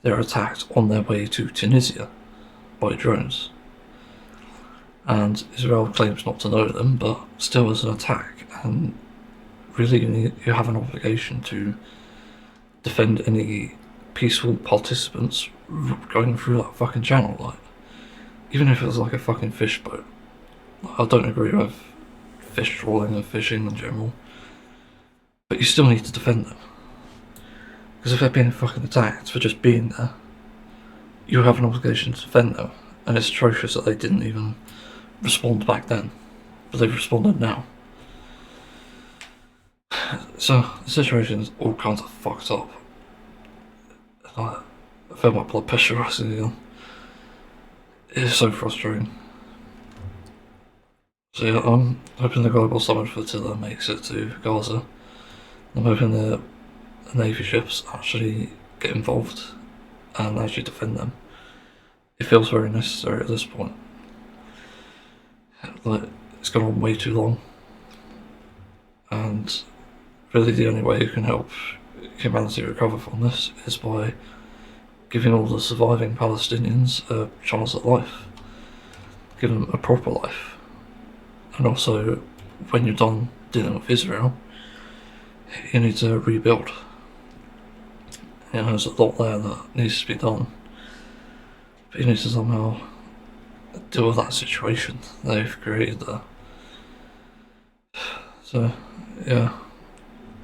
Speaker 1: they were attacked on their way to Tunisia by drones. And Israel claims not to know them, but still it's an attack, and really you have an obligation to defend any peaceful participants going through that fucking channel, like, even if it was like a fucking fish boat. I don't agree with fish trawling and fishing in general, but you still need to defend them. Because if they're being fucking attacked for just being there, you have an obligation to defend them, and it's atrocious that they didn't even respond back then, but they've responded now. So the situation is all kinds of fucked up. I feel my blood pressure rising again. It is so frustrating. So yeah, I'm hoping the global summit Floatilla makes it to Gaza. I'm hoping the Navy ships actually get involved and actually defend them. It feels very necessary at this point. Like, it's gone on way too long, and really the only way you can help humanity recover from this is by giving all the surviving Palestinians a chance at life, giving them a proper life. And also, when you're done dealing with Israel, you need to rebuild. You know, there's a lot there that needs to be done, but you need to somehow deal with that situation they've created there. So, yeah,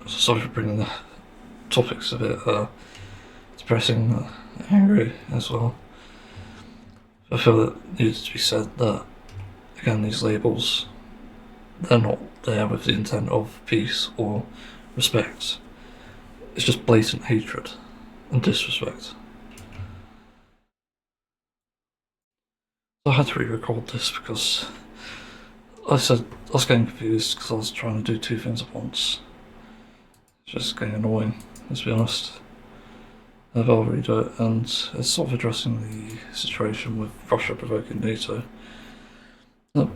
Speaker 1: sorry for bringing the topics a bit depressing, angry as well. I feel it needs to be said that, again, these labels, they're not there with the intent of peace or respect. It's just blatant hatred and disrespect. I had to re-record this because I was getting confused because I was trying to do two things at once. It's just getting annoying, let's be honest. I'll read it, and it's sort of addressing the situation with Russia provoking NATO. I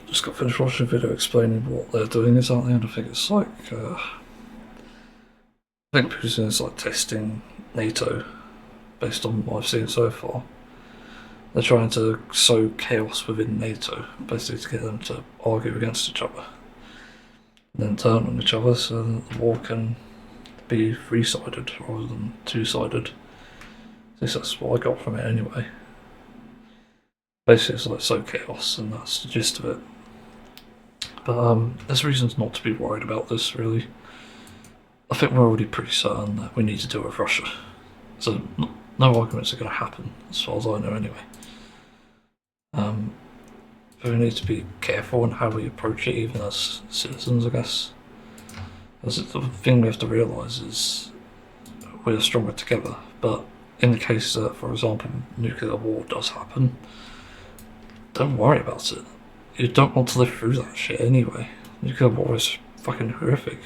Speaker 1: just got finished watching a video explaining what they're doing exactly, and I think it's like, I think Putin is like testing NATO based on what I've seen so far. They're trying to sow chaos within NATO, basically to get them to argue against each other, and then turn on each other so that the war can be three-sided rather than two-sided. At least that's what I got from it anyway. Basically it's like sow chaos, and that's the gist of it. But there's reasons not to be worried about this, really. I think we're already pretty certain that we need to deal with Russia. So no arguments are going to happen, as far as I know anyway. But we need to be careful in how we approach it, even as citizens, I guess. Because the thing we have to realise is we're stronger together, but in the case that, for example, nuclear war does happen, don't worry about it. You don't want to live through that shit anyway. Nuclear war is fucking horrific.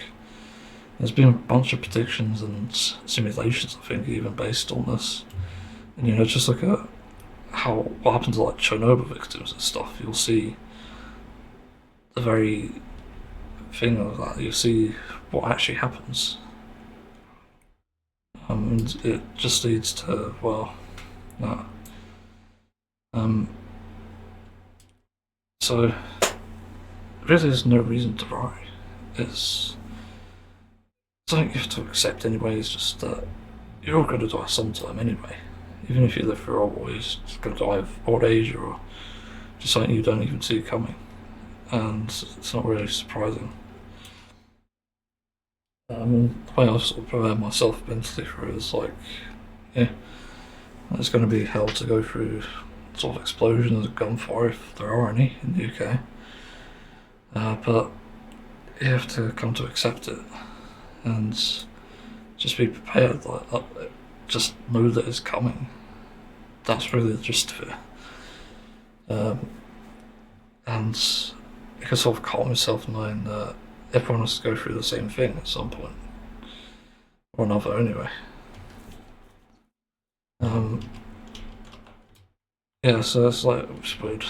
Speaker 1: There's been a bunch of predictions and simulations, I think, even based on this. And you know, just look at what happened to like Chernobyl victims and stuff. You'll see the very thing of that. You'll see what actually happens. And it just leads to, well, that. So, really there's no reason to worry. It's something you have to accept anyway, it's just that you're all going to die sometime anyway. Even if you live through old boys, it's going to die of old age or just something you don't even see coming. And it's not really surprising. The way I sort of prepare myself mentally for it is like, yeah, it's going to be hell to go through sort of explosions of gunfire if there are any in the UK. But you have to come to accept it and just be prepared. Like, just know that it's coming. That's really the gist of it. And I can sort of calm myself knowing that everyone has to go through the same thing at some point or another, anyway. Yeah, so it's like it's weird.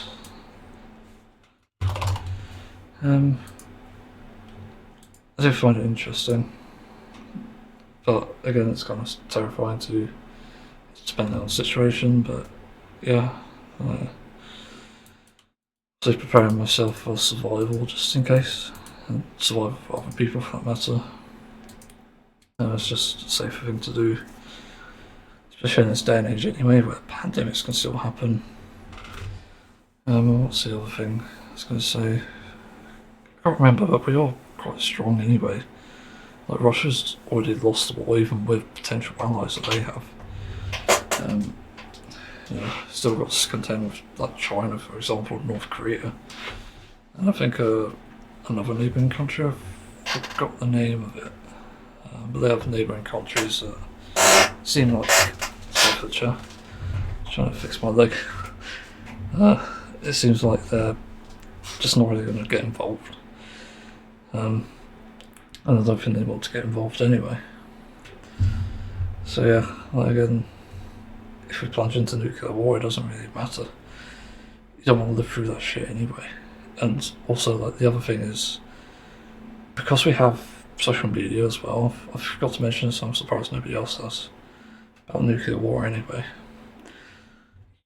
Speaker 1: I do find it interesting, but again, it's kind of terrifying to depending on the situation. But yeah, so preparing myself for survival just in case, and survival for other people for that matter. It's just a safer thing to do, especially in this day and age anyway, where pandemics can still happen. What's the other thing I was going to say? I can't remember, but we are quite strong anyway. Like, Russia's already lost the war, even with potential allies that they have. Still got to contend with like China, for example, North Korea, and I think another neighbouring country. I forgot the name of it, but they have neighbouring countries that seem like Staffordshire. Trying to fix my leg. It seems like they're just not really going to get involved. And I don't think they want to get involved anyway. So yeah, like again, if we plunge into nuclear war, it doesn't really matter. You don't want to live through that shit anyway. And also, like, the other thing is, because we have social media as well, I forgot to mention this, I'm surprised nobody else has, about nuclear war anyway.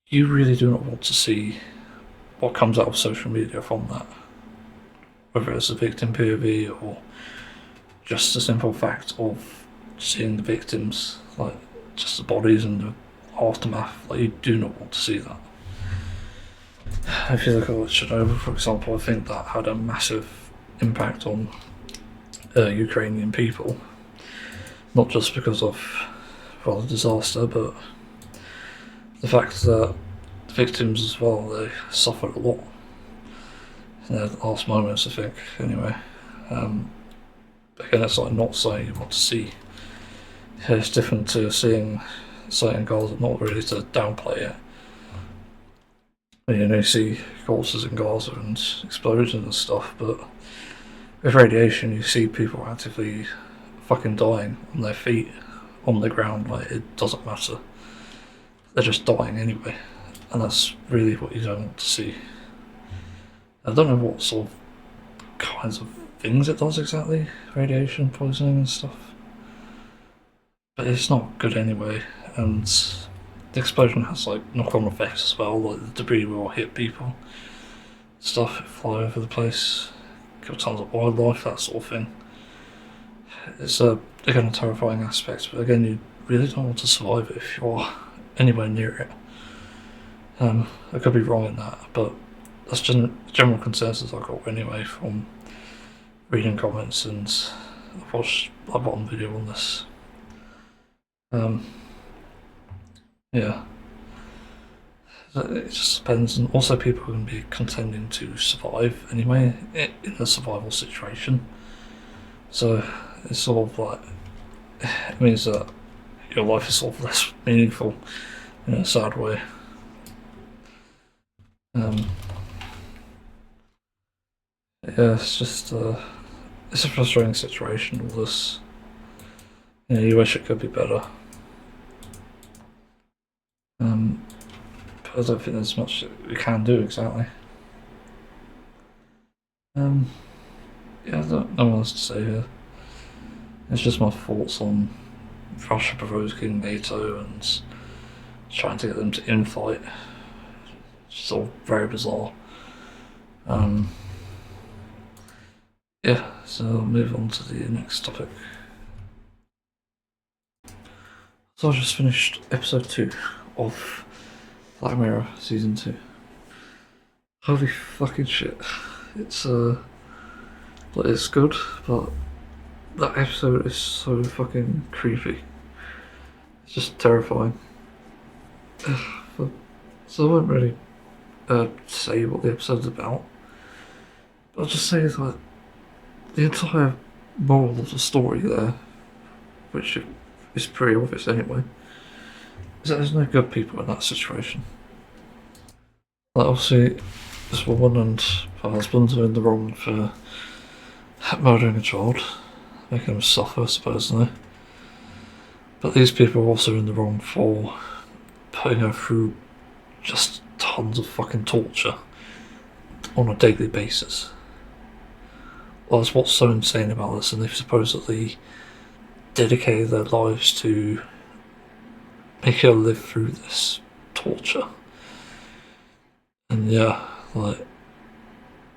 Speaker 1: You really do not want to see what comes out of social media from that. Whether it's a victim POV or just the simple fact of seeing the victims, like just the bodies and the aftermath. Like, you do not want to see that. If you look at Chernobyl, for example, I think that had a massive impact on Ukrainian people, not just because of the disaster, but the fact that the victims as well, they suffered a lot in their last moments, I think, anyway. Again, it's like not something you want to see. Yeah, it's different to seeing sight in Gaza, not really to downplay it. You see corpses in Gaza and explosions and stuff, but with radiation you see people actively fucking dying on their feet on the ground, like, it doesn't matter. They're just dying anyway, and that's really what you don't want to see. I don't know what sort of kinds of things it does exactly, radiation poisoning and stuff, but it's not good anyway, and the explosion has like knock-on effects as well, like the debris will hit people, stuff fly over the place, kill tons of wildlife, that sort of thing. It's again a terrifying aspect, but again you really don't want to survive it if you're anywhere near it. I could be wrong in that, but that's general consensus I got anyway from reading comments, and I've watched a bottom video on this. Yeah, it just depends, and also people can be contending to survive anyway in a survival situation. So it's sort of like, it means that your life is sort of less meaningful in a sad way. Yeah, it's just it's a frustrating situation, all this. You wish it could be better. But I don't think there's much that we can do exactly. Yeah, I don't know what else to say here. It's just my thoughts on Russia provoking NATO and trying to get them to infight. It's all very bizarre. Yeah, so I'll move on to the next topic. So I just finished episode 2 of Black Mirror season 2. Holy fucking shit. It's good, but that episode is so fucking creepy. It's just terrifying. So I won't really say what the episode's about. But I'll just say that the entire moral of the story there, which is pretty obvious anyway, is that there's no good people in that situation. Like, obviously, this woman and her husband are in the wrong for murdering a child, making them suffer, supposedly. But these people are also in the wrong for putting her through just tons of fucking torture on a daily basis. Well, that's what's so insane about this, and they've supposedly dedicated their lives to make her live through this torture. And yeah, like,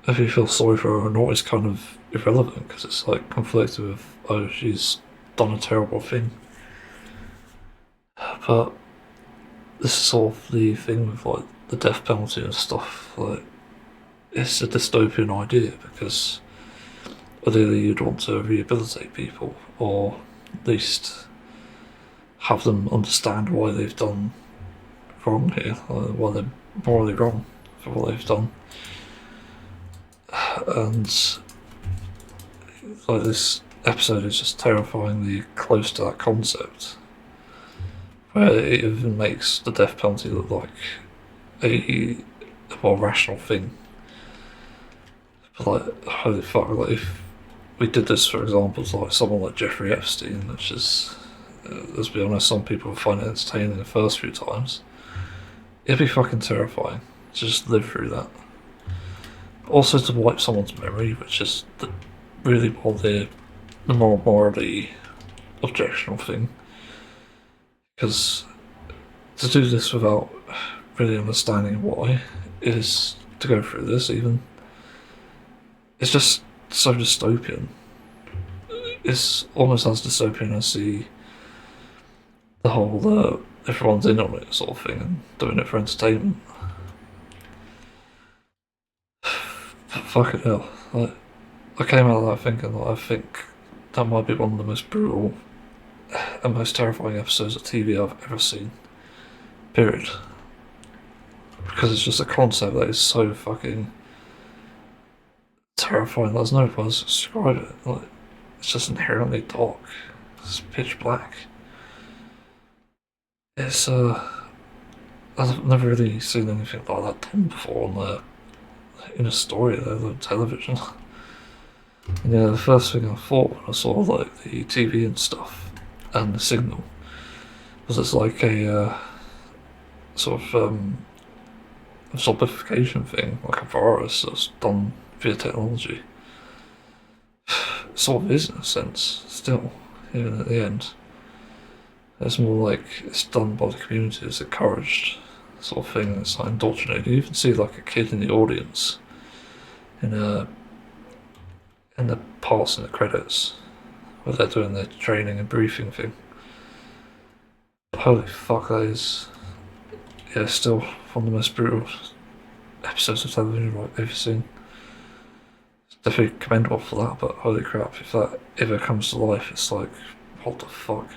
Speaker 1: if you feel sorry for her or not is kind of irrelevant, because it's like conflicted with, oh, she's done a terrible thing. But this is sort of the thing with like the death penalty and stuff, like, it's a dystopian idea, because ideally you'd want to rehabilitate people, or at least have them understand why they've done wrong here, why they're morally wrong for what they've done. And like, this episode is just terrifyingly close to that concept, where it even makes the death penalty look like a more rational thing. But like, holy fuck, like, if we did this, for example, to like someone like Jeffrey Epstein, which is, let's be honest, some people find it entertaining the first few times, it'd be fucking terrifying to just live through that. Also to wipe someone's memory, which is really more the more morally objectionable thing. Because to do this without really understanding why is to go through this even. It's just so dystopian. It's almost as dystopian as the whole everyone's in on it sort of thing and doing it for entertainment. Fucking hell. Like, I came out of that thinking that I think that might be one of the most brutal and most terrifying episodes of TV I've ever seen. Period. Because it's just a concept that is so fucking terrifying. There's no words to describe it. Like, it's just inherently dark. It's pitch black. It's I've never really seen anything like that done before in a story, on television. And yeah, the first thing I thought when I saw like the TV and stuff and the signal Because it's like a sort of zombification thing, like a virus that's done via technology. It sort of is in a sense, still, even at the end. It's more like it's done by the community, it's encouraged, sort of thing. It's like indoctrinated. You even see like a kid in the audience in the parts in the credits where they're doing their training and briefing thing. Holy fuck, that is, yeah, still one of the most brutal episodes of television I've ever seen. It's definitely commendable for that, but holy crap, if that ever comes to life, it's like, what the fuck?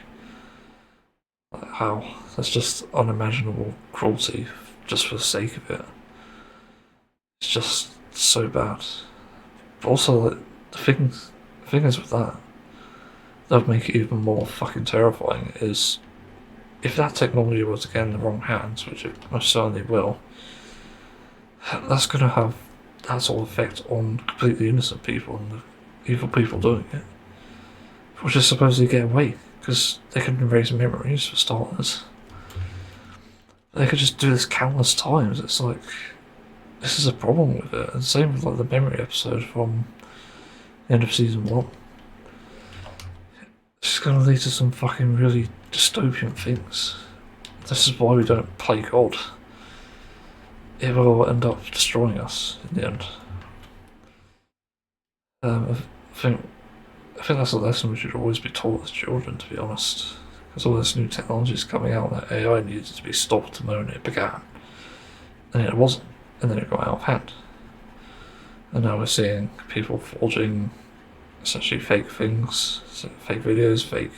Speaker 1: Like, how? That's just unimaginable cruelty just for the sake of it. It's just so bad. But also, like, the thing is with that would make it even more fucking terrifying is if that technology was to get in the wrong hands, which it most certainly will, that's going to have that sort of effect on completely innocent people and the evil people doing it, which is supposedly get away because they can erase memories for starters. They could just do this countless times. It's like, this is a problem with it. And same with like the memory episode from the end of season 1. It's just going to lead to some fucking really dystopian things. This is why we don't play God. It will end up destroying us in the end. I think that's a lesson we should always be taught as children, to be honest. Because all this new technology is coming out that AI needed to be stopped the moment it began. And it wasn't. And then it got out of hand. And now we're seeing people forging essentially fake things, fake videos, fake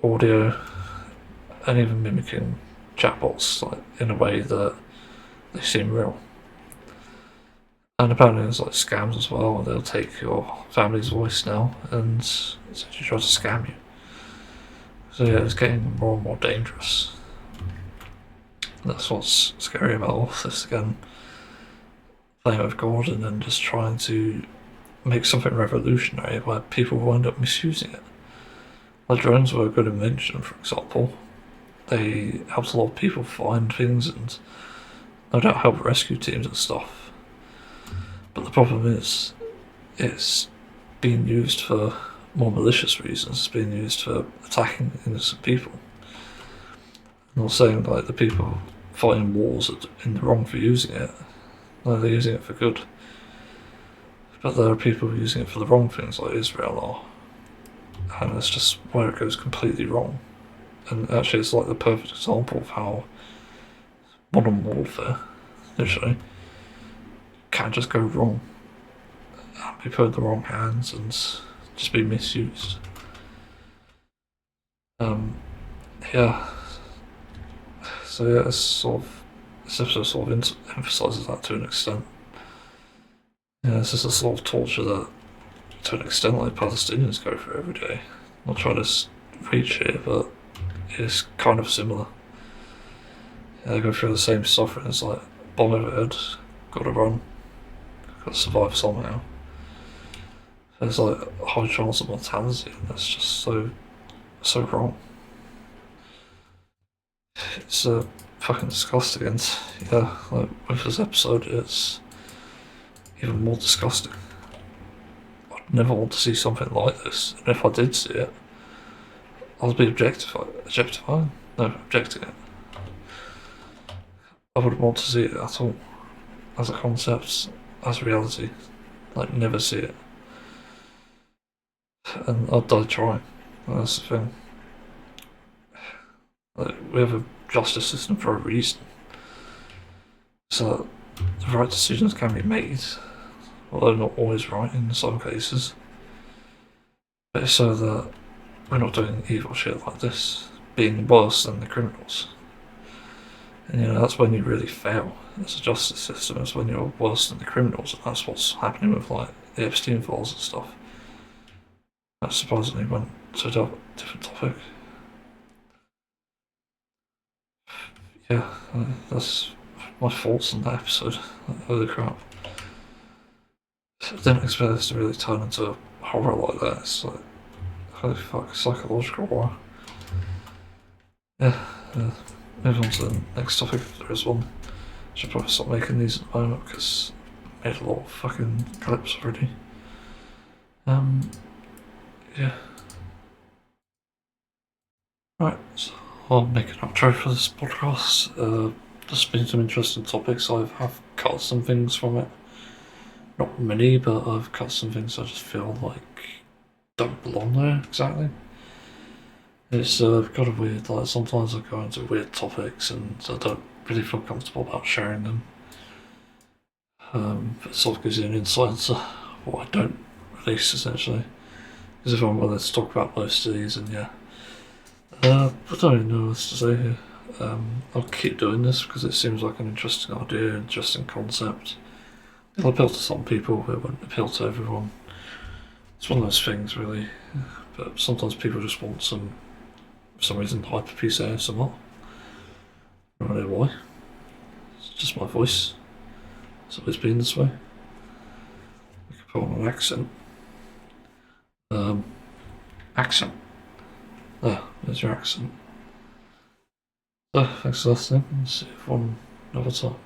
Speaker 1: audio, and even mimicking chatbots like, in a way that they seem real. And apparently there's like scams as well, and they'll take your family's voice now and essentially try to scam you. So yeah, it's getting more and more dangerous. That's what's scary about all this again. Playing with God and then just trying to make something revolutionary where people will end up misusing it. Like drones were a good invention, for example. They helped a lot of people find things and no doubt help rescue teams and stuff. But the problem is, it's being used for more malicious reasons. It's being used for attacking innocent people. I'm not saying like the people fighting wars are in the wrong for using it. No, they're using it for good. But there are people using it for the wrong things, like Israel are. And it's just where it goes completely wrong. And actually it's like the perfect example of how modern warfare, literally, can just go wrong. Be put in the wrong hands and just be misused. Yeah. So yeah, this episode sort of emphasises that to an extent. Yeah, this is a sort of torture that, to an extent, like Palestinians go through every day. I'm not trying to reach here, but it's kind of similar. Yeah, they go through the same suffering. It's like bomb overhead, gotta run, gotta survive somehow. There's like high chance of mortality, and that's just so wrong. It's fucking disgusting, and yeah, like with this episode, it's even more disgusting. I'd never want to see something like this, and if I did see it, I'd be objectifying it. I wouldn't want to see it at all, as a concept, as reality. Like, never see it. And I'd die trying. That's the thing. Like, we have a justice system for a reason. So that the right decisions can be made, although not always right in some cases. But it's so that we're not doing evil shit like this, being worse than the criminals. And that's when you really fail as a justice system, is when you're worse than the criminals, and that's what's happening with like the Epstein files and stuff. That surprisingly went to a different topic. Yeah, that's my thoughts on that episode. Holy crap. I didn't expect this to really turn into a horror like that. It's like, holy fuck, psychological horror. Yeah, move on to the next topic if there is one. Should probably stop making these at the moment because I made a lot of fucking clips already. Yeah. Right, so I'll make an outro for this podcast. There's been some interesting topics. I've cut some things from it. Not many, but I've cut some things I just feel like don't belong there exactly. It's kind of weird, like sometimes I go into weird topics and I don't really feel comfortable about sharing them. But it sort of gives you an insight into what I don't release essentially. Because if I'm willing to talk about most of these, and yeah. I don't really know what else to say here. I'll keep doing this because it seems like an interesting idea, interesting concept. It'll appeal to some people, but it won't appeal to everyone. It's one of those things, really. But sometimes people just want for some reason, HYPERPEACE ASMR. I don't know why. It's just my voice. It's always been this way. We could put on an accent. Accent. There's your accent. So, thanks for listening. See you for another time.